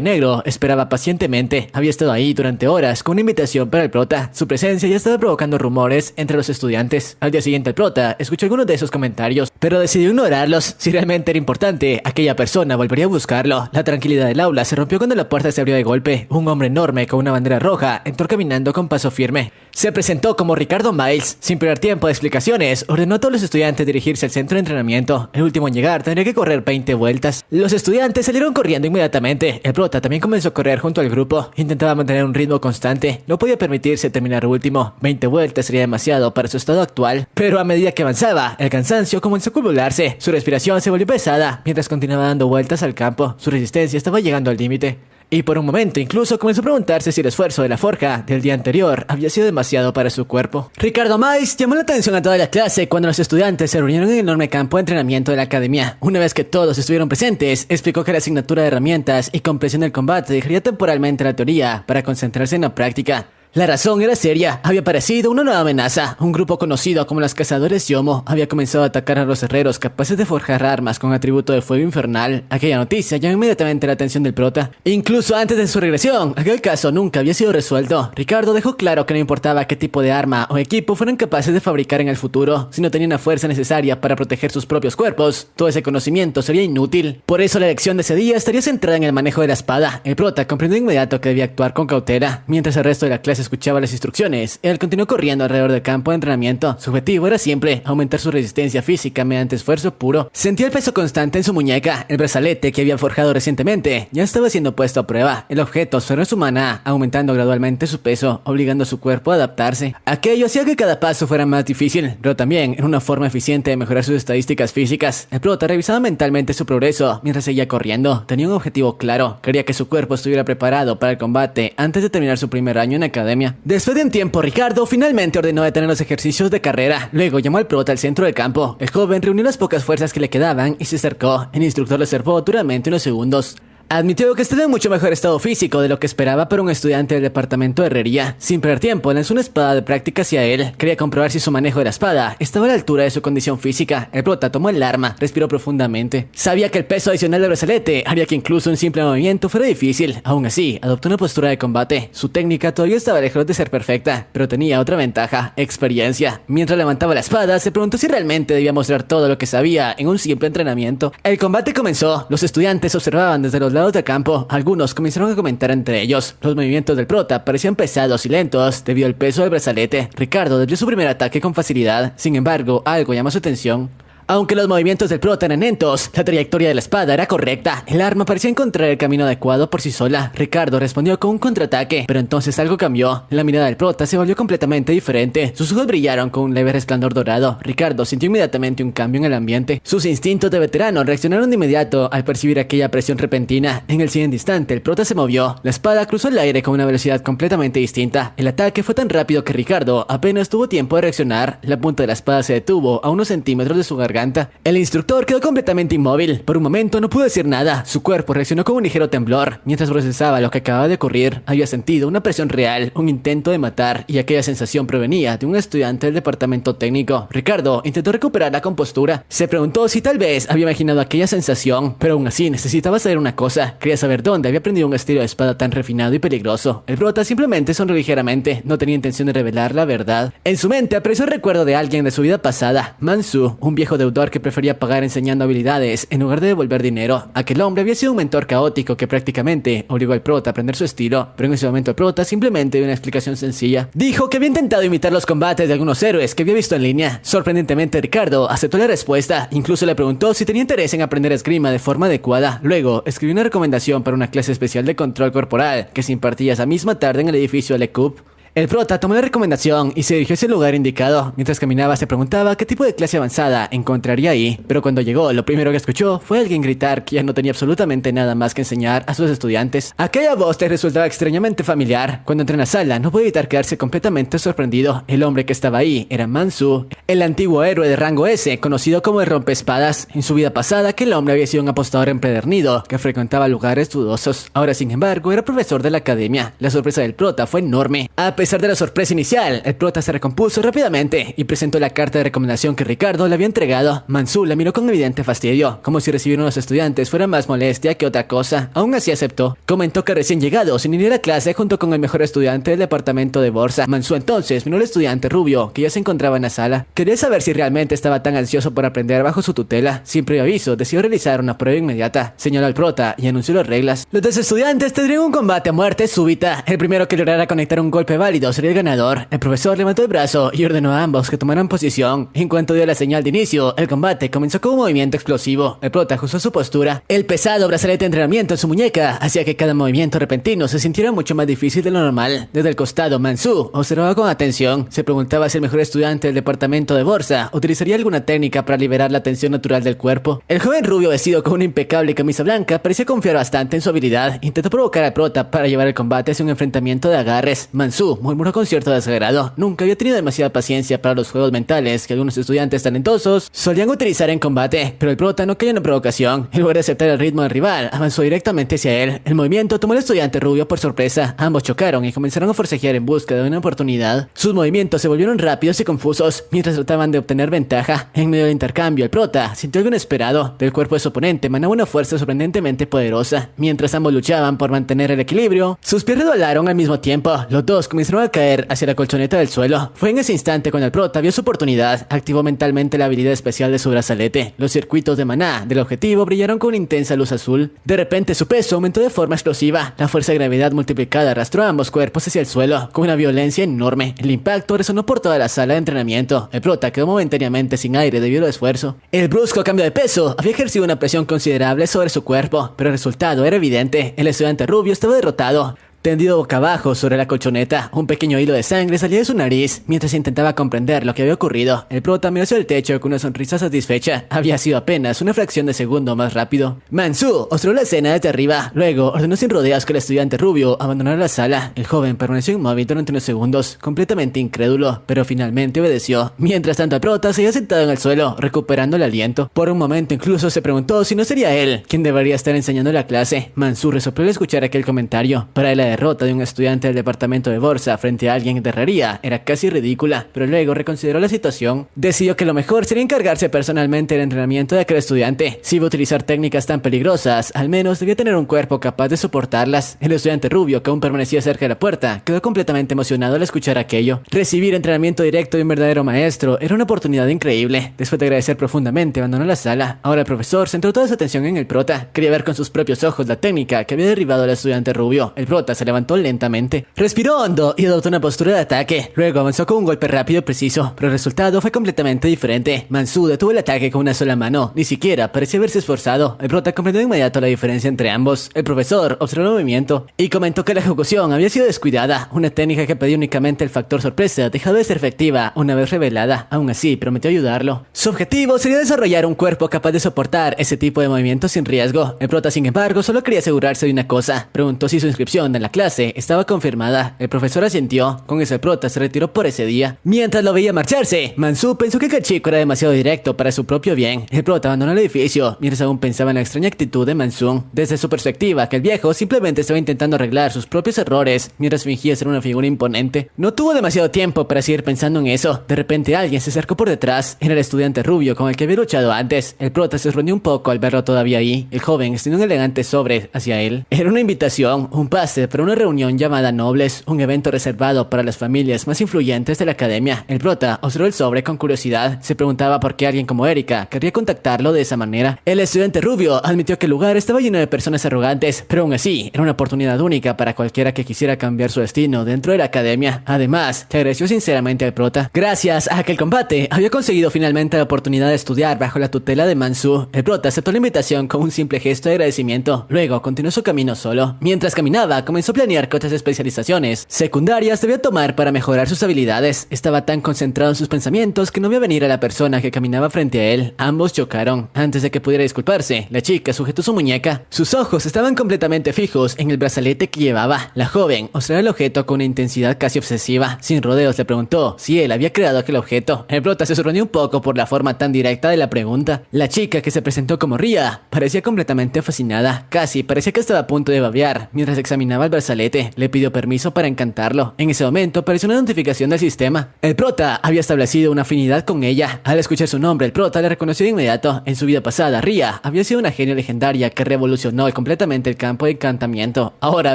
negro esperaba pacientemente. Había estado ahí durante horas con una invitación para el prota. Su presencia ya estaba provocando rumores entre los estudiantes. Al día siguiente el prota escuchó algunos de esos comentarios, pero decidió ignorarlos. Si realmente era importante, aquella persona volvería a buscarlo. La tranquilidad del aula se rompió cuando la puerta se abrió de golpe. Un hombre enorme con una bandera roja entró caminando con paso firme. Se presentó como Ricardo Miles. Sin perder tiempo de explicaciones, ordenó a todos los estudiantes dirigirse al centro de entrenamiento. El último en llegar tendría que correr 20 vueltas. Los estudiantes salieron corriendo inmediatamente. El prota también comenzó a correr junto al grupo. Intentaba mantener un ritmo constante. No podía permitirse terminar último. 20 vueltas sería demasiado para su estado actual. Pero a medida que avanzaba, el cansancio comenzó a acumularse. Su respiración se volvió pesada mientras continuaba dando vueltas al campo. Su resistencia estaba llegando al límite. Y por un momento incluso comenzó a preguntarse si el esfuerzo de la forja del día anterior había sido demasiado para su cuerpo. Ricardo Miles llamó la atención a toda la clase cuando los estudiantes se reunieron en el enorme campo de entrenamiento de la academia. Una vez que todos estuvieron presentes, explicó que la asignatura de herramientas y comprensión del combate dejaría temporalmente la teoría para concentrarse en la práctica. La razón era seria, había aparecido una nueva amenaza. Un grupo conocido como los cazadores Yomo había comenzado a atacar a los herreros capaces de forjar armas con atributo de fuego infernal. Aquella noticia llamó inmediatamente la atención del prota. Incluso antes de su regresión, aquel caso nunca había sido resuelto. Ricardo dejó claro que no importaba qué tipo de arma o equipo fueran capaces de fabricar en el futuro, si no tenían la fuerza necesaria para proteger sus propios cuerpos, todo ese conocimiento sería inútil. Por eso la elección de ese día estaría centrada en el manejo de la espada. El prota comprendió de inmediato que debía actuar con cautela, mientras el resto de la clase escuchaba las instrucciones. Él continuó corriendo alrededor del campo de entrenamiento. Su objetivo era siempre aumentar su resistencia física mediante esfuerzo puro. Sentía el peso constante en su muñeca. El brazalete que había forjado recientemente ya estaba siendo puesto a prueba. El objeto absorbió su maná, aumentando gradualmente su peso, obligando a su cuerpo a adaptarse. Aquello hacía que cada paso fuera más difícil, pero también era una forma eficiente de mejorar sus estadísticas físicas. El prota revisaba mentalmente su progreso mientras seguía corriendo. Tenía un objetivo claro. Quería que su cuerpo estuviera preparado para el combate antes de terminar su primer año en academia. Después de un tiempo, Ricardo finalmente ordenó detener los ejercicios de carrera. Luego llamó al prota al centro del campo. El joven reunió las pocas fuerzas que le quedaban y se acercó. El instructor le observó duramente unos segundos. Admitió que estaba en mucho mejor estado físico de lo que esperaba para un estudiante del departamento de herrería. Sin perder tiempo, lanzó una espada de práctica hacia él. Quería comprobar si su manejo de la espada estaba a la altura de su condición física. El prota tomó el arma, respiró profundamente. Sabía que el peso adicional del brazalete haría que incluso un simple movimiento fuera difícil. Aún así, adoptó una postura de combate. Su técnica todavía estaba lejos de ser perfecta, pero tenía otra ventaja: experiencia. Mientras levantaba la espada, se preguntó si realmente debía mostrar todo lo que sabía en un simple entrenamiento. El combate comenzó. Los estudiantes observaban desde los lados del campo. Algunos comenzaron a comentar entre ellos. Los movimientos del prota parecían pesados y lentos debido al peso del brazalete. Ricardo desvió su primer ataque con facilidad. Sin embargo, algo llamó su atención. Aunque los movimientos del prota eran lentos, la trayectoria de la espada era correcta. El arma parecía encontrar el camino adecuado por sí sola. Ricardo respondió con un contraataque, pero entonces algo cambió. La mirada del prota se volvió completamente diferente. Sus ojos brillaron con un leve resplandor dorado. Ricardo sintió inmediatamente un cambio en el ambiente. Sus instintos de veterano reaccionaron de inmediato al percibir aquella presión repentina. En el siguiente instante, el prota se movió. La espada cruzó el aire con una velocidad completamente distinta. El ataque fue tan rápido que Ricardo apenas tuvo tiempo de reaccionar. La punta de la espada se detuvo a unos centímetros de su garganta. El instructor quedó completamente inmóvil. Por un momento no pudo decir nada. Su cuerpo reaccionó con un ligero temblor. Mientras procesaba lo que acababa de ocurrir, había sentido una presión real, un intento de matar, y aquella sensación provenía de un estudiante del departamento técnico. Ricardo intentó recuperar la compostura. Se preguntó si tal vez había imaginado aquella sensación, pero aún así necesitaba saber una cosa. Quería saber dónde había aprendido un estilo de espada tan refinado y peligroso. El prota simplemente sonrió ligeramente. No tenía intención de revelar la verdad. En su mente apareció el recuerdo de alguien de su vida pasada: Mansu, un viejo deudor que prefería pagar enseñando habilidades en lugar de devolver dinero. Aquel hombre había sido un mentor caótico que prácticamente obligó al prota a aprender su estilo, pero en ese momento el prota simplemente dio una explicación sencilla. Dijo que había intentado imitar los combates de algunos héroes que había visto en línea. Sorprendentemente, Ricardo aceptó la respuesta. Incluso le preguntó si tenía interés en aprender esgrima de forma adecuada. Luego escribió una recomendación para una clase especial de control corporal que se impartía esa misma tarde en el edificio de LeCoupe. El prota tomó la recomendación y se dirigió hacia el lugar indicado. Mientras caminaba se preguntaba qué tipo de clase avanzada encontraría ahí, pero cuando llegó lo primero que escuchó fue alguien gritar que ya no tenía absolutamente nada más que enseñar a sus estudiantes. Aquella voz le resultaba extrañamente familiar. Cuando entró en la sala no pudo evitar quedarse completamente sorprendido. El hombre que estaba ahí era Mansu, el antiguo héroe de rango S, conocido como el rompeespadas. En su vida pasada aquel hombre había sido un apostador empedernido que frecuentaba lugares dudosos. Ahora, sin embargo, era profesor de la academia. La sorpresa del prota fue enorme. A pesar de la sorpresa inicial, el prota se recompuso rápidamente y presentó la carta de recomendación que Ricardo le había entregado. Mansu la miró con evidente fastidio, como si recibir a los estudiantes fuera más molestia que otra cosa. Aún así aceptó. Comentó que recién llegado sin ir a la clase junto con el mejor estudiante del departamento de bolsa. Mansu entonces miró al estudiante rubio que ya se encontraba en la sala. Quería saber si realmente estaba tan ansioso por aprender bajo su tutela. Sin previo aviso, decidió realizar una prueba inmediata. Señaló al prota y anunció las reglas. Los dos estudiantes tendrían un combate a muerte súbita. El primero que lograra conectar un golpe válido sería el ganador. El profesor levantó el brazo y ordenó a ambos que tomaran posición. En cuanto dio la señal de inicio, el combate comenzó con un movimiento explosivo. El prota ajustó su postura. El pesado brazalete de entrenamiento en su muñeca hacía que cada movimiento repentino se sintiera mucho más difícil de lo normal. Desde el costado, Mansu observaba con atención. Se preguntaba si el mejor estudiante del departamento de bolsa utilizaría alguna técnica para liberar la tensión natural del cuerpo. El joven rubio, vestido con una impecable camisa blanca, parecía confiar bastante en su habilidad. Intentó provocar al prota para llevar el combate hacia un enfrentamiento de agarres. Mansu murmuró con cierto desagrado. Nunca había tenido demasiada paciencia para los juegos mentales que algunos estudiantes talentosos solían utilizar en combate, pero el prota no cayó en la provocación. En lugar de aceptar el ritmo del rival, avanzó directamente hacia él. El movimiento tomó al estudiante rubio por sorpresa. Ambos chocaron y comenzaron a forcejear en busca de una oportunidad. Sus movimientos se volvieron rápidos y confusos mientras trataban de obtener ventaja. En medio del intercambio, el prota sintió algo inesperado. Del cuerpo de su oponente emanaba una fuerza sorprendentemente poderosa. Mientras ambos luchaban por mantener el equilibrio, sus pies resbalaron al mismo tiempo. Los dos comenzaron a caer hacia la colchoneta del suelo. Fue en ese instante cuando el prota vio su oportunidad. Activó mentalmente la habilidad especial de su brazalete. Los circuitos de maná del objetivo brillaron con una intensa luz azul. De repente su peso aumentó de forma explosiva. La fuerza de gravedad multiplicada arrastró a ambos cuerpos hacia el suelo con una violencia enorme. El impacto resonó por toda la sala de entrenamiento. El prota quedó momentáneamente sin aire debido al esfuerzo. El brusco cambio de peso había ejercido una presión considerable sobre su cuerpo, pero el resultado era evidente. El estudiante rubio estaba derrotado. Tendido boca abajo sobre la colchoneta, un pequeño hilo de sangre salía de su nariz mientras intentaba comprender lo que había ocurrido. El prota miró hacia el techo con una sonrisa satisfecha. Había sido apenas una fracción de segundo más rápido. Mansu observó la escena desde arriba. Luego ordenó sin rodeos que el estudiante rubio abandonara la sala. El joven permaneció inmóvil durante unos segundos, completamente incrédulo, pero finalmente obedeció. Mientras tanto, el prota seguía sentado en el suelo, recuperando el aliento. Por un momento incluso se preguntó si no sería él quien debería estar enseñando la clase. Mansu resopló al escuchar aquel comentario. Para él, la derrota de un estudiante del departamento de bolsa frente a alguien de herrería era casi ridícula, pero luego reconsideró la situación. Decidió que lo mejor sería encargarse personalmente del entrenamiento de aquel estudiante. Si iba a utilizar técnicas tan peligrosas, al menos debía tener un cuerpo capaz de soportarlas. El estudiante rubio, que aún permanecía cerca de la puerta, quedó completamente emocionado al escuchar aquello. Recibir entrenamiento directo de un verdadero maestro era una oportunidad increíble. Después de agradecer profundamente, abandonó la sala. Ahora el profesor centró toda su atención en el prota. Quería ver con sus propios ojos la técnica que había derribado al estudiante rubio. El prota se levantó lentamente, respiró hondo y adoptó una postura de ataque. Luego avanzó con un golpe rápido y preciso, pero el resultado fue completamente diferente. Mansu detuvo el ataque con una sola mano. Ni siquiera parecía haberse esforzado. El prota comprendió de inmediato la diferencia entre ambos. El profesor observó el movimiento y comentó que la ejecución había sido descuidada. Una técnica que pedía únicamente el factor sorpresa dejó de ser efectiva una vez revelada. Aún así, prometió ayudarlo. Su objetivo sería desarrollar un cuerpo capaz de soportar ese tipo de movimientos sin riesgo. El prota, sin embargo, solo quería asegurarse de una cosa. Preguntó si su inscripción en la clase estaba confirmada. El profesor asintió. Con eso el prota se retiró por ese día. Mientras lo veía marcharse, Mansu pensó que el chico era demasiado directo para su propio bien. El prota abandonó el edificio mientras aún pensaba en la extraña actitud de Mansu. Desde su perspectiva, que el viejo simplemente estaba intentando arreglar sus propios errores mientras fingía ser una figura imponente. No tuvo demasiado tiempo para seguir pensando en eso. De repente alguien se acercó por detrás. Era el estudiante rubio con el que había luchado antes. El prota se sorprendió un poco al verlo todavía ahí. El joven extendió un elegante sobre hacia él. Era una invitación, un pase para una reunión llamada Nobles, un evento reservado para las familias más influyentes de la academia. El prota observó el sobre con curiosidad. Se preguntaba por qué alguien como Erika querría contactarlo de esa manera. El estudiante rubio admitió que el lugar estaba lleno de personas arrogantes, pero aún así era una oportunidad única para cualquiera que quisiera cambiar su destino dentro de la academia. Además, le agradeció sinceramente al prota. Gracias a aquel combate, había conseguido finalmente la oportunidad de estudiar bajo la tutela de Mansu. El prota aceptó la invitación con un simple gesto de agradecimiento. Luego continuó su camino solo. Mientras caminaba, comenzó a planear que otras especializaciones secundarias debía tomar para mejorar sus habilidades. Estaba tan concentrado en sus pensamientos que no vio venir a la persona que caminaba frente a él. Ambos chocaron. Antes de que pudiera disculparse, la chica sujetó su muñeca. Sus ojos estaban completamente fijos en el brazalete que llevaba. La joven observó el objeto con una intensidad casi obsesiva. Sin rodeos le preguntó si él había creado aquel objeto. El prota se sorprendió un poco por la forma tan directa de la pregunta. La chica, que se presentó como Ria, parecía completamente fascinada. Casi parecía que estaba a punto de babear mientras examinaba el brazalete. Le pidió permiso para encantarlo. En ese momento apareció una notificación del sistema. El prota había establecido una afinidad con ella. Al escuchar su nombre, el prota le reconoció de inmediato. En su vida pasada, Ria había sido una genio legendaria que revolucionó completamente el campo de encantamiento. Ahora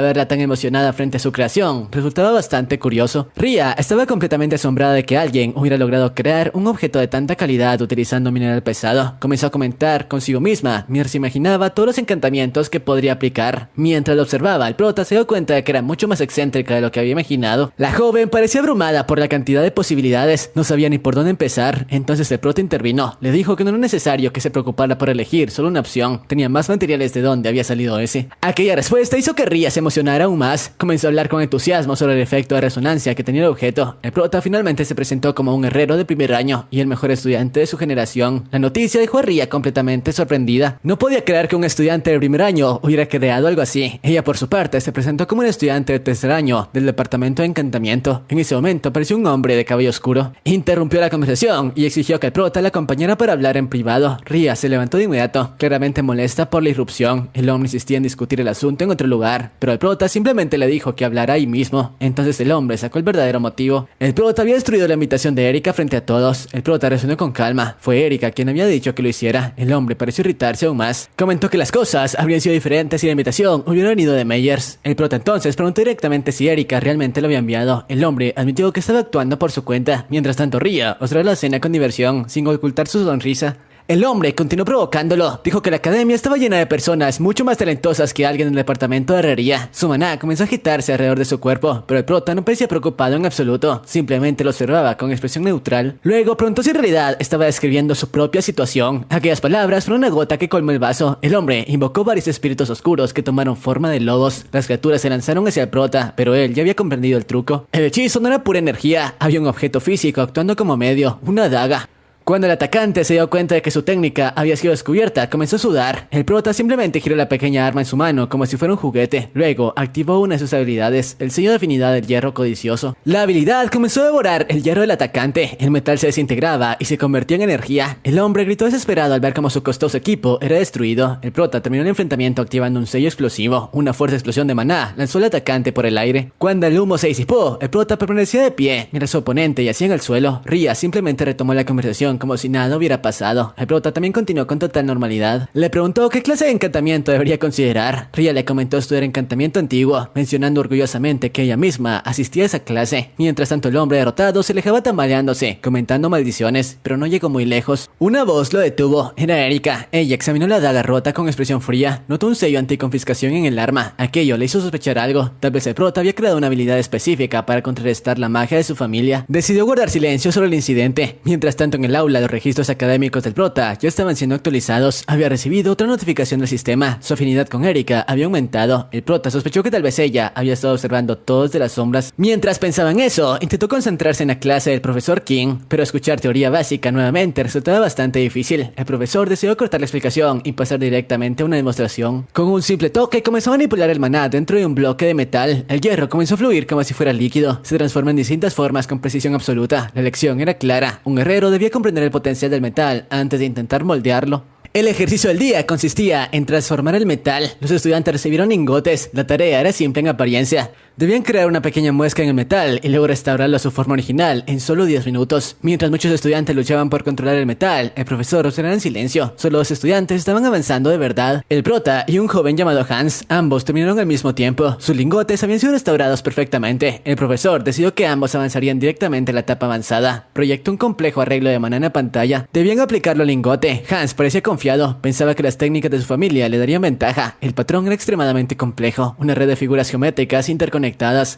verla tan emocionada frente a su creación resultaba bastante curioso. Ria estaba completamente asombrada de que alguien hubiera logrado crear un objeto de tanta calidad utilizando mineral pesado. Comenzó a comentar consigo misma mientras imaginaba todos los encantamientos que podría aplicar. Mientras lo observaba, el prota se dio cuenta de que era mucho más excéntrica de lo que había imaginado. La joven parecía abrumada por la cantidad de posibilidades. No sabía ni por dónde empezar. Entonces el prota intervino. Le dijo que no era necesario que se preocupara por elegir solo una opción. Tenía más materiales de dónde había salido ese. Aquella respuesta hizo que Ria se emocionara aún más. Comenzó a hablar con entusiasmo sobre el efecto de resonancia que tenía el objeto. El prota finalmente se presentó como un herrero de primer año y el mejor estudiante de su generación. La noticia dejó a Ria completamente sorprendida. No podía creer que un estudiante de primer año hubiera creado algo así. Ella, por su parte, se presentó presentó como un estudiante de tercer año del departamento de encantamiento. En ese momento apareció un hombre de cabello oscuro. Interrumpió la conversación y exigió que el prota la acompañara para hablar en privado. Ria se levantó de inmediato, claramente molesta por la irrupción. El hombre insistía en discutir el asunto en otro lugar, pero el prota simplemente le dijo que hablara ahí mismo. Entonces el hombre sacó el verdadero motivo. El prota había destruido la invitación de Erika frente a todos. El prota reaccionó con calma. Fue Erika quien había dicho que lo hiciera. El hombre pareció irritarse aún más. Comentó que las cosas habrían sido diferentes si la invitación hubiera venido de Meyers. El prota entonces preguntó directamente si Erika realmente lo había enviado. El hombre admitió que estaba actuando por su cuenta. Mientras tanto, Ria observó la escena con diversión, sin ocultar su sonrisa. El hombre continuó provocándolo. Dijo que la academia estaba llena de personas mucho más talentosas que alguien en el departamento de herrería. Su maná comenzó a agitarse alrededor de su cuerpo, pero el prota no parecía preocupado en absoluto. Simplemente lo observaba con expresión neutral. Luego preguntó si en realidad estaba describiendo su propia situación. Aquellas palabras fueron una gota que colmó el vaso. El hombre invocó varios espíritus oscuros que tomaron forma de lobos. Las criaturas se lanzaron hacia el prota, pero él ya había comprendido el truco. El hechizo no era pura energía. Había un objeto físico actuando como medio, una daga. Cuando el atacante se dio cuenta de que su técnica había sido descubierta, comenzó a sudar. El prota simplemente giró la pequeña arma en su mano como si fuera un juguete. Luego activó una de sus habilidades, el sello de afinidad del hierro codicioso. La habilidad comenzó a devorar el hierro del atacante. El metal se desintegraba y se convertía en energía. El hombre gritó desesperado al ver cómo su costoso equipo era destruido. El prota terminó el enfrentamiento activando un sello explosivo. Una fuerte explosión de maná lanzó al atacante por el aire. Cuando el humo se disipó, el prota permanecía de pie mientras su oponente yacía en el suelo. Ria simplemente retomó la conversación como si nada hubiera pasado. El prota también continuó con total normalidad. Le preguntó qué clase de encantamiento debería considerar. Ria le comentó estudiar encantamiento antiguo, mencionando orgullosamente que ella misma asistía a esa clase. Mientras tanto, el hombre derrotado se alejaba tambaleándose, comentando maldiciones, pero no llegó muy lejos. Una voz lo detuvo. Era Erika. Ella examinó la daga rota con expresión fría. Notó un sello anticonfiscación en el arma. Aquello le hizo sospechar algo. Tal vez el prota había creado una habilidad específica para contrarrestar la magia de su familia. Decidió guardar silencio sobre el incidente. Mientras tanto, en el aula, los registros académicos del prota ya estaban siendo actualizados. Había recibido otra notificación del sistema. Su afinidad con Erika había aumentado. El prota sospechó que tal vez ella había estado observando todo desde las sombras. Mientras pensaba en eso, intentó concentrarse en la clase del profesor King, pero escuchar teoría básica nuevamente resultaba bastante difícil. El profesor decidió cortar la explicación y pasar directamente a una demostración. Con un simple toque comenzó a manipular el maná dentro de un bloque de metal. El hierro comenzó a fluir como si fuera líquido. Se transforma en distintas formas con precisión absoluta. La lección era clara. Un guerrero debía comprender el potencial del metal antes de intentar moldearlo. El ejercicio del día consistía en transformar el metal. Los estudiantes recibieron lingotes. La tarea era simple en apariencia. Debían crear una pequeña muesca en el metal y luego restaurarlo a su forma original en solo 10 minutos. Mientras muchos estudiantes luchaban por controlar el metal, el profesor observaba en silencio. Solo 2 estudiantes estaban avanzando de verdad: el prota y un joven llamado Hans. Ambos terminaron al mismo tiempo. Sus lingotes habían sido restaurados perfectamente. El profesor decidió que ambos avanzarían directamente a la etapa avanzada. Proyectó un complejo arreglo de maná en la pantalla. Debían aplicarlo al lingote. Hans parecía confiado. Pensaba que las técnicas de su familia le darían ventaja. El patrón era extremadamente complejo. Una red de figuras geométricas interconectadas.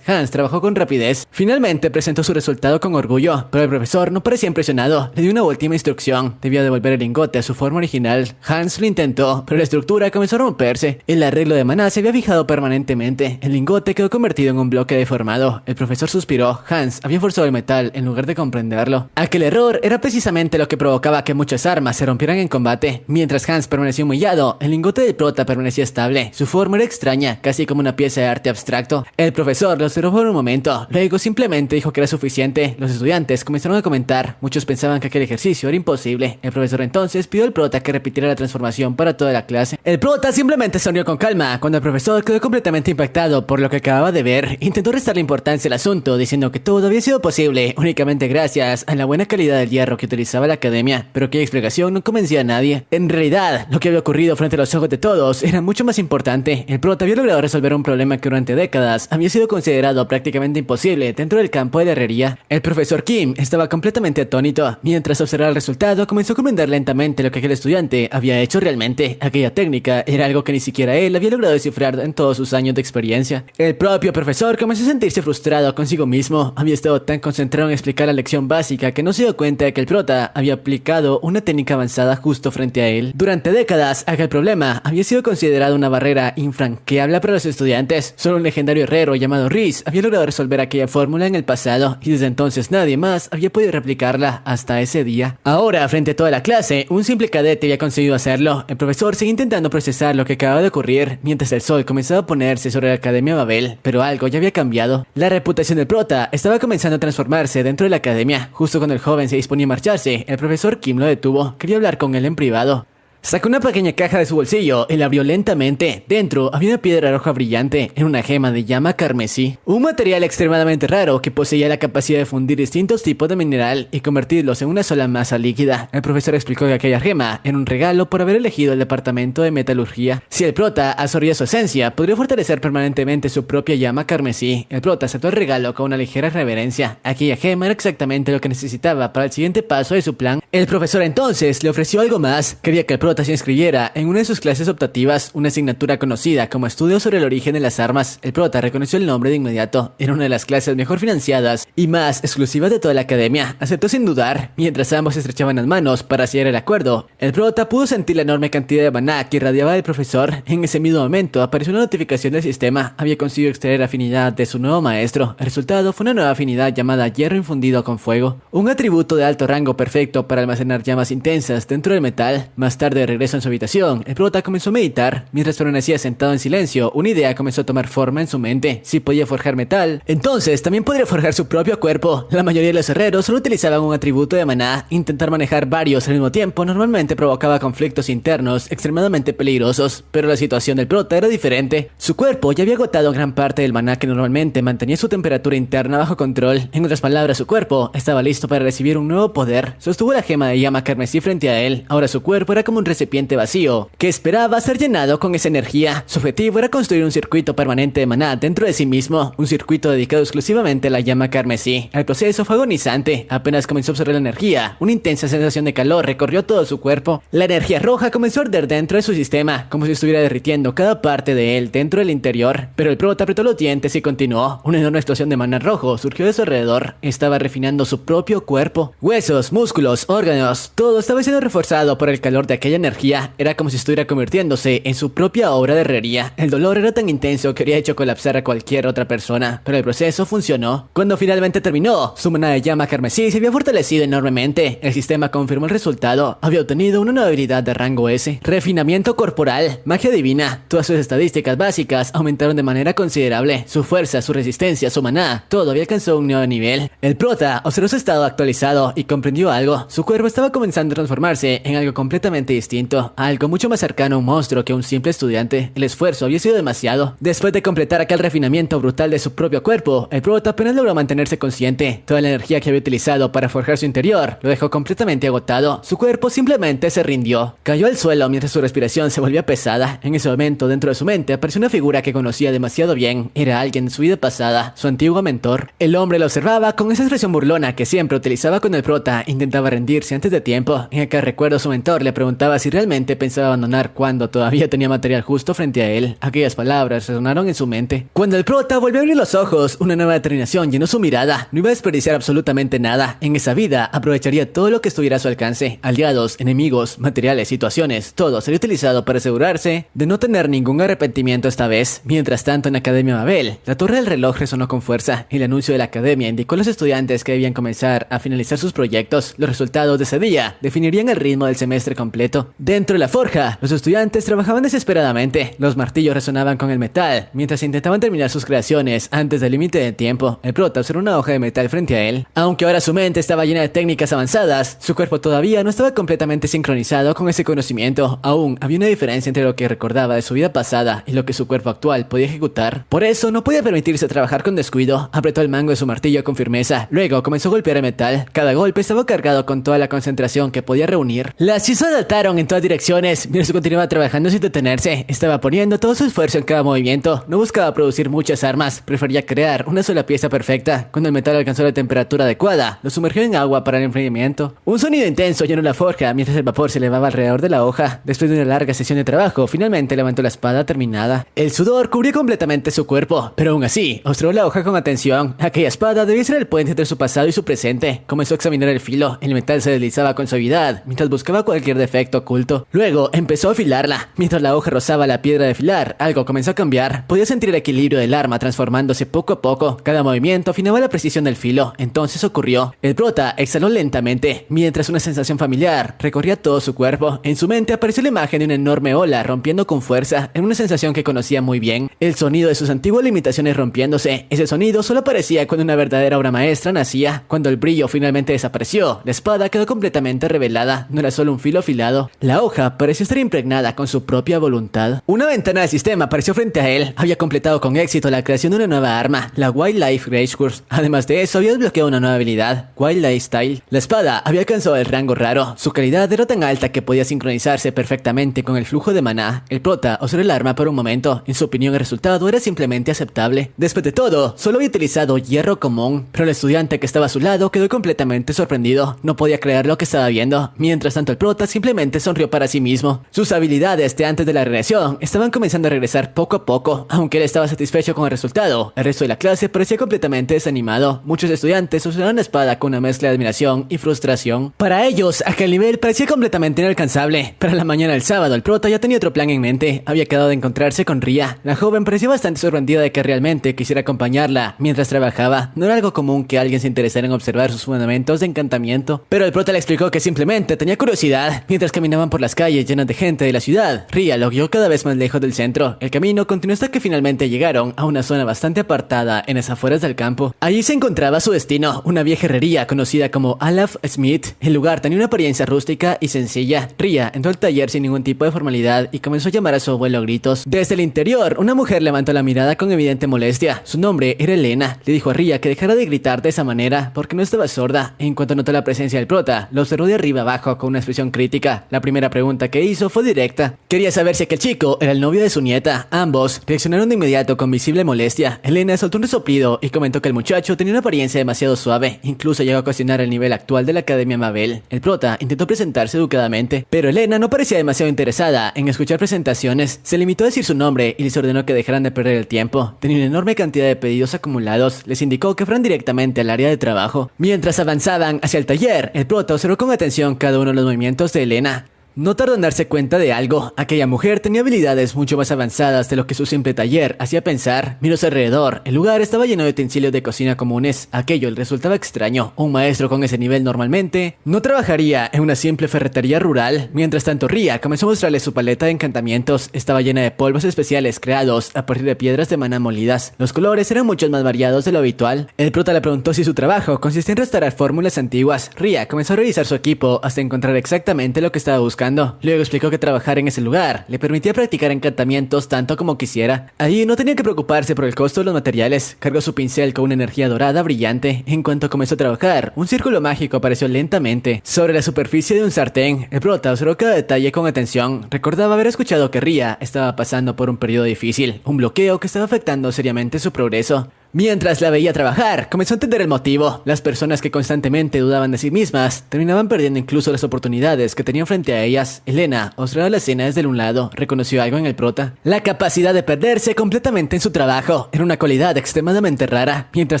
Hans trabajó con rapidez. Finalmente presentó su resultado con orgullo, pero el profesor no parecía impresionado. Le dio una última instrucción: debía devolver el lingote a su forma original. Hans lo intentó, pero la estructura comenzó a romperse. El arreglo de maná se había fijado permanentemente. El lingote quedó convertido en un bloque deformado. El profesor suspiró. Hans había forzado el metal en lugar de comprenderlo. Aquel error era precisamente lo que provocaba que muchas armas se rompieran en combate. Mientras Hans permaneció humillado, el lingote del prota permanecía estable. Su forma era extraña, casi como una pieza de arte abstracto. El profesor lo observó por un momento, luego simplemente dijo que era suficiente. Los estudiantes comenzaron a comentar. Muchos pensaban que aquel ejercicio era imposible. El profesor entonces pidió al prota que repitiera la transformación para toda la clase. El prota simplemente sonrió con calma. Cuando el profesor quedó completamente impactado por lo que acababa de ver, intentó restarle importancia al asunto, diciendo que todo había sido posible únicamente gracias a la buena calidad del hierro que utilizaba la academia, pero aquella explicación no convencía a nadie. En realidad, lo que había ocurrido frente a los ojos de todos era mucho más importante. El prota había logrado resolver un problema que durante décadas había sido considerado prácticamente imposible dentro del campo de la herrería. El profesor Kim estaba completamente atónito. Mientras observaba el resultado, comenzó a comprender lentamente lo que aquel estudiante había hecho realmente. Aquella técnica era algo que ni siquiera él había logrado descifrar en todos sus años de experiencia. El propio profesor comenzó a sentirse frustrado consigo mismo. Había estado tan concentrado en explicar la lección básica que no se dio cuenta de que el prota había aplicado una técnica avanzada justo frente a él. Durante décadas, aquel problema había sido considerado una barrera infranqueable para los estudiantes. Solo un legendario herrero llamado Reese había logrado resolver aquella fórmula en el pasado y desde entonces nadie más había podido replicarla hasta ese día. Ahora, frente a toda la clase, un simple cadete había conseguido hacerlo. El profesor seguía intentando procesar lo que acababa de ocurrir mientras el sol comenzaba a ponerse sobre la Academia Babel, pero algo ya había cambiado. La reputación del prota estaba comenzando a transformarse dentro de la academia. Justo cuando el joven se disponía a marcharse, el profesor Kim lo detuvo. Quería hablar con él en privado. Sacó una pequeña caja de su bolsillo y la abrió lentamente. Dentro había una piedra roja brillante en una gema de llama carmesí. Un material extremadamente raro que poseía la capacidad de fundir distintos tipos de mineral y convertirlos en una sola masa líquida. El profesor explicó que aquella gema era un regalo por haber elegido el departamento de metalurgia. Si el prota absorbía su esencia, podría fortalecer permanentemente su propia llama carmesí. El prota aceptó el regalo con una ligera reverencia. Aquella gema era exactamente lo que necesitaba para el siguiente paso de su plan. El profesor entonces le ofreció algo más. Quería que el prota se inscribiera en una de sus clases optativas, una asignatura conocida como Estudios sobre el origen de las armas. El prota reconoció el nombre de inmediato. Era una de las clases mejor financiadas y más exclusivas de toda la academia. Aceptó sin dudar, mientras ambos se estrechaban las manos para sellar el acuerdo. El prota pudo sentir la enorme cantidad de maná que irradiaba del profesor. En ese mismo momento apareció una notificación del sistema. Había conseguido extraer afinidad de su nuevo maestro. El resultado fue una nueva afinidad llamada hierro infundido con fuego, un atributo de alto rango perfecto para almacenar llamas intensas dentro del metal. Más tarde, de regreso en su habitación, el prota comenzó a meditar. Mientras permanecía sentado en silencio, una idea comenzó a tomar forma en su mente. Si podía forjar metal, entonces también podría forjar su propio cuerpo. La mayoría de los herreros solo utilizaban un atributo de maná. Intentar manejar varios al mismo tiempo normalmente provocaba conflictos internos extremadamente peligrosos, pero la situación del prota era diferente. Su cuerpo ya había agotado gran parte del maná que normalmente mantenía su temperatura interna bajo control. En otras palabras, su cuerpo estaba listo para recibir un nuevo poder. Sostuvo la gema de llama carmesí frente a él. Ahora su cuerpo era como un recipiente vacío que esperaba ser llenado con esa energía. Su objetivo era construir un circuito permanente de maná dentro de sí mismo, un circuito dedicado exclusivamente a la llama carmesí. El proceso fue agonizante. Apenas comenzó a absorber la energía, una intensa sensación de calor recorrió todo su cuerpo. La energía roja comenzó a arder dentro de su sistema, como si estuviera derritiendo cada parte de él dentro del interior. Pero el prota apretó los dientes y continuó. Una enorme explosión de maná rojo surgió de su alrededor. Estaba refinando su propio cuerpo. Huesos, músculos, órganos, todo estaba siendo reforzado por el calor de aquella energía. Era como si estuviera convirtiéndose en su propia obra de herrería. El dolor era tan intenso que habría hecho colapsar a cualquier otra persona, pero el proceso funcionó. Cuando finalmente terminó, su maná de llama carmesí se había fortalecido enormemente. El sistema confirmó el resultado. Había obtenido una nueva habilidad de rango S. Refinamiento corporal, magia divina. Todas sus estadísticas básicas aumentaron de manera considerable. Su fuerza, su resistencia, su maná, todo había alcanzado un nuevo nivel. El prota observó su estado actualizado y comprendió algo. Su cuerpo estaba comenzando a transformarse en algo completamente distinto. Algo mucho más cercano a un monstruo que a un simple estudiante. El esfuerzo había sido demasiado. Después de completar aquel refinamiento brutal de su propio cuerpo, el prota apenas logró mantenerse consciente. Toda la energía que había utilizado para forjar su interior lo dejó completamente agotado. Su cuerpo simplemente se rindió. Cayó al suelo mientras su respiración se volvía pesada. En ese momento, dentro de su mente, apareció una figura que conocía demasiado bien. Era alguien de su vida pasada, su antiguo mentor. El hombre lo observaba con esa expresión burlona que siempre utilizaba con el prota. Intentaba rendirse antes de tiempo. En aquel recuerdo, su mentor le preguntaba si realmente pensaba abandonar cuando todavía tenía material justo frente a él. Aquellas palabras resonaron en su mente. Cuando el prota volvió a abrir los ojos, una nueva determinación llenó su mirada. No iba a desperdiciar absolutamente nada. En esa vida aprovecharía todo lo que estuviera a su alcance. Aliados, enemigos, materiales, situaciones, todo sería utilizado para asegurarse de no tener ningún arrepentimiento esta vez. Mientras tanto, en la Academia Babel, la torre del reloj resonó con fuerza. El anuncio de la academia indicó a los estudiantes que debían comenzar a finalizar sus proyectos. Los resultados de ese día definirían el ritmo del semestre completo. Dentro de la forja, los estudiantes trabajaban desesperadamente. Los martillos resonaban con el metal mientras intentaban terminar sus creaciones antes del límite de tiempo. El prota observó una hoja de metal frente a él. Aunque ahora su mente estaba llena de técnicas avanzadas, su cuerpo todavía no estaba completamente sincronizado con ese conocimiento. Aún había una diferencia entre lo que recordaba de su vida pasada y lo que su cuerpo actual podía ejecutar. Por eso no podía permitirse trabajar con descuido. Apretó el mango de su martillo con firmeza. Luego comenzó a golpear el metal. Cada golpe estaba cargado con toda la concentración que podía reunir. Las chispas saltaron en todas direcciones mientras continuaba trabajando sin detenerse. Estaba poniendo todo su esfuerzo en cada movimiento. No buscaba producir muchas armas, prefería crear una sola pieza perfecta. Cuando el metal alcanzó la temperatura adecuada, lo sumergió en agua para el enfriamiento. Un sonido intenso llenó la forja mientras el vapor se elevaba alrededor de la hoja. Después de una larga sesión de trabajo, finalmente levantó la espada terminada. El sudor cubría completamente su cuerpo, pero aún así, observó la hoja con atención. Aquella espada debía ser el puente entre su pasado y su presente. Comenzó a examinar el filo. El metal se deslizaba con suavidad mientras buscaba cualquier defecto artefacto oculto. Luego empezó a afilarla. Mientras la hoja rozaba la piedra de afilar, algo comenzó a cambiar. Podía sentir el equilibrio del arma transformándose poco a poco. Cada movimiento afinaba la precisión del filo. Entonces ocurrió. El prota exhaló lentamente, mientras una sensación familiar recorría todo su cuerpo. En su mente apareció la imagen de una enorme ola rompiendo con fuerza, en una sensación que conocía muy bien. El sonido de sus antiguas limitaciones rompiéndose. Ese sonido solo aparecía cuando una verdadera obra maestra nacía. Cuando el brillo finalmente desapareció, la espada quedó completamente revelada. No era solo un filo afilado. La hoja pareció estar impregnada con su propia voluntad. Una ventana del sistema apareció frente a él. Había completado con éxito la creación de una nueva arma, la Wildlife Rage Curse. Además de eso, había desbloqueado una nueva habilidad, Wildlife Style. La espada había alcanzado el rango raro. Su calidad era tan alta que podía sincronizarse perfectamente con el flujo de maná. El prota observó el arma por un momento. En su opinión, el resultado era simplemente aceptable. Después de todo, solo había utilizado hierro común, pero el estudiante que estaba a su lado quedó completamente sorprendido. No podía creer lo que estaba viendo. Mientras tanto, el prota simplemente sonrió para sí mismo. Sus habilidades de antes de la regresión estaban comenzando a regresar poco a poco. Aunque él estaba satisfecho con el resultado, el resto de la clase parecía completamente desanimado. Muchos estudiantes usaron la espada con una mezcla de admiración y frustración. Para ellos, aquel nivel parecía completamente inalcanzable. Para la mañana del sábado, el prota ya tenía otro plan en mente. Había quedado de encontrarse con Ria. La joven parecía bastante sorprendida de que realmente quisiera acompañarla mientras trabajaba. No era algo común que alguien se interesara en observar sus fundamentos de encantamiento, pero el prota le explicó que simplemente tenía curiosidad. Mientras caminaban por las calles llenas de gente de la ciudad, Ria lo guió cada vez más lejos del centro. El camino continuó hasta que finalmente llegaron a una zona bastante apartada en las afueras del campo. Allí se encontraba su destino, una vieja herrería conocida como Alaf Smith. El lugar tenía una apariencia rústica y sencilla. Ria entró al taller sin ningún tipo de formalidad y comenzó a llamar a su abuelo a gritos. Desde el interior, una mujer levantó la mirada con evidente molestia. Su nombre era Elena. Le dijo a Ria que dejara de gritar de esa manera porque no estaba sorda. En cuanto notó la presencia del prota, lo observó de arriba abajo con una expresión crítica. La primera pregunta que hizo fue directa. Quería saber si aquel chico era el novio de su nieta. Ambos reaccionaron de inmediato con visible molestia. Elena soltó un resoplido y comentó que el muchacho tenía una apariencia demasiado suave. Incluso llegó a cuestionar el nivel actual de la Academia Mabel. El prota intentó presentarse educadamente, pero Elena no parecía demasiado interesada en escuchar presentaciones. Se limitó a decir su nombre y les ordenó que dejaran de perder el tiempo. Tenía una enorme cantidad de pedidos acumulados. Les indicó que fueran directamente al área de trabajo. Mientras avanzaban hacia el taller, el prota observó con atención cada uno de los movimientos de Elena. No tardó en darse cuenta de algo. Aquella mujer tenía habilidades mucho más avanzadas de lo que su simple taller hacía pensar. Miró a su alrededor. El lugar estaba lleno de utensilios de cocina comunes. Aquello le resultaba extraño. Un maestro con ese nivel normalmente no trabajaría en una simple ferretería rural. Mientras tanto, Ria comenzó a mostrarle su paleta de encantamientos. Estaba llena de polvos especiales creados a partir de piedras de maná molidas. Los colores eran mucho más variados de lo habitual. El prota le preguntó si su trabajo consistía en restaurar fórmulas antiguas. Ria comenzó a revisar su equipo hasta encontrar exactamente lo que estaba buscando. Luego explicó que trabajar en ese lugar le permitía practicar encantamientos tanto como quisiera. Ahí no tenía que preocuparse por el costo de los materiales. Cargó su pincel con una energía dorada brillante. En cuanto comenzó a trabajar, un círculo mágico apareció lentamente sobre la superficie de un sartén. El prota observó cada detalle con atención. Recordaba haber escuchado que Ria estaba pasando por un periodo difícil, un bloqueo que estaba afectando seriamente su progreso. Mientras la veía trabajar, comenzó a entender el motivo. Las personas que constantemente dudaban de sí mismas terminaban perdiendo incluso las oportunidades que tenían frente a ellas. Elena observó la escena desde un lado. Reconoció algo en el prota. La capacidad de perderse completamente en su trabajo era una cualidad extremadamente rara. Mientras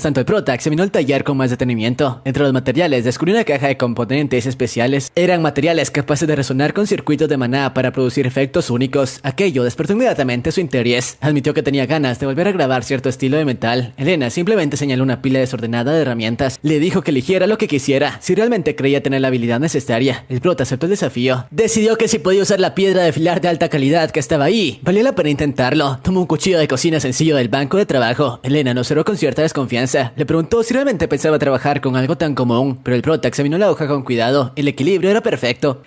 tanto, el prota examinó el taller con más detenimiento. Entre los materiales descubrió una caja de componentes especiales. Eran materiales capaces de resonar con circuitos de maná para producir efectos únicos. Aquello despertó inmediatamente su interés. Admitió que tenía ganas de volver a grabar cierto estilo de metal. Elena simplemente señaló una pila desordenada de herramientas. Le dijo que eligiera lo que quisiera, si realmente creía tener la habilidad necesaria. El prota aceptó el desafío. Decidió que si podía usar la piedra de afilar de alta calidad que estaba ahí, valía la pena intentarlo. Tomó un cuchillo de cocina sencillo del banco de trabajo. Elena lo observó con cierta desconfianza. Le preguntó si realmente pensaba trabajar con algo tan común, pero el prota examinó la hoja con cuidado. El equilibrio era perfecto.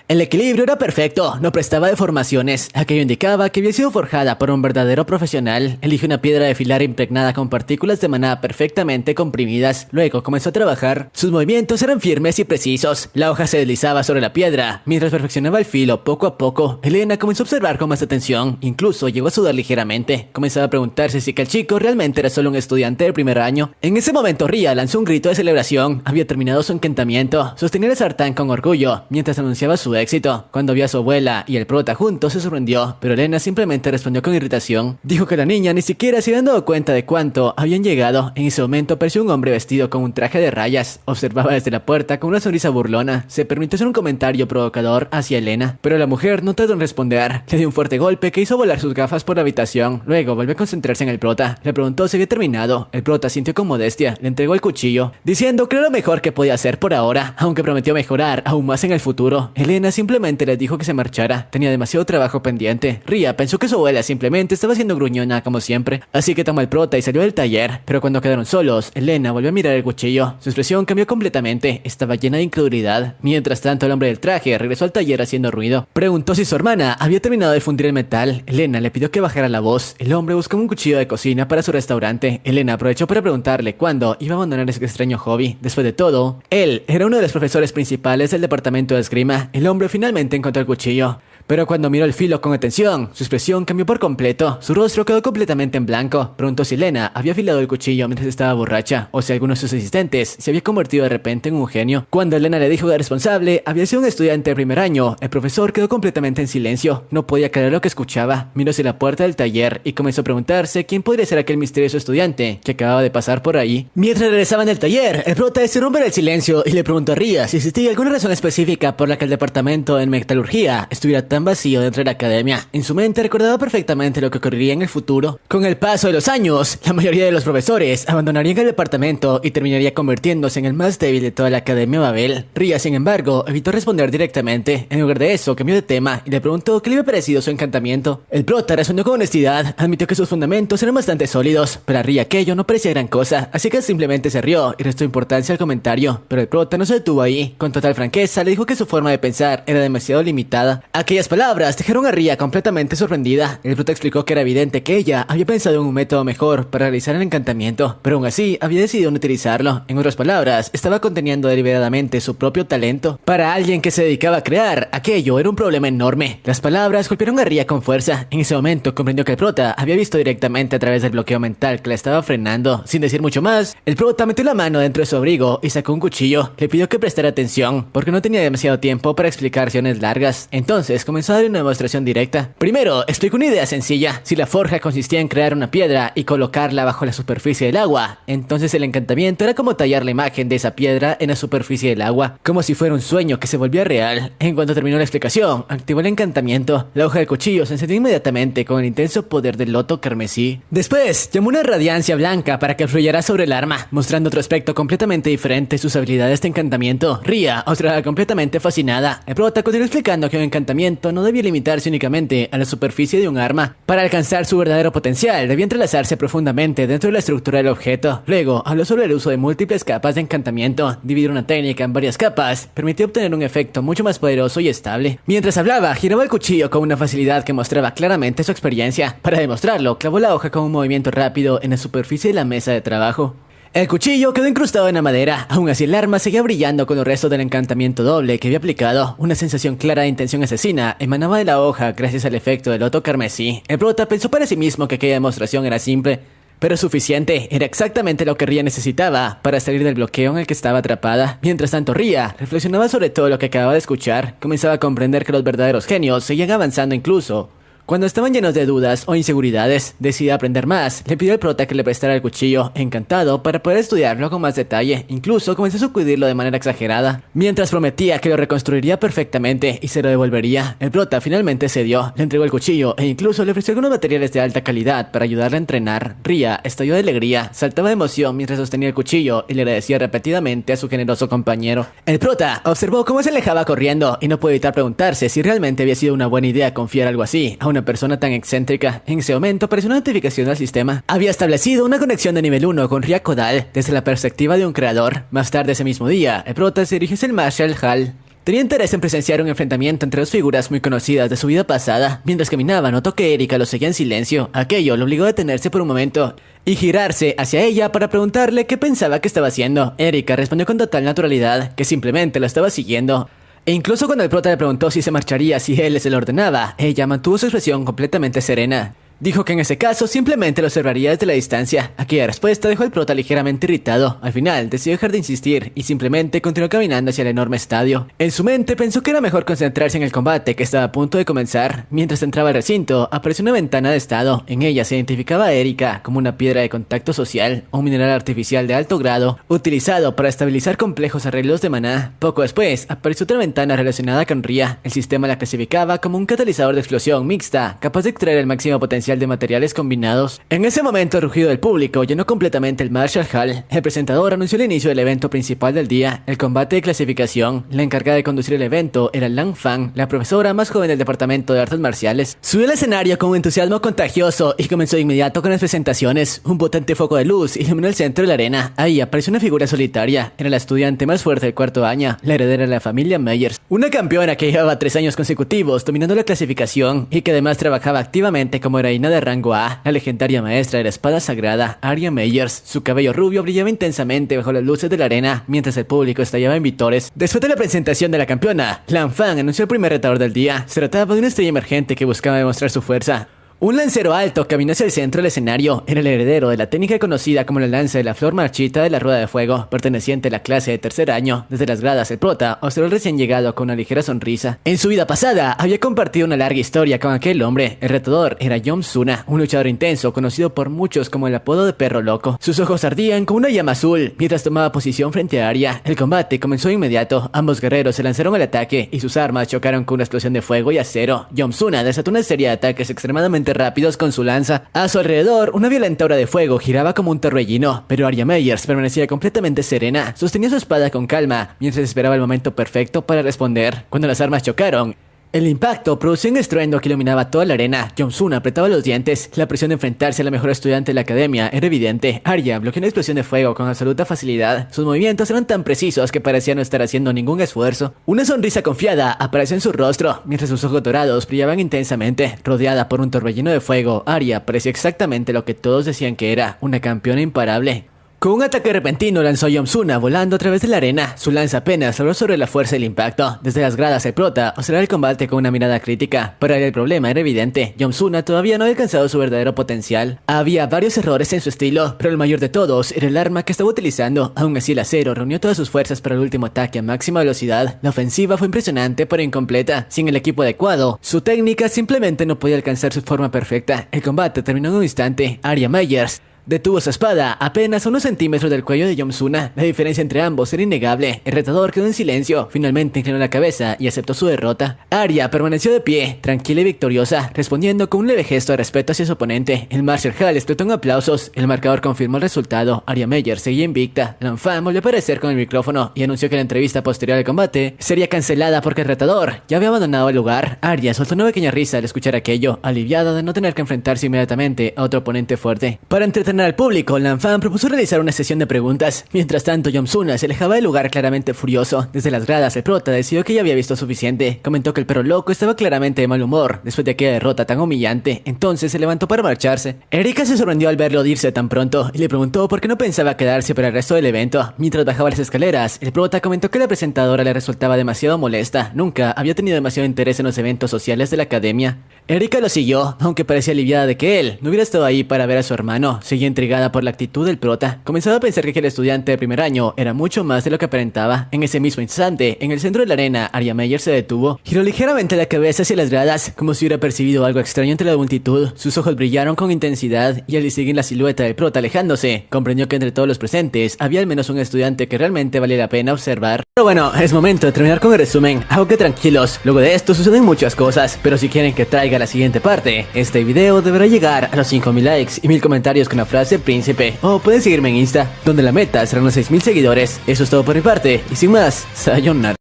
No prestaba deformaciones. Aquello indicaba que había sido forjada por un verdadero profesional. Eligió una piedra de afilar impregnada con partículas de maná perfectamente comprimidas. Luego comenzó a trabajar. Sus movimientos eran firmes y precisos. La hoja se deslizaba sobre la piedra. Mientras perfeccionaba el filo poco a poco, Elena comenzó a observar con más atención. Incluso llegó a sudar ligeramente. Comenzaba a preguntarse si aquel chico realmente era solo un estudiante de primer año. En ese momento, Ria lanzó un grito de celebración. Había terminado su encantamiento. Sostenía el sartén con orgullo mientras anunciaba su éxito. Cuando vio a su abuela y el prota juntos, se sorprendió, pero Elena simplemente respondió con irritación. Dijo que la niña ni siquiera se había dado cuenta de cuánto habían llegado llegado. En ese momento apareció un hombre vestido con un traje de rayas. Observaba desde la puerta con una sonrisa burlona. Se permitió hacer un comentario provocador hacia Elena, pero la mujer no tardó en responder. Le dio un fuerte golpe que hizo volar sus gafas por la habitación. Luego volvió a concentrarse en el prota. Le preguntó si había terminado. El prota sintió con modestia. Le entregó el cuchillo, diciendo que era lo mejor que podía hacer por ahora, aunque prometió mejorar aún más en el futuro. Elena simplemente le dijo que se marchara. Tenía demasiado trabajo pendiente. Ria pensó que su abuela simplemente estaba siendo gruñona como siempre, así que tomó el prota y salió del taller. Pero cuando quedaron solos, Elena volvió a mirar el cuchillo. Su expresión cambió completamente. Estaba llena de incredulidad. Mientras tanto, el hombre del traje regresó al taller haciendo ruido. Preguntó si su hermana había terminado de fundir el metal. Elena le pidió que bajara la voz. El hombre buscó un cuchillo de cocina para su restaurante. Elena aprovechó para preguntarle cuándo iba a abandonar ese extraño hobby. Después de todo, él era uno de los profesores principales del departamento de esgrima. El hombre finalmente encontró el cuchillo, pero cuando miró el filo con atención, su expresión cambió por completo. Su rostro quedó completamente en blanco. Preguntó si Elena había afilado el cuchillo mientras estaba borracha, o si alguno de sus asistentes se había convertido de repente en un genio. Cuando Elena le dijo que el responsable había sido un estudiante de primer año, el profesor quedó completamente en silencio. No podía creer lo que escuchaba. Miró hacia la puerta del taller y comenzó a preguntarse quién podría ser aquel misterioso estudiante que acababa de pasar por ahí. Mientras regresaban del taller, el prota se rompió el silencio y le preguntó a Ria si existía alguna razón específica por la que el departamento en metalurgia estuviera tan vacío dentro de la academia. En su mente recordaba perfectamente lo que ocurriría en el futuro. Con el paso de los años, la mayoría de los profesores abandonarían el departamento y terminaría convirtiéndose en el más débil de toda la Academia Babel. Ria, sin embargo, evitó responder directamente. En lugar de eso, cambió de tema y le preguntó qué le había parecido su encantamiento. El prota respondió con honestidad, admitió que sus fundamentos eran bastante sólidos, pero a Ria aquello no parecía gran cosa, así que simplemente se rió y restó importancia al comentario. Pero el prota no se detuvo ahí. Con total franqueza, le dijo que su forma de pensar era demasiado limitada. Aquellas palabras dejaron a Ria completamente sorprendida. El prota explicó que era evidente que ella había pensado en un método mejor para realizar el encantamiento, pero aún así había decidido no utilizarlo. En otras palabras, estaba conteniendo deliberadamente su propio talento. Para alguien que se dedicaba a crear, aquello era un problema enorme. Las palabras golpearon a Ria con fuerza. En ese momento comprendió que el prota había visto directamente a través del bloqueo mental que la estaba frenando. Sin decir mucho más, el prota metió la mano dentro de su abrigo y sacó un cuchillo. Le pidió que prestara atención, porque no tenía demasiado tiempo para explicaciones largas. Entonces comenzó a dar una demostración directa. Primero, explicó una idea sencilla. Si la forja consistía en crear una piedra y colocarla bajo la superficie del agua, entonces el encantamiento era como tallar la imagen de esa piedra en la superficie del agua, como si fuera un sueño que se volvía real. En cuanto terminó la explicación, activó el encantamiento. La hoja del cuchillo se encendió inmediatamente con el intenso poder del loto carmesí. Después, llamó una radiancia blanca para que fluyera sobre el arma, mostrando otro aspecto completamente diferente de sus habilidades de encantamiento. Ria observaba completamente fascinada. El prota continuó explicando que un encantamiento no debía limitarse únicamente a la superficie de un arma. Para alcanzar su verdadero potencial, debía entrelazarse profundamente dentro de la estructura del objeto. Luego, habló sobre el uso de múltiples capas de encantamiento. Dividir una técnica en varias capas permitió obtener un efecto mucho más poderoso y estable. Mientras hablaba, giraba el cuchillo con una facilidad que mostraba claramente su experiencia. Para demostrarlo, clavó la hoja con un movimiento rápido en la superficie de la mesa de trabajo. El cuchillo quedó incrustado en la madera. Aún así, el arma seguía brillando con el resto del encantamiento doble que había aplicado. Una sensación clara de intención asesina emanaba de la hoja gracias al efecto del loto carmesí. El prota pensó para sí mismo que aquella demostración era simple, pero suficiente. Era exactamente lo que Ria necesitaba para salir del bloqueo en el que estaba atrapada. Mientras tanto, Ria reflexionaba sobre todo lo que acababa de escuchar. Comenzaba a comprender que los verdaderos genios seguían avanzando incluso cuando estaban llenos de dudas o inseguridades. Decidió aprender más. Le pidió al prota que le prestara el cuchillo, encantado, para poder estudiarlo con más detalle. Incluso comenzó a sacudirlo de manera exagerada, mientras prometía que lo reconstruiría perfectamente y se lo devolvería. El prota finalmente cedió, le entregó el cuchillo e incluso le ofreció algunos materiales de alta calidad para ayudarle a entrenar. Ria estalló de alegría, saltaba de emoción mientras sostenía el cuchillo y le agradecía repetidamente a su generoso compañero. El prota observó cómo se alejaba corriendo y no pudo evitar preguntarse si realmente había sido una buena idea confiar algo así a una persona tan excéntrica. En ese momento apareció una notificación al sistema. Había establecido una conexión de nivel 1 con Ria Kodal desde la perspectiva de un creador. Más tarde ese mismo día, el prota se dirigió hacia el Marshall Hall. Tenía interés en presenciar un enfrentamiento entre dos figuras muy conocidas de su vida pasada. Mientras caminaba, notó que Erika lo seguía en silencio. Aquello lo obligó a detenerse por un momento y girarse hacia ella para preguntarle qué pensaba que estaba haciendo. Erika respondió con total naturalidad que simplemente lo estaba siguiendo. E incluso cuando el prota le preguntó si se marcharía si él se lo ordenaba, ella mantuvo su expresión completamente serena. Dijo que en ese caso simplemente lo observaría desde la distancia. Aquella respuesta dejó al prota ligeramente irritado. Al final decidió dejar de insistir y simplemente continuó caminando hacia el enorme estadio. En su mente pensó que era mejor concentrarse en el combate que estaba a punto de comenzar. Mientras entraba al recinto, apareció una ventana de estado. En ella se identificaba a Erika como una piedra de contacto social, un mineral artificial de alto grado, utilizado para estabilizar complejos arreglos de maná. Poco después, apareció otra ventana relacionada con Ria. El sistema la clasificaba como un catalizador de explosión mixta, capaz de extraer el máximo potencial de materiales combinados. En ese momento el rugido del público llenó completamente el Marshall Hall. El presentador anunció el inicio del evento principal del día, el combate de clasificación. La encargada de conducir el evento era Lan Fan, la profesora más joven del departamento de artes marciales. Subió al escenario con un entusiasmo contagioso y comenzó de inmediato con las presentaciones. Un potente foco de luz iluminó el centro de la arena. Ahí apareció una figura solitaria. Era la estudiante más fuerte del cuarto año, la heredera de la familia Meyers, una campeona que llevaba 3 años consecutivos dominando la clasificación y que además trabajaba activamente como heroína de rango A, la legendaria maestra de la espada sagrada, Aria Meyers. Su cabello rubio brillaba intensamente bajo las luces de la arena, mientras el público estallaba en vítores. Después de la presentación de la campeona, Lan Fan anunció el primer retador del día. Se trataba de una estrella emergente que buscaba demostrar su fuerza. Un lancero alto caminó hacia el centro del escenario. Era el heredero de la técnica conocida como la lanza de la flor marchita de la rueda de fuego, perteneciente a la clase de tercer año. Desde las gradas, el prota observó al recién llegado con una ligera sonrisa. En su vida pasada, había compartido una larga historia con aquel hombre. El retador era Young-Suna, un luchador intenso conocido por muchos como el apodo de perro loco. Sus ojos ardían con una llama azul mientras tomaba posición frente a Aria. El combate comenzó de inmediato. Ambos guerreros se lanzaron al ataque y sus armas chocaron con una explosión de fuego y acero. Young-Suna desató una serie de ataques extremadamente rápidos con su lanza. A su alrededor, una violenta aura de fuego giraba como un torbellino, pero Aria Meyers permanecía completamente serena. Sostenía su espada con calma, mientras esperaba el momento perfecto para responder. Cuando las armas chocaron, el impacto produció un estruendo que iluminaba toda la arena. Young-Suna apretaba los dientes. La presión de enfrentarse a la mejor estudiante de la academia era evidente. Aria bloqueó una explosión de fuego con absoluta facilidad. Sus movimientos eran tan precisos que parecía no estar haciendo ningún esfuerzo. Una sonrisa confiada apareció en su rostro, mientras sus ojos dorados brillaban intensamente. Rodeada por un torbellino de fuego, Aria parecía exactamente lo que todos decían que era, una campeona imparable. Con un ataque repentino lanzó a Young-Suna volando a través de la arena. Su lanza apenas logró sobre la fuerza del impacto. Desde las gradas el prota observaba el combate con una mirada crítica. Para él el problema era evidente. Young-Suna todavía no había alcanzado su verdadero potencial. Había varios errores en su estilo, pero el mayor de todos era el arma que estaba utilizando. Aún así el acero reunió todas sus fuerzas para el último ataque a máxima velocidad. La ofensiva fue impresionante pero incompleta. Sin el equipo adecuado, su técnica simplemente no podía alcanzar su forma perfecta. El combate terminó en un instante. Aria Meyers detuvo su espada apenas a unos centímetros del cuello de Young-Suna. La diferencia entre ambos era innegable. El retador quedó en silencio, finalmente inclinó la cabeza y aceptó su derrota. Aria permaneció de pie, tranquila y victoriosa, respondiendo con un leve gesto de respeto hacia su oponente. El Marshall Hall explotó en aplausos. El marcador confirmó el resultado. Aria Meyers seguía invicta. Lan Fan volvió a aparecer con el micrófono y anunció que la entrevista posterior al combate sería cancelada porque el retador ya había abandonado el lugar. Aria soltó una pequeña risa al escuchar aquello, aliviada de no tener que enfrentarse inmediatamente a otro oponente fuerte. Para entretener al público, Lan Fan propuso realizar una sesión de preguntas. Mientras tanto, Young-Suna se alejaba del lugar claramente furioso. Desde las gradas, el prota decidió que ya había visto suficiente. Comentó que el perro loco estaba claramente de mal humor después de aquella derrota tan humillante. Entonces se levantó para marcharse. Erika se sorprendió al verlo irse tan pronto y le preguntó por qué no pensaba quedarse para el resto del evento. Mientras bajaba las escaleras, el prota comentó que la presentadora le resultaba demasiado molesta. Nunca había tenido demasiado interés en los eventos sociales de la academia. Erika lo siguió, aunque parecía aliviada de que él no hubiera estado ahí para ver a su hermano. Seguía intrigada por la actitud del prota. Comenzaba a pensar que aquel estudiante de primer año era mucho más de lo que aparentaba. En ese mismo instante, en el centro de la arena, Aria Meyers se detuvo. Giró ligeramente la cabeza hacia las gradas, como si hubiera percibido algo extraño entre la multitud. Sus ojos brillaron con intensidad y al distinguir la silueta del prota alejándose, comprendió que entre todos los presentes había al menos un estudiante que realmente valía la pena observar. Pero bueno, es momento de terminar con el resumen. Aunque tranquilos, luego de esto suceden muchas cosas, pero si quieren que traiga la siguiente parte, este video deberá llegar a los 5000 likes y 1000 comentarios con la frase príncipe. O pueden seguirme en Insta, donde la meta serán los 6000 seguidores. Eso es todo por mi parte, y sin más, sayonara.